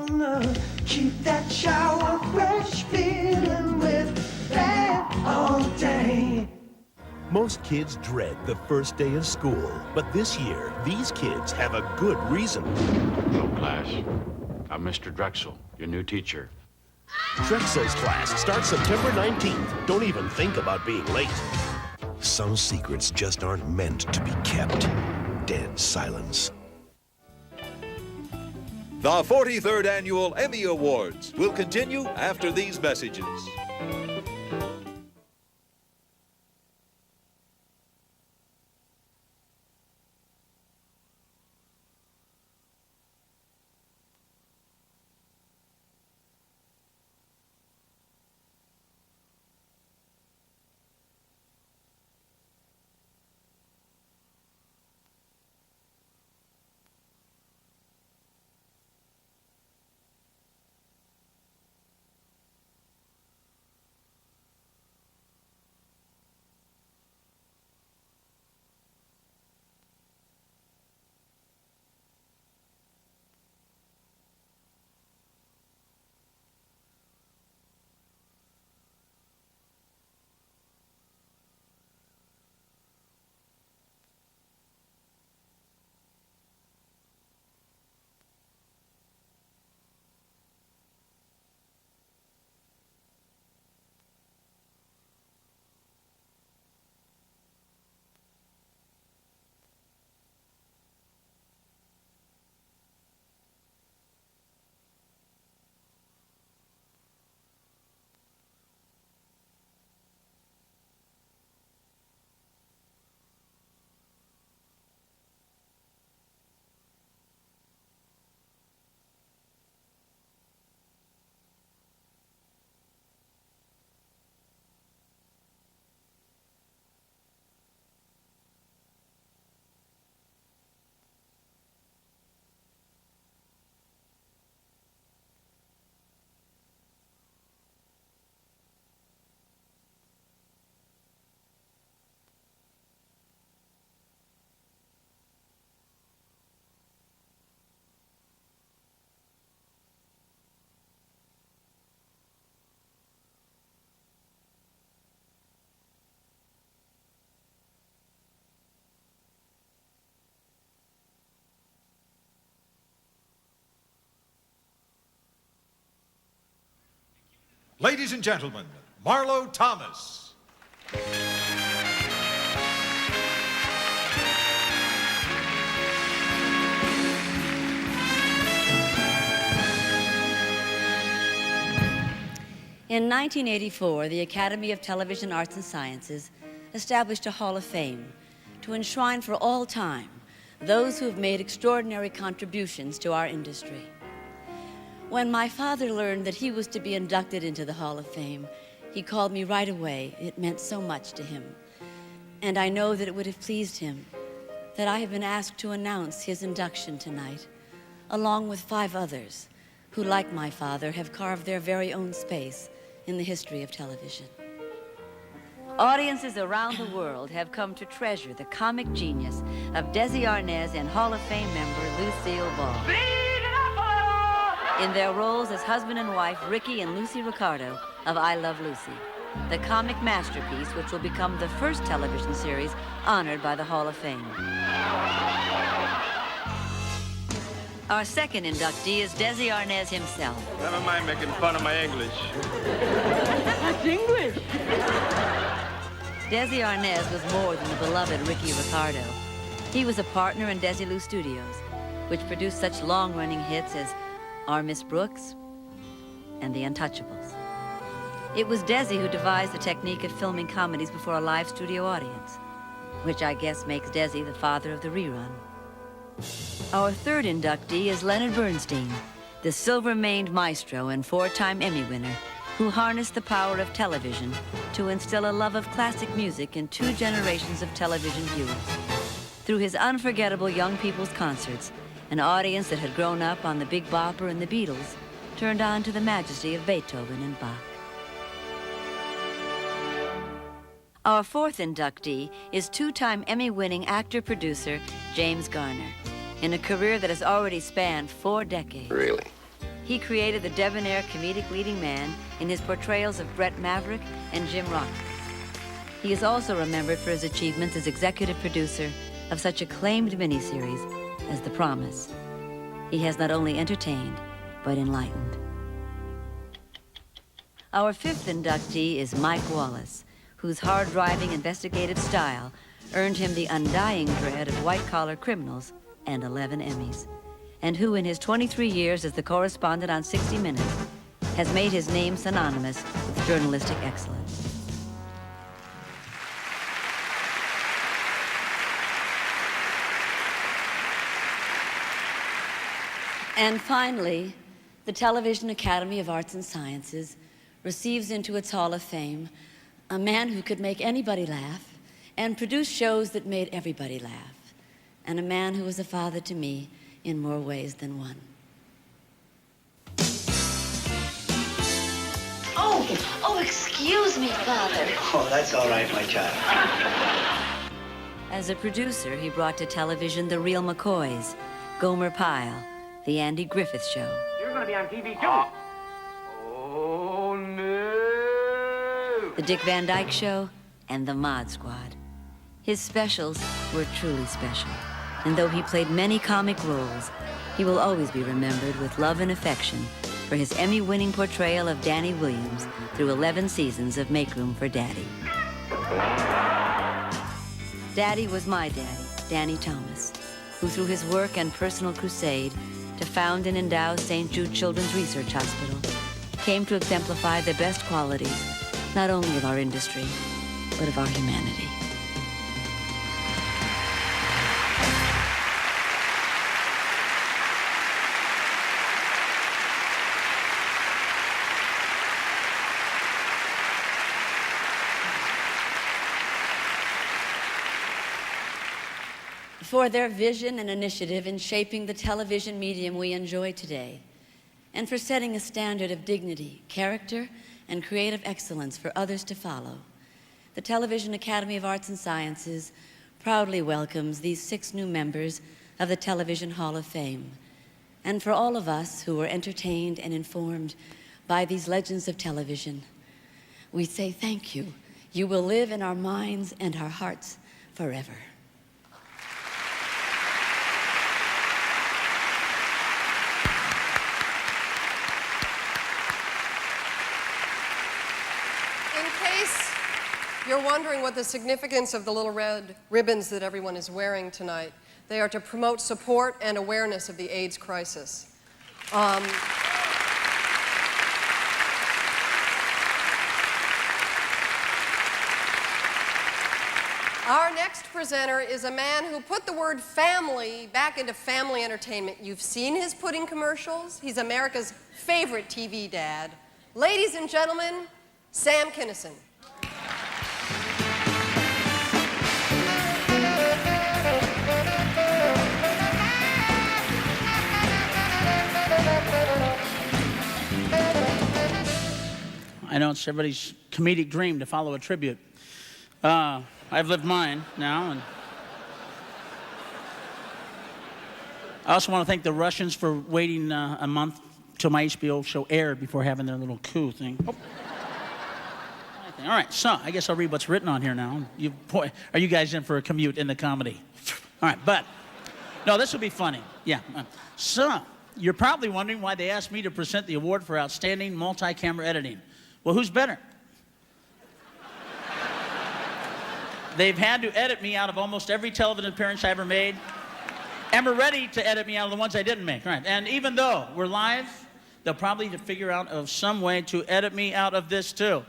S16: Keep that shower fresh feeling with Van all day.
S24: Most kids dread the first day of school, but this year, these kids have a good reason.
S27: Hello, class. I'm Mr. Drexel, your new teacher.
S24: Drexel's class starts September 19th. Don't even think about being late. Some secrets just aren't meant to be kept. Dead silence.
S13: The 43rd Annual Emmy Awards will continue after these messages. Ladies and gentlemen, Marlo Thomas.
S2: In 1984, the Academy of Television Arts and Sciences established a Hall of Fame to enshrine for all time those who have made extraordinary contributions to our industry. When my father learned that he was to be inducted into the Hall of Fame, he called me right away. It meant so much to him. And I know that it would have pleased him that I have been asked to announce his induction tonight, along with 5 others who, like my father, have carved their very own space in the history of television. Audiences around the world have come to treasure the comic genius of Desi Arnaz and Hall of Fame member Lucille Ball. In their roles as husband and wife, Ricky and Lucy Ricardo of I Love Lucy, the comic masterpiece which will become the first television series honored by the Hall of Fame. Our second inductee is Desi Arnaz himself.
S14: Never mind making fun of my English.
S2: That's English. Desi Arnaz was more than the beloved Ricky Ricardo. He was a partner in Desilu Studios, which produced such long-running hits as Our Miss Brooks and The Untouchables. It was Desi who devised the technique of filming comedies before a live studio audience, which I guess makes Desi the father of the rerun. Our third inductee is Leonard Bernstein, the silver-maned maestro and 4-time Emmy winner, who harnessed the power of television to instill a love of classic music in 2 generations of television viewers. Through his unforgettable young people's concerts, an audience that had grown up on the Big Bopper and the Beatles turned on to the majesty of Beethoven and Bach. Our fourth inductee is 2-time Emmy-winning actor-producer James Garner, in a career that has already spanned 4 decades.
S19: Really?
S2: He created the debonair comedic leading man in his portrayals of Brett Maverick and Jim Rockford. He is also remembered for his achievements as executive producer of such acclaimed miniseries as The Promise. He has not only entertained, but enlightened. Our fifth inductee is Mike Wallace, whose hard-driving investigative style earned him the undying dread of white-collar criminals and 11 Emmys, and who in his 23 years as the correspondent on 60 Minutes has made his name synonymous with journalistic excellence. And finally, the Television Academy of Arts and Sciences receives into its Hall of Fame a man who could make anybody laugh and produce shows that made everybody laugh, and a man who was a father to me in more ways than one.
S22: Oh, excuse me, Father.
S17: Oh, that's all right, my child.
S2: As a producer, he brought to television The Real McCoys, Gomer Pyle, The Andy Griffith Show,
S17: You're going to be on TV, too. Oh, no.
S2: The Dick Van Dyke Show, and The Mod Squad. His specials were truly special, and though he played many comic roles, he will always be remembered with love and affection for his Emmy-winning portrayal of Danny Williams through 11 seasons of Make Room for Daddy. Daddy was my daddy, Danny Thomas, who through his work and personal crusade to found and endow St. Jude Children's Research Hospital, came to exemplify the best qualities, not only of our industry, but of our humanity. For their vision and initiative in shaping the television medium we enjoy today, and for setting a standard of dignity, character, and creative excellence for others to follow, the Television Academy of Arts and Sciences proudly welcomes these 6 new members of the Television Hall of Fame. And for all of us who were entertained and informed by these legends of television, we say thank you. You will live in our minds and our hearts forever.
S4: you're wondering what the significance of the little red ribbons that everyone is wearing tonight. They are to promote support and awareness of the AIDS crisis. Our next presenter is a man who put the word family back into family entertainment. You've seen his pudding commercials. He's America's favorite TV dad. Ladies and gentlemen, Sam Kinison.
S5: I know it's everybody's comedic dream to follow a tribute. I've lived mine now, and I also want to thank the Russians for waiting a month till my HBO show aired before having their little coup thing. Oh. All right, so I guess I'll read what's written on here now. Boy, are you guys in for a commute in the comedy? All right, but no, this will be funny. Yeah. So you're probably wondering why they asked me to present the award for outstanding multi-camera editing. Well, who's better? They've had to edit me out of almost every television appearance I ever made, and we're ready to edit me out of the ones I didn't make. Right. And even though we're live, they'll probably figure out of some way to edit me out of this too.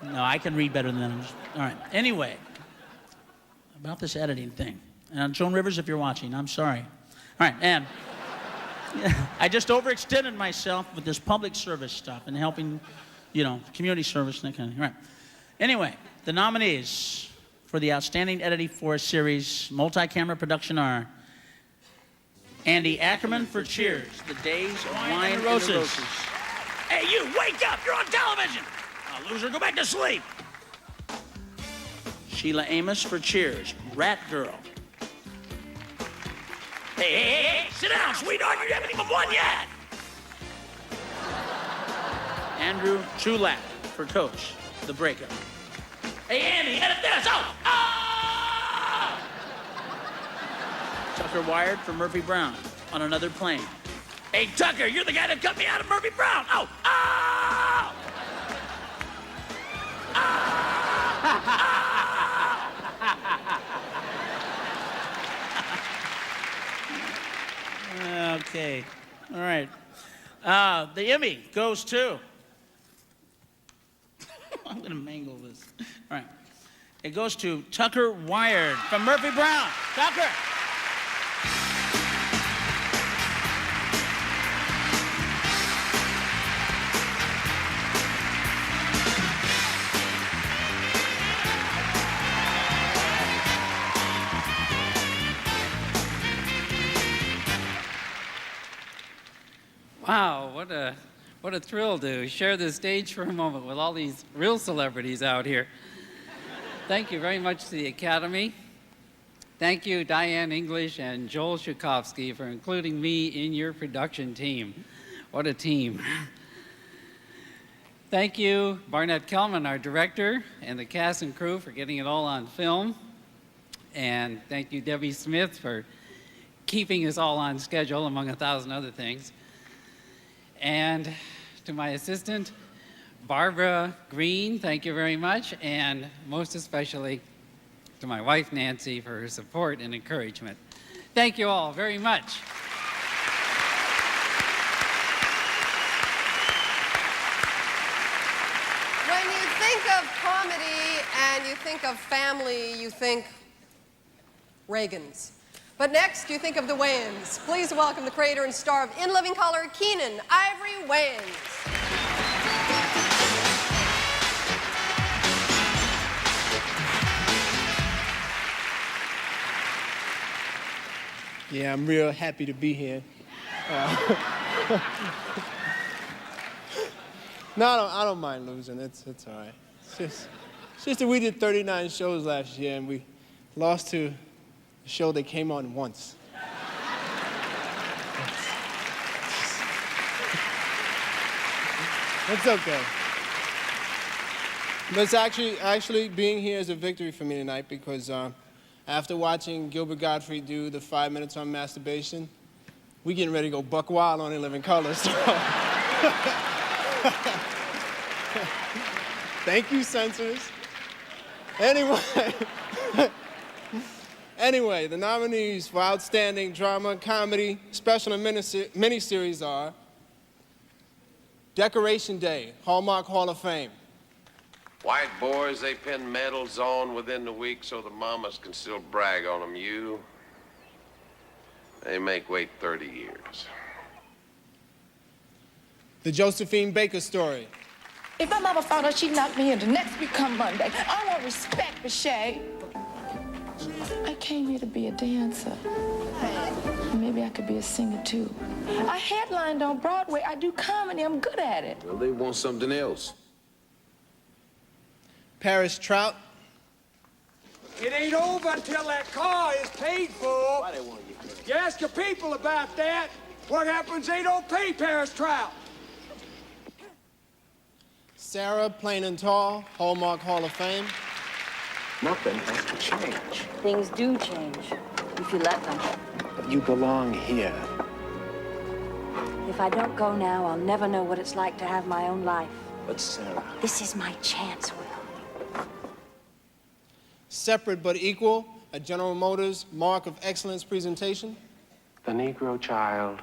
S5: No, I can read better than them. All right. Anyway, about this editing thing. And Joan Rivers, if you're watching, I'm sorry. All right, and I just overextended myself with this public service stuff and helping, community service and that kind of thing. All right. Anyway, the nominees for the Outstanding Editing for a Series multi-camera production are Andy Ackerman for Cheers, The Days of Wine and Roses. Hey, you, wake up! You're on television! Oh, loser, go back to sleep. Sheila Amos for Cheers, Rat Girl. Hey, sit down, sweetheart. You haven't even won yet. Andrew Chulak for Coach, The Breakup. Hey, Andy, edit this. Oh! Tucker Wired for Murphy Brown, On Another Plane. Hey, Tucker, you're the guy that cut me out of Murphy Brown. Oh! Okay, all right. The Emmy goes to... I'm gonna mangle this. All right. It goes to Tucker Wired from Murphy Brown. Tucker!
S8: Wow, what a thrill to share the stage for a moment with all these real celebrities out here. Thank you very much to the Academy. Thank you, Diane English and Joel Shukovsky, for including me in your production team. What a team. Thank you, Barnett Kellman, our director, and the cast and crew for getting it all on film. And thank you, Debbie Smith, for keeping us all on schedule, among 1,000 other things. And to my assistant, Barbara Green, thank you very much, and most especially to my wife, Nancy, for her support and encouragement. Thank you all very much.
S4: When you think of comedy and you think of family, you think Reagans. But next, you think of the Wayans. Please welcome the creator and star of In Living Color, Keenan Ivory Wayans.
S15: Yeah, I'm real happy to be here. No, I don't mind losing. It's all right. It's just that we did 39 shows last year, and we lost to a show that came on once. It's okay. But it's actually being here is a victory for me tonight because after watching Gilbert Gottfried do the 5 minutes on masturbation, we getting ready to go buck wild on In Living Color. So. Thank you, censors. Anyway, the nominees for Outstanding Drama, Comedy, Special and Miniseries are Decoration Day, Hallmark Hall of Fame.
S3: White boys, they pin medals on within the week so the mamas can still brag on them. You, they make wait 30 years.
S15: The Josephine Baker Story.
S10: If my mama found out she knocked me into next week come Monday, I want respect for Shay. I came here to be a dancer. Maybe I could be a singer, too. I headlined on Broadway. I do comedy. I'm good at it.
S3: Well, they want something else.
S15: Paris Trout.
S11: It ain't over until that car is paid for. Why they want you ask your people about that. What happens, they don't pay Paris Trout.
S15: Sarah, Plain and Tall, Hallmark Hall of Fame.
S18: Nothing has to change.
S2: Things do change if you let them.
S18: But you belong here.
S2: If I don't go now, I'll never know what it's like to have my own life.
S18: But Sarah.
S2: This is my chance, Will.
S15: Separate but Equal, a General Motors Mark of Excellence presentation.
S18: The Negro child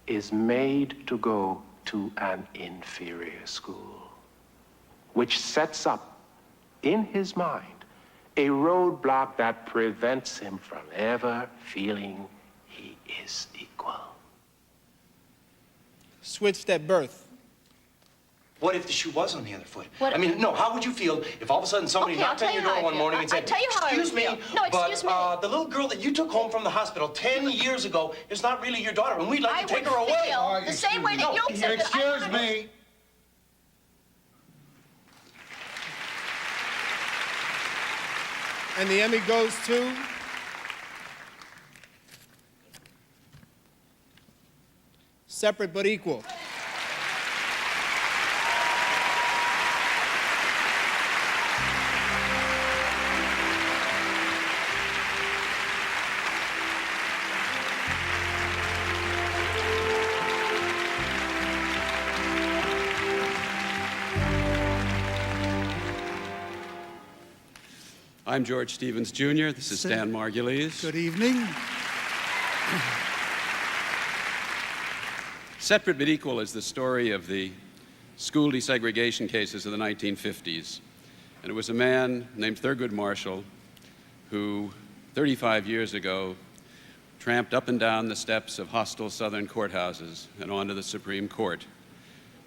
S18: is made to go to an inferior school, which sets up in his mind a roadblock that prevents him from ever feeling he is equal.
S15: Switched at Birth.
S12: What if the shoe was on the other foot?
S10: What?
S12: I mean, no, how would you feel if all of a sudden somebody
S10: Okay, I'll
S12: knocked
S10: tell
S12: on your
S10: you how
S12: door
S10: I
S12: one
S10: feel.
S12: morning and said,
S10: I'll tell you how I
S12: excuse me,
S10: feel. No, excuse
S12: but the little girl that you took home from the hospital 10 years ago is not really your daughter, and we'd like to take her away.
S10: I would feel the same way that you accepted.
S11: Excuse me.
S15: And the Emmy goes to Separate but Equal.
S23: I'm George Stevens, Jr. This is Stan Margulies.
S11: Good evening.
S23: Separate but Equal is the story of the school desegregation cases of the 1950s. And it was a man named Thurgood Marshall who, 35 years ago, tramped up and down the steps of hostile Southern courthouses and onto the Supreme Court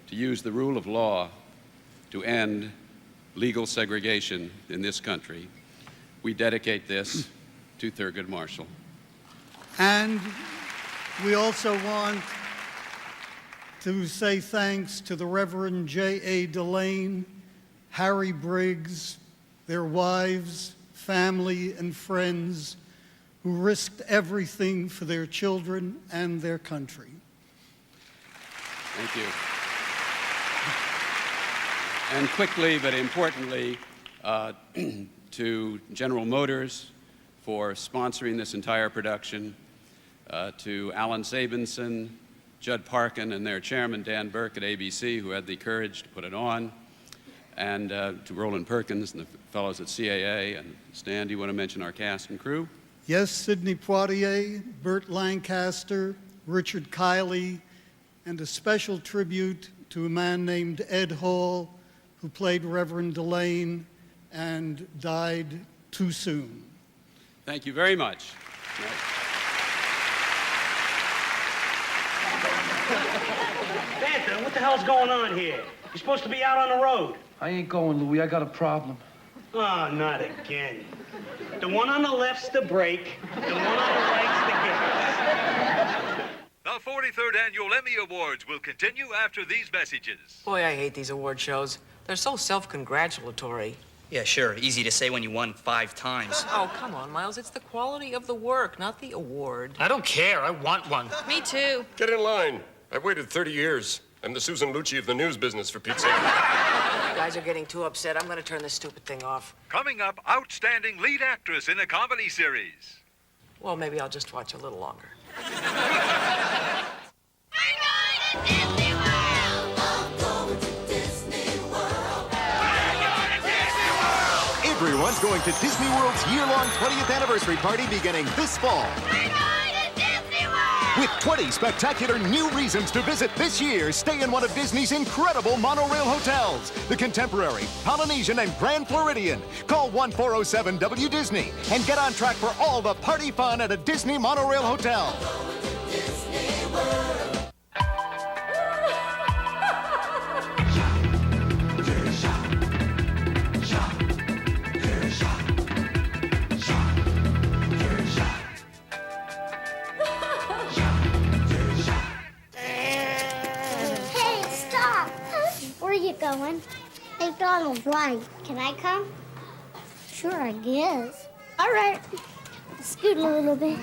S23: to use the rule of law to end legal segregation in this country. We dedicate this to Thurgood Marshall.
S11: And we also want to say thanks to the Reverend J.A. Delane, Harry Briggs, their wives, family, and friends who risked everything for their children and their country.
S23: Thank you. And quickly, but importantly, to General Motors for sponsoring this entire production, to Alan Sabinson, Judd Parkin, and their chairman, Dan Burke at ABC, who had the courage to put it on, and to Roland Perkins and the fellows at CAA. And Stan, do you want to mention our cast and crew?
S11: Yes, Sidney Poitier, Burt Lancaster, Richard Kiley, and a special tribute to a man named Ed Hall, who played Reverend Delane and died too soon.
S23: Thank you very much.
S25: Santa, what the hell's going on here? You're supposed to be out on the road.
S26: I ain't going, Louis. I got a problem.
S25: Oh, not again. The one on the left's the brake, the one on the right's the gas.
S28: The 43rd Annual Emmy Awards will continue after these messages.
S29: Boy, I hate these award shows. They're so self-congratulatory.
S30: Yeah, sure. Easy to say when you won 5 times.
S29: Oh, come on, Miles. It's the quality of the work, not the award.
S25: I don't care. I want one.
S29: Me too.
S31: Get in line. I've waited 30 years. I'm the Susan Lucci of the news business, for Pete's sake.
S29: You guys are getting too upset. I'm going to turn this stupid thing off.
S28: Coming up, outstanding lead actress in a comedy series.
S29: Well, maybe I'll just watch a little longer.
S13: Everyone
S1: is going to Disney World's year-long 20th anniversary party beginning this fall.
S6: We're going to Disney World!
S1: With 20 spectacular new reasons to visit this year, stay in one of Disney's incredible monorail hotels. The Contemporary, Polynesian, and Grand Floridian. Call 1-407-WDisney and get on track for all the party fun at a Disney monorail hotel.
S6: Disney World.
S7: Where are you going? McDonald's, right. Can I come? Sure, I guess. All right. Scoot a little bit.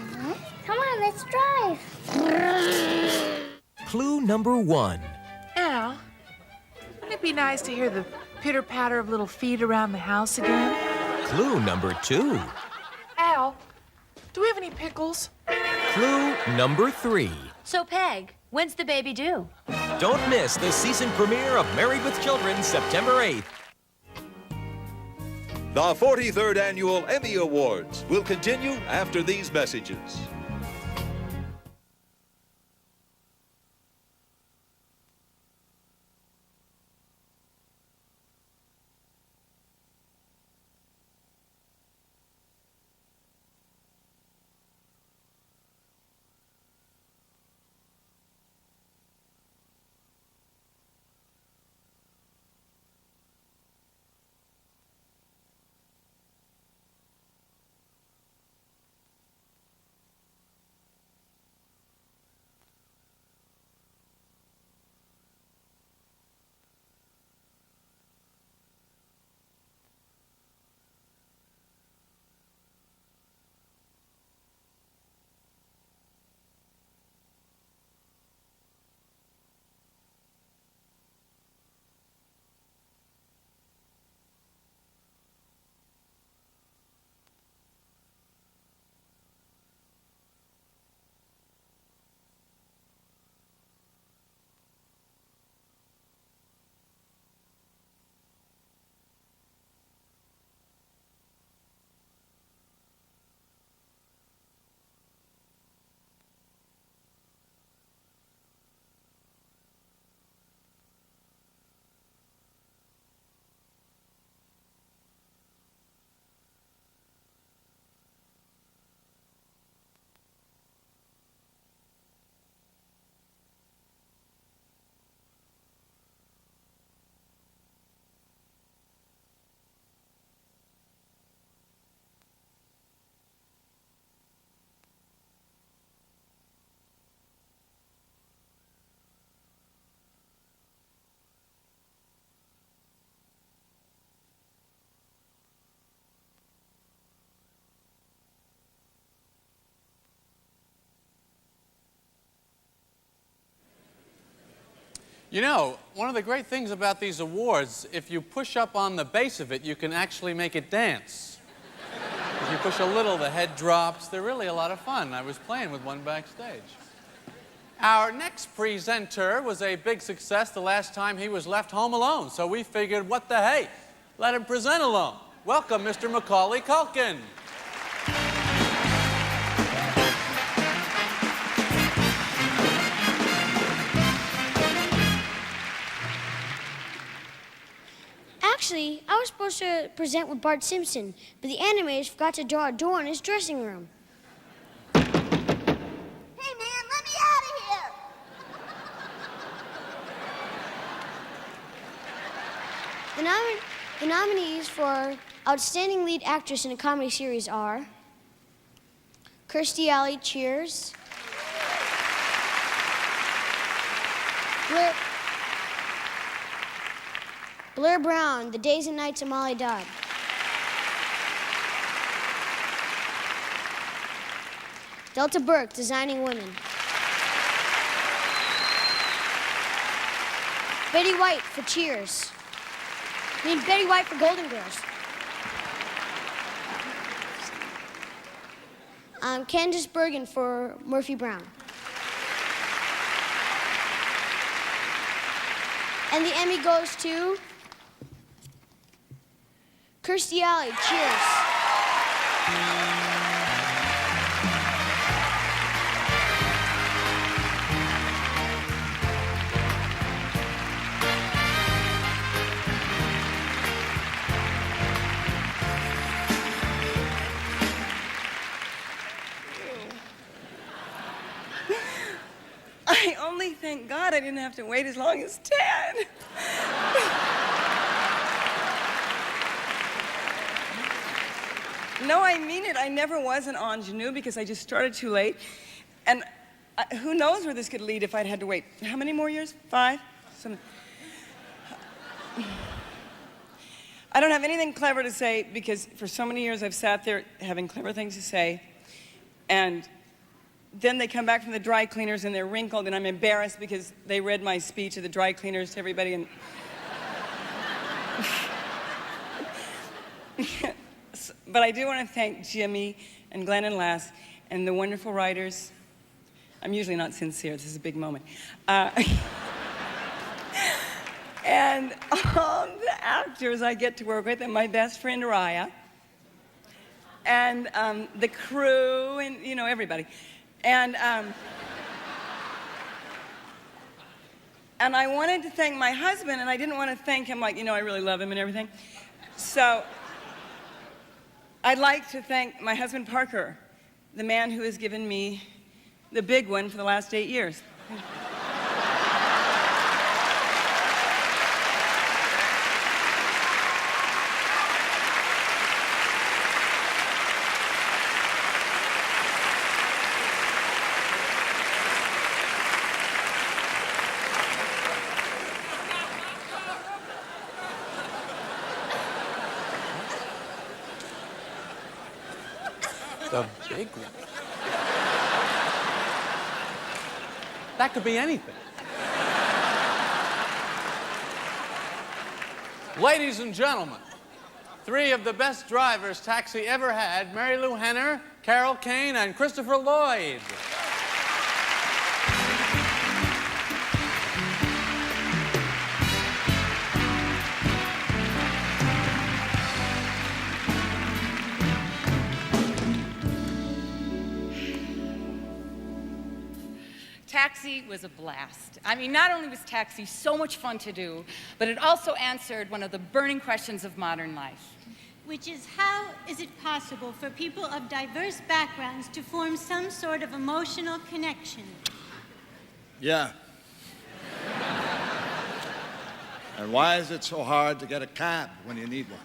S7: Come on, let's drive.
S9: Clue number 1.
S14: Al, wouldn't it be nice to hear the pitter-patter of little feet around the house again?
S9: Clue number 2.
S14: Al, do we have any pickles?
S9: Clue number 3.
S2: So, Peg, when's the baby due?
S9: Don't miss the season premiere of Married with Children, September 8th.
S28: The 43rd Annual Emmy Awards will continue after these messages.
S16: You know, one of the great things about these awards, if you push up on the base of it, you can actually make it dance. If you push a little, the head drops. They're really a lot of fun. I was playing with one backstage. Our next presenter was a big success the last time he was left home alone, so we figured, what the hey, let him present alone. Welcome, Mr. Macaulay Culkin.
S7: Actually, I was supposed to present with Bart Simpson, but the animators forgot to draw a door in his dressing room. Hey, man, let me out of here! The nominees for Outstanding Lead Actress in a Comedy Series are Kirstie Alley, Cheers, Blair Brown, The Days and Nights of Molly Dodd, Delta Burke, Designing Women, Betty White for Cheers. I mean, Betty White for Golden Girls. Candice Bergen for Murphy Brown. And the Emmy goes to Kirstie Alley, Cheers.
S3: I only thank God I didn't have to wait as long as 10. No, I mean it. I never was an ingenue because I just started too late. And who knows where this could lead if I'd had to wait. How many more years? 5? Something. I don't have anything clever to say because for so many years I've sat there having clever things to say. And then they come back from the dry cleaners and they're wrinkled and I'm embarrassed because they read my speech at the dry cleaners to everybody and... But I do want to thank Jimmy and Glenn and Les and the wonderful writers. I'm usually not sincere, this is a big moment. And all the actors I get to work with, and my best friend Raya, and the crew, and you know, everybody. And I wanted to thank my husband, and I didn't want to thank him like, you know, I really love him and everything. So I'd like to thank my husband Parker, the man who has given me the big one for the last 8 years.
S16: The big one. That could be anything. Ladies and gentlemen, 3 of the best drivers Taxi ever had, Mary Lou Henner, Carol Kane, and Christopher Lloyd.
S4: Taxi was a blast. I mean, not only was Taxi so much fun to do, but it also answered one of the burning questions of modern life.
S5: Which is, how is it possible for people of diverse backgrounds to form some sort of emotional connection?
S8: Yeah. And why is it so hard to get a cab when you need one?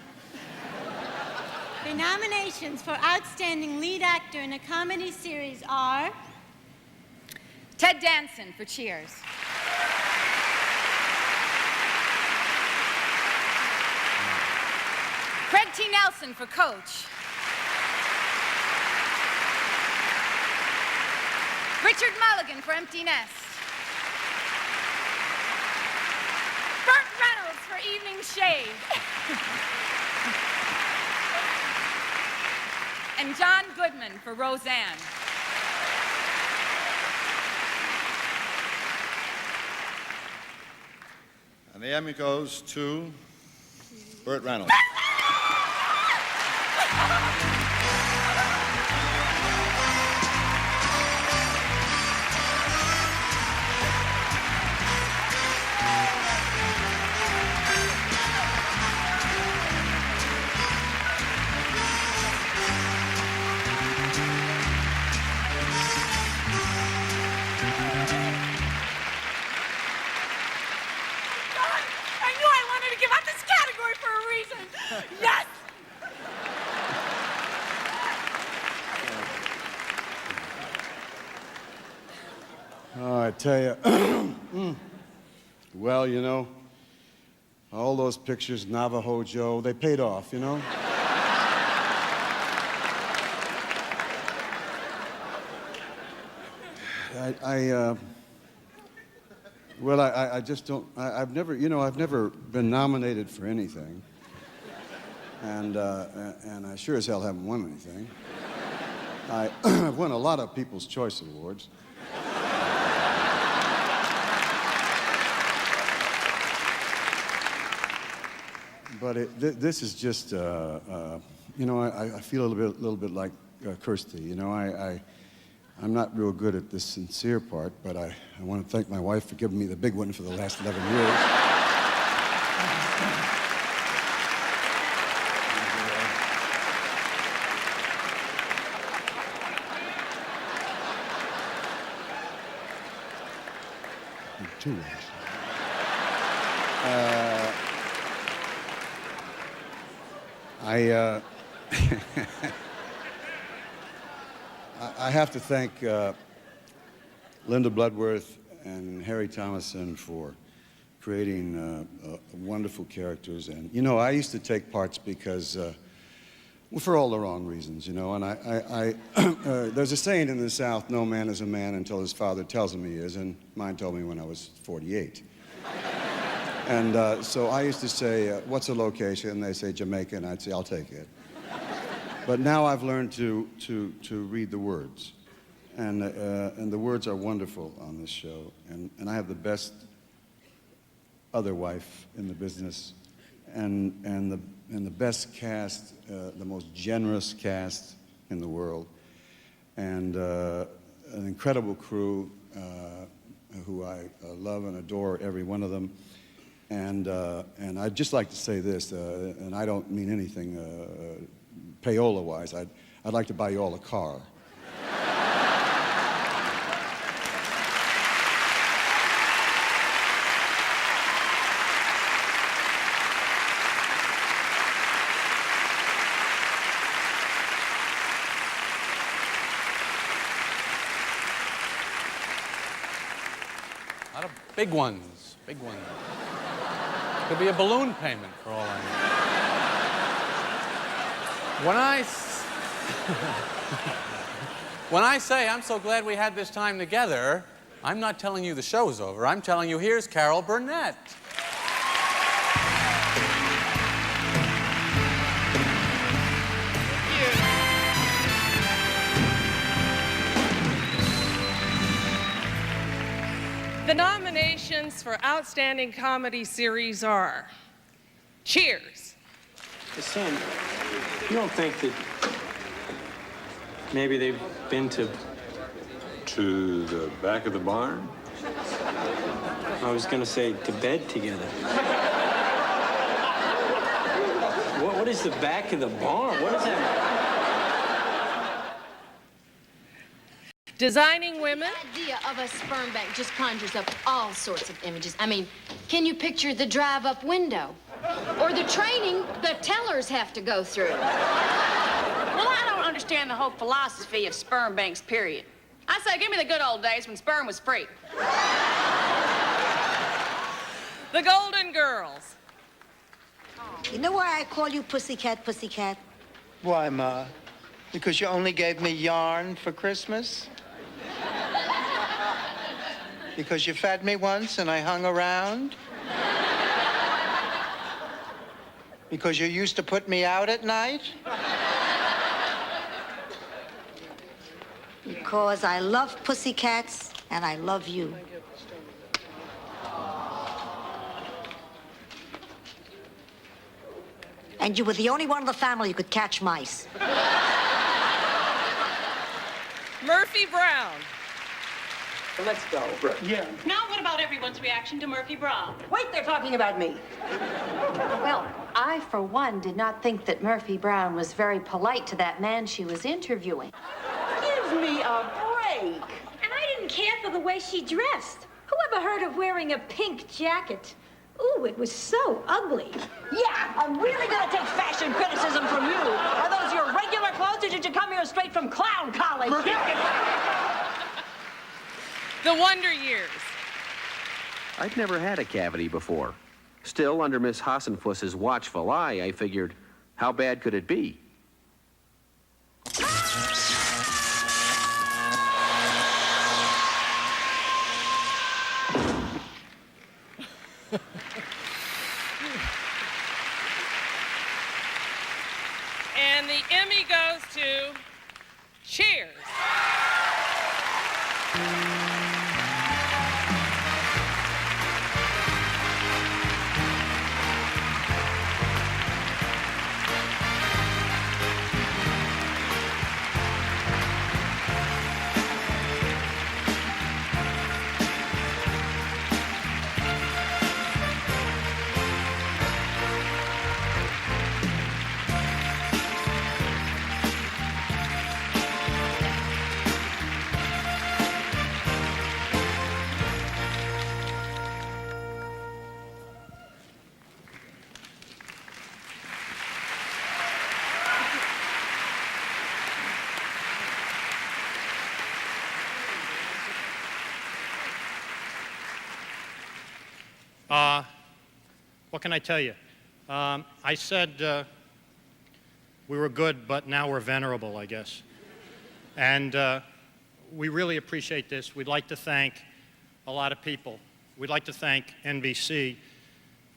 S5: The nominations for Outstanding Lead Actor in a Comedy Series are...
S4: Ted Danson for Cheers. Craig T. Nelson for Coach. Richard Mulligan for Empty Nest. Burt Reynolds for Evening Shade. And John Goodman for Roseanne.
S8: And the Emmy goes to Burt Reynolds.
S4: Yes!
S17: Oh, I tell you. Well, you know, all those pictures, Navajo Joe, they paid off, you know? I just don't, I've never been nominated for anything. And I sure as hell haven't won anything. I've won a lot of People's Choice Awards. but this is just, you know, I feel a little bit like Kirsty. You know, I'm not real good at this sincere part, but I want to thank my wife for giving me the big one for the last 11 years. Two ones. I have to thank Linda Bloodworth and Harry Thomason for creating wonderful characters. And, you know, I used to take parts because, well, for all the wrong reasons, you know. And there's a saying in the South, no man is a man until his father tells him he is, and mine told me when I was 48. And so I used to say, what's a location? And they say Jamaica, and I'd say, I'll take it. But now I've learned to read the words. And the words are wonderful on this show. And I have the best other wife in the business, and the best cast, the most generous cast in the world, and an incredible crew who I love and adore, every one of them. And I'd just like to say this, and I don't mean anything payola-wise. I'd like to buy you all a car.
S16: A lot of big ones, big ones. Could be a balloon payment for all I know. When I say I'm so glad we had this time together, I'm not telling you the show's over. I'm telling you, here's Carol Burnett.
S10: The nominations for Outstanding Comedy Series are Cheers.
S11: Hey, Sam, you don't think that maybe they've been to the back of the barn? I was going to say to bed together. What is the back of the barn? What is that?
S10: Designing Women.
S12: The idea of a sperm bank just conjures up all sorts of images. I mean, can you picture the drive-up window? Or the training the tellers have to go through?
S15: Well, I don't understand the whole philosophy of sperm banks, period. I say, give me the good old days when sperm was free.
S10: The Golden Girls.
S18: You know why I call you Pussycat, Pussycat?
S19: Why, Ma? Because you only gave me yarn for Christmas? Because you fed me once and I hung around? Because you used to put me out at night?
S18: Because I love pussycats and I love you. And you were the only one in the family who could catch mice.
S10: Murphy Brown.
S15: Let's go.
S19: Yeah.
S15: Now, what about everyone's reaction to Murphy Brown? Wait, they're talking about me.
S12: Well, I, for one, did not think that Murphy Brown was very polite to that man she was interviewing.
S15: Give me a break.
S20: And I didn't care for the way she dressed. Who ever heard of wearing a pink jacket? Ooh, it was so ugly.
S15: Yeah, I'm really gonna take fashion criticism from you. Are those your regular clothes, or did you come here straight from clown college?
S10: The Wonder Years.
S21: I'd never had a cavity before. Still, under Miss Hassenfuss's watchful eye, I figured, how bad could it be?
S10: And the Emmy goes to Cheers.
S1: What can I tell you? I said we were good, but now we're venerable, I guess. And we really appreciate this. We'd like to thank a lot of people. We'd like to thank NBC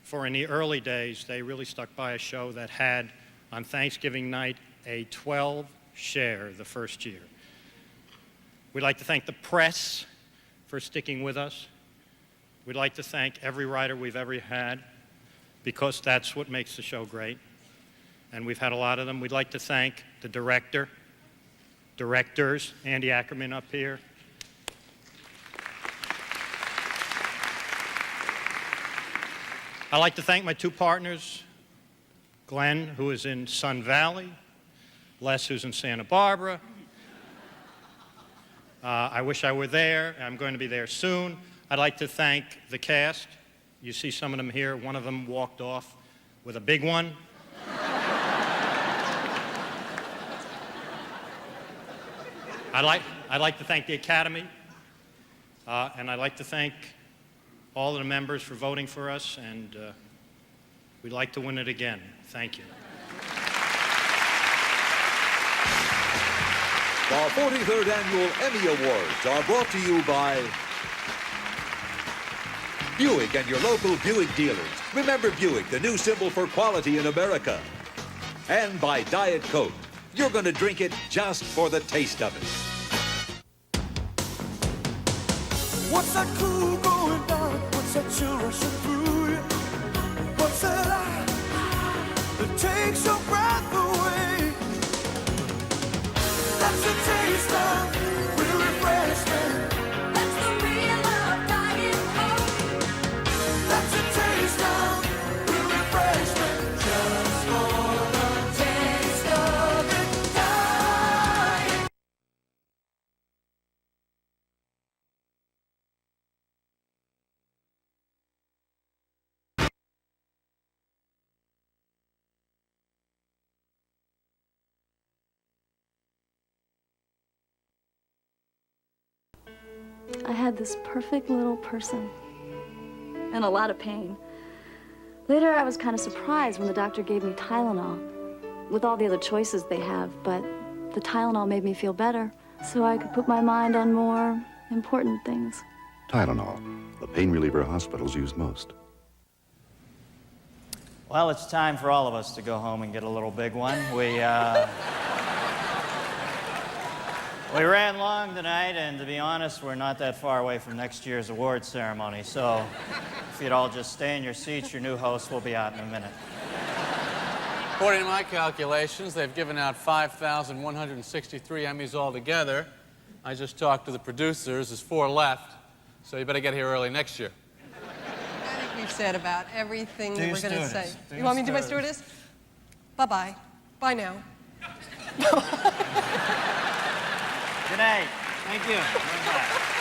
S1: for, in the early days, they really stuck by a show that had, on Thanksgiving night, a 12 share the first year. We'd like to thank the press for sticking with us. We'd like to thank every writer we've ever had, because that's what makes the show great. And we've had a lot of them. We'd like to thank the directors, Andy Ackerman up here. I'd like to thank my two partners, Glenn, who is in Sun Valley, Les, who's in Santa Barbara. I wish I were there. I'm going to be there soon. I'd like to thank the cast. You see some of them here. One of them walked off with a big one. I'd like to thank the Academy, and I'd like to thank all of the members for voting for us, and we'd like to win it again. Thank you.
S28: The 43rd Annual Emmy Awards are brought to you by Buick and your local Buick dealers. Remember Buick, the new symbol for quality in America. And by Diet Coke. You're going to drink it just for the taste of it.
S6: What's that cool going down? What's that chill rushing through you? What's that eye that takes your breath away? That's the taste of real refreshment. That's the real of Diet Coke. That's the taste of real refreshment. Just for the taste of it. Diet.
S13: I had this perfect little person and a lot of pain. Later, I was kind of surprised when the doctor gave me Tylenol with all the other choices they have, but the Tylenol made me feel better so I could put my mind on more important things.
S22: Tylenol, the pain reliever hospitals use most.
S23: Well, it's time for all of us to go home and get a little big one. We ran long tonight, and to be honest, we're not that far away from next year's awards ceremony, so if you'd all just stay in your seats, your new host will be out in a minute.
S16: According to my calculations, they've given out 5,163 Emmys altogether. I just talked to the producers. There's 4 left, so you better get here early next year.
S24: I think we've said about everything that we're going to say.
S16: Do
S24: You want me to do my
S16: stewardess.
S24: stewardess? Bye-bye. Bye now.
S23: Good night. Thank you. Bye-bye.